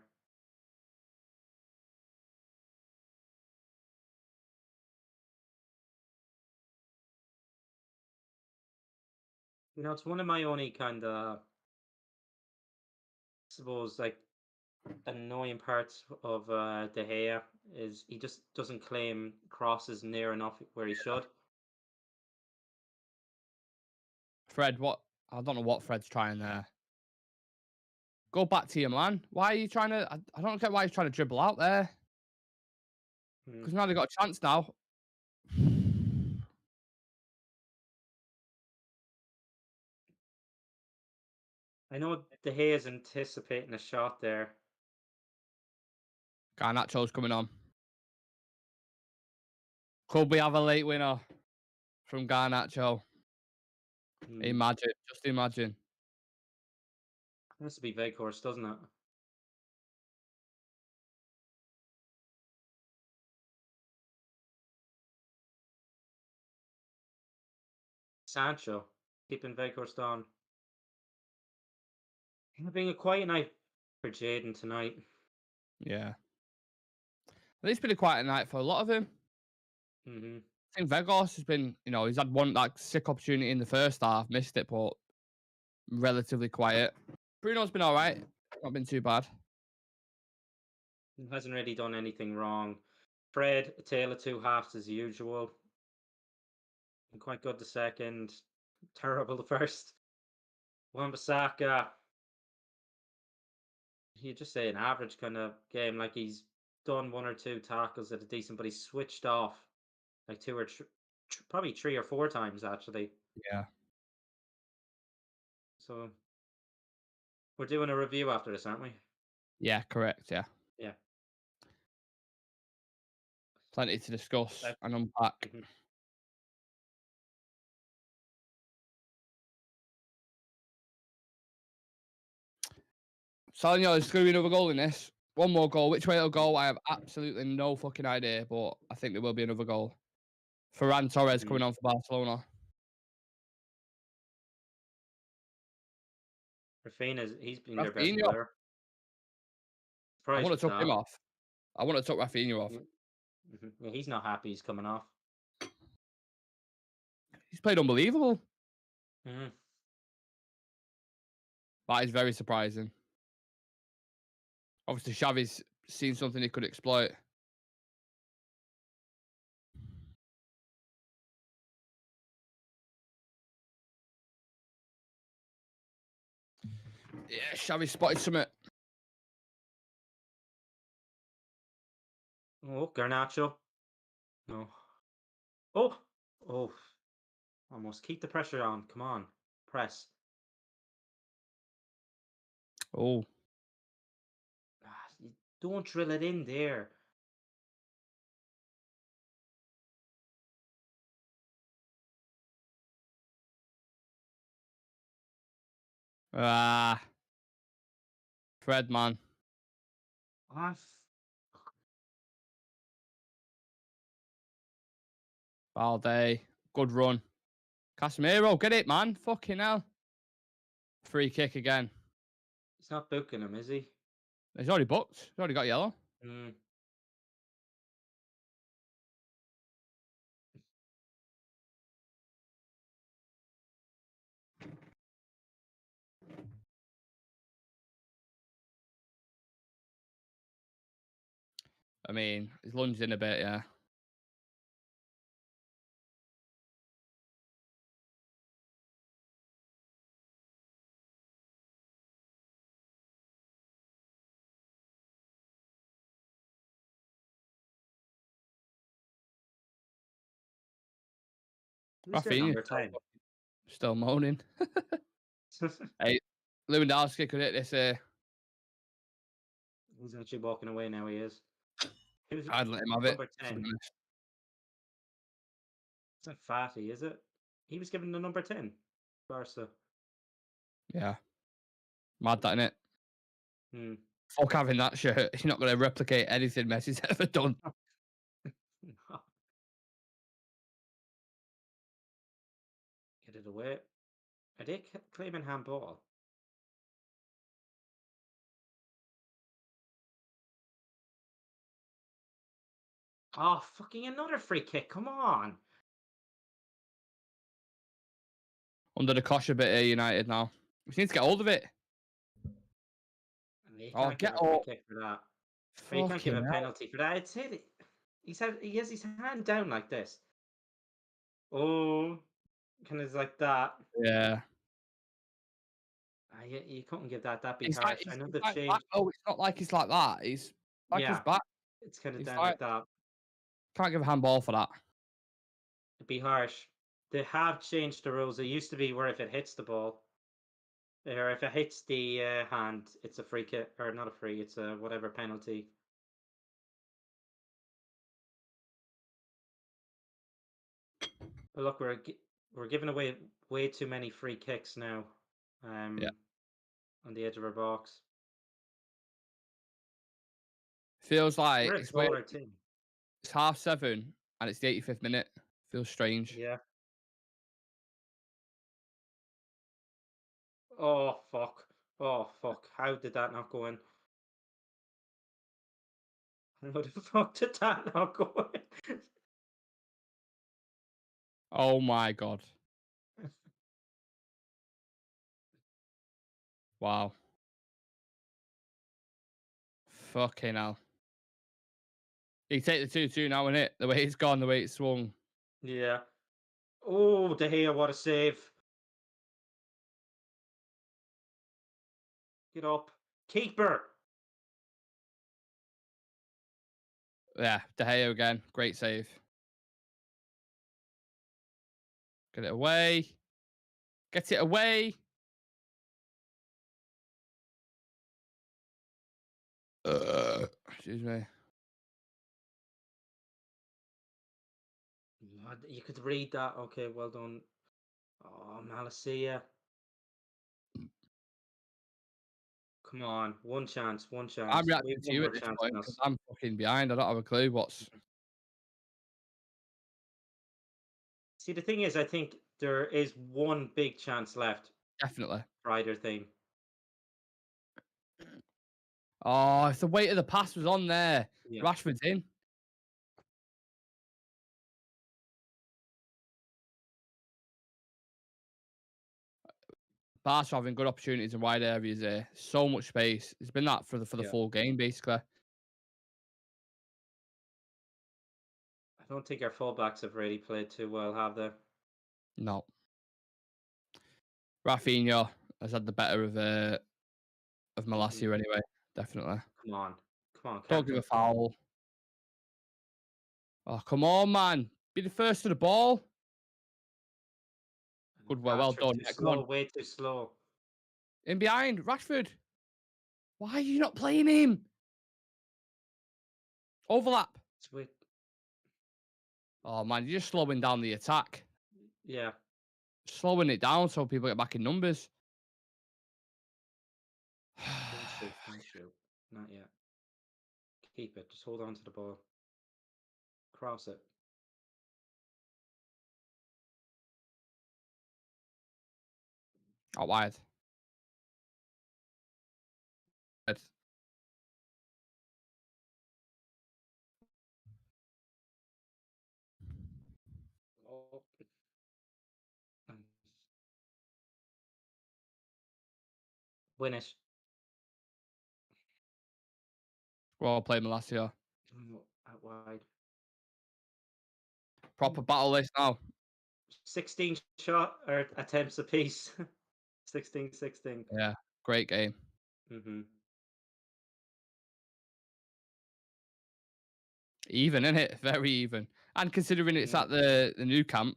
You know, it's one of my only kind of, I suppose, like annoying parts of De Gea is he just doesn't claim crosses near enough where he should. Fred, what? I don't know what Fred's trying there. Go back to your man. Why are you trying to? I don't get why he's trying to dribble out there. Because now they've got a chance now. I know De Gea is anticipating a shot there. Garnacho's coming on. Could we have a late winner from Garnacho? Imagine. Just imagine. Has to be Veghorst, doesn't it? Sancho keeping Veghorst on. Having a quiet night for Jaden tonight. Yeah. Well, it's been a quiet night for a lot of him. Mm-hmm. I think Vegas has been, he's had one like sick opportunity in the first half, missed it, but relatively quiet. Bruno's been all right, not been too bad. Hasn't really done anything wrong. Fred, a tale of two halves as usual. Been quite good the second. Terrible the first. Wan-Bissaka. You just say an average kind of game. Like he's done one or two tackles that are decent, but he's switched off like two or probably 3 or 4 times actually. Yeah. So we're doing a review after this, aren't we? Yeah, correct. Yeah. Yeah. Plenty to discuss and unpack. Mm-hmm. Telling you, there's going to be another goal in this. One more goal. Which way it'll go, I have absolutely no fucking idea, but I think there will be another goal. Ferran Torres coming on for Barcelona. He's been their best Rafinha. player. I want to took him off. I want to took Rafinha off. Mm-hmm. Yeah, he's not happy he's coming off. He's played unbelievable. Mm-hmm. That is very surprising. Obviously, Xavi's seen something he could exploit. Yeah, Xavi spotted something. Oh, Garnacho. No. Oh! Oh. Almost. Keep the pressure on. Come on. Press. Oh. You don't drill it in there. Fred, man. Balde. Good run. Casemiro, get it, man. Fucking hell. Free kick again. He's not booking him, is he? He's already booked. He's already got yellow. I mean, he's lunged in a bit, yeah. Who's their Rafinha number 10? still moaning. Hey, Lewandowski could hit this. He's actually walking away now. He is. Who's I'd let him have it. number to be 10? honest. It's not Fatty, is it? He was given the number 10. Barca. Yeah. Mad that, innit? Hmm. Fuck having that shirt. You're not going to replicate anything Messi's ever done. Get it away. Are they claiming handball? Oh, fucking another free kick. Come on. Under the cosh a bit here, United now. We need to get hold of it. You Oh, can't give get a free up. kick for that. Or you can't give a Fucking hell. penalty for that. It's hit. He has his hand down like this. Oh, kind of like that. Yeah. You couldn't give that. That'd be He's harsh. like, I know he's they've like changed. back. Oh, it's not like he's like that. He's like his Yeah, back. it's kind of He's down like, like that. can't give a handball for that. It'd be harsh. They have changed the rules. It used to be where if it hits the ball, or if it hits the hand, it's a free kick, or not a free. It's a whatever penalty. But look, we're giving away way too many free kicks now. Yeah. On the edge of our box. Feels like We're a smaller team. it's 7:30 and it's the 85th minute. Feels strange. Yeah. Oh fuck. Oh fuck. How did that not go in? How the fuck did that not go in? Oh my god. Wow. Fucking hell. You take the 2-2 now, innit? The way it's gone, the way it's swung. Yeah. Oh, De Gea, what a save. Get up. Keeper. Yeah, De Gea again. Great save. Get it away. Get it away. Excuse me. You could read that. Okay, well done. Oh, Malacia. Come on. One chance. One chance. I'm We reacting have to one you more at this chance point in because us. I'm fucking behind. I don't have a clue what's. See, the thing is, I think there is one big chance left Definitely. for either thing. Oh, if the weight of the pass was on there, Yeah. Rashford's in. Barca having good opportunities in wide areas there. So much space. It's been that for the Yeah. full game, basically. I don't think our fullbacks have really played too well, have they? No. Rafinha has had the better of Malacia anyway. Definitely. Come on. Come on, Don't give Captain. a foul. Oh, come on, man. Be the first to the ball. Good, well Rashford done. too Yeah, come slow, on. way too slow. In behind, Rashford. Why are you not playing him? Overlap. Sweet. Oh, man, you're just slowing down the attack. Yeah. Slowing it down so people get back in numbers. Don't shoot. Don't shoot. Not yet. Keep it. Just hold on to the ball. Cross it. Out wide. Good. Oh. Win it. Well played, Malacia. Out wide. Proper battle this now. 16 shot or attempts apiece. 16-16. Yeah, great game. Mm-hmm. Even, isn't it? Very even. And considering it's at the Nou Camp,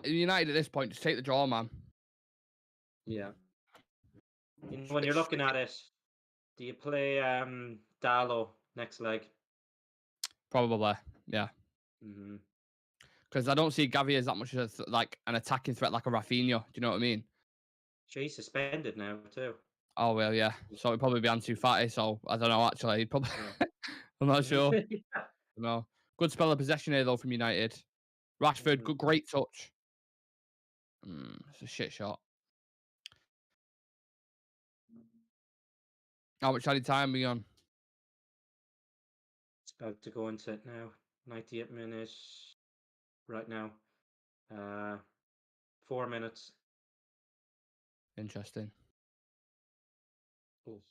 United at this point, just take the draw, man. Yeah. When you're looking at it, do you play Dallo next leg? Probably, yeah. Mm-hmm. Because I don't see Gavi as that much of like an attacking threat like a Rafinha. Do you know what I mean? Sure, he's suspended now too. Oh well, yeah. So it'd probably be Ansu Fati. So I don't know. Actually, he'd probably. I'm not sure. No. Good spell of possession here though from United. Rashford, good, great touch. It's a shit shot. How much added time are we on? It's about to go into it now. 98 minutes right now. 4 minutes. Interesting. Oof.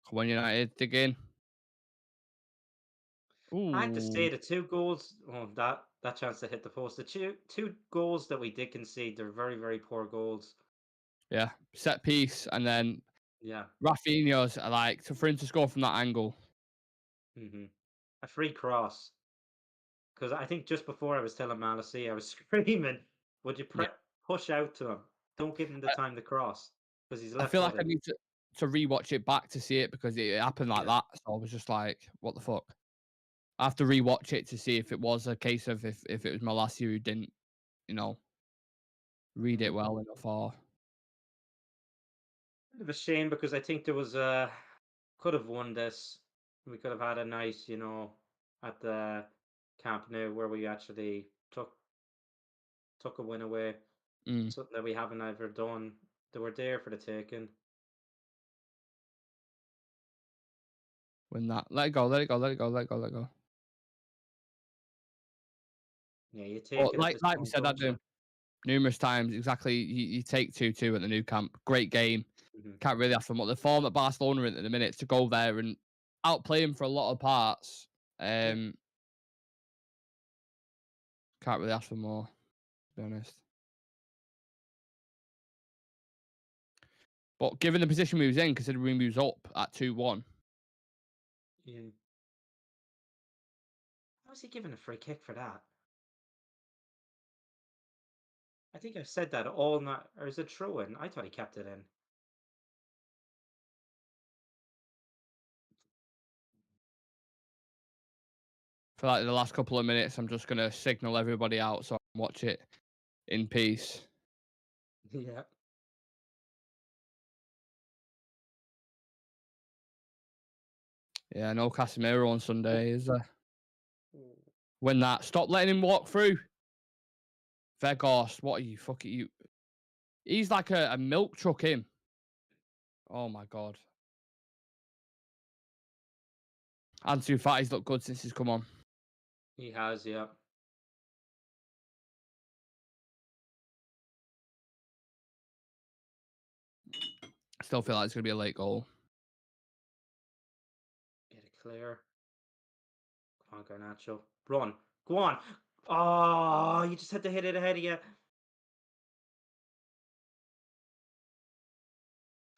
Come on, United, dig in. Ooh. I have to say the 2 goals. Oh, that chance to hit the post. The two goals that we did concede, they're very, very poor goals. Yeah, set piece, and then Yeah. Rafinha's are like for him to score from that angle. A free cross. Because I think just before I was telling Malacia, I was screaming, "Would you push out to him? Don't give him the time to cross because he's I left." feel like I need to rewatch it back to see it because it happened like that. So I was just like, "What the fuck?" I have to rewatch it to see if it was a case of if it was Malacia who didn't, read it well enough or. Bit of a shame because I think there was could have won this. We could have had a nice, at the Camp Nou where we actually took a win away. Something that we haven't ever done. They were there for the taking. Win that. Let it go, let it go, let it go, let it go, let it go. Yeah, you take it. Like we said, I do numerous times. Exactly. You take 2-2 at the Nou Camp. Great game. Can't really ask for more. The form that Barcelona are in at the minute to go there and outplay him for a lot of parts. Can't really ask for more, to be honest. But given the position we was in, considering we was up at 2-1. Yeah. How was he given a free kick for that? I think I've said that all night. Or is it throw in? I thought he kept it in. For like the last couple of minutes, I'm just gonna signal everybody out so I can watch it in peace. Yeah. Yeah, no Casemiro on Sunday, is there? When that, stop letting him walk through. Vegas, what are you fucking you? He's like a milk truck him. Oh my god. Ansu Fati's looked good since he's come on. He has, yeah. I still feel like it's gonna be a late goal. Get it clear. Come on, Garnacho. Run. Go on. Oh, you just had to hit it ahead of you.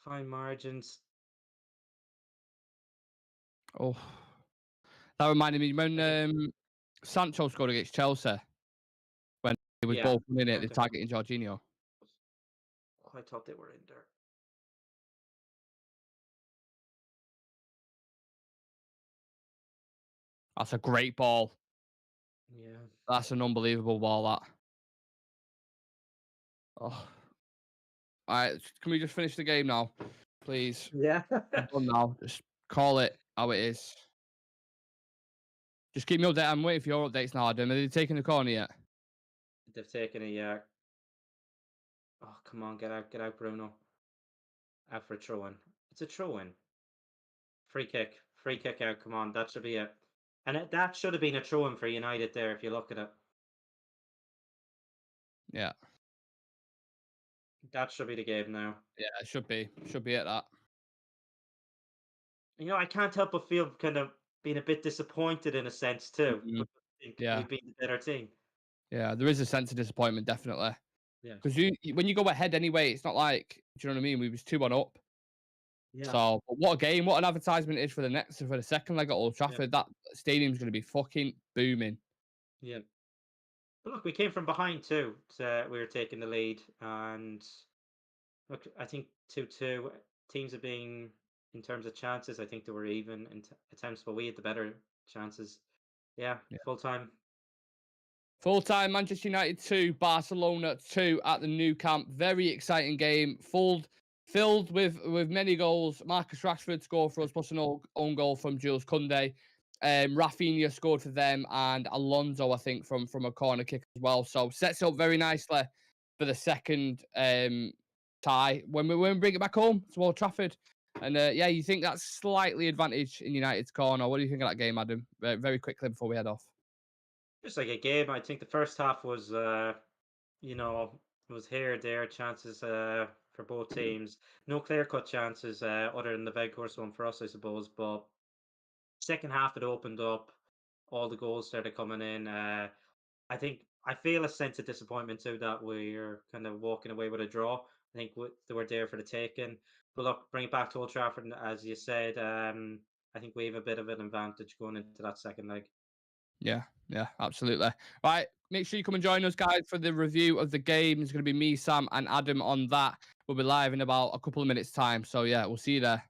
Fine margins. Oh, that reminded me when Sancho scored against Chelsea when he was both in it, the targeting Jorginho. Oh, I thought they were in there. That's a great ball. Yeah. That's an unbelievable ball, that. Oh. All right, can we just finish the game now, please? Yeah. I'm done now. Just call it how it is. Just keep me updated. I'm waiting for your updates now, Adam. Are they taking the corner yet? They've taken a Oh, come on, get out, Bruno. Out for a throw-in. It's a throw-in. Free kick out. Come on, that should be it. And that should have been a throw-in for United there if you look at it. Yeah. That should be the game now. Yeah, it should be. Should be at that. I can't help but feel kind of being a bit disappointed in a sense too. Mhm. I think Yeah. we've been the better team. Yeah, there is a sense of disappointment, definitely. Yeah. Because when you go ahead anyway, it's not like, do you know what I mean? We was 2-1 up. Yeah. So, but what a game! What an advertisement it is for the second leg at Old Trafford. That stadium's going to be fucking booming. Yeah. But look, we came from behind too. So we were taking the lead, and look, I think 2-2 teams have been in terms of chances. I think they were even in attempts, but we had the better chances. Yeah, full time. Full time, Manchester United 2, Barcelona 2 at the Nou Camp. Very exciting game. Filled with many goals. Marcus Rashford scored for us, plus an own goal from Jules Koundé. Rafinha scored for them, and Alonso, I think, from a corner kick as well. So sets up very nicely for the second tie when we bring it back home to Old Trafford. And yeah, you think that's slightly advantage in United's corner. What do you think of that game, Adam? Very quickly before we head off. Just like a game, I think the first half was, you know, was here, there, chances for both teams. No clear-cut chances other than the Veghorst one for us, I suppose. But second half, it opened up. All the goals started coming in. I feel a sense of disappointment too that we're kind of walking away with a draw. I think they were there for the taking. But look, bring it back to Old Trafford, and as you said, I think we have a bit of an advantage going into that second leg. Yeah, absolutely. Right, make sure you come and join us, guys, for the review of the game. It's going to be me, Sam, and Adam on that. We'll be live in about a couple of minutes' time. So, yeah, we'll see you there.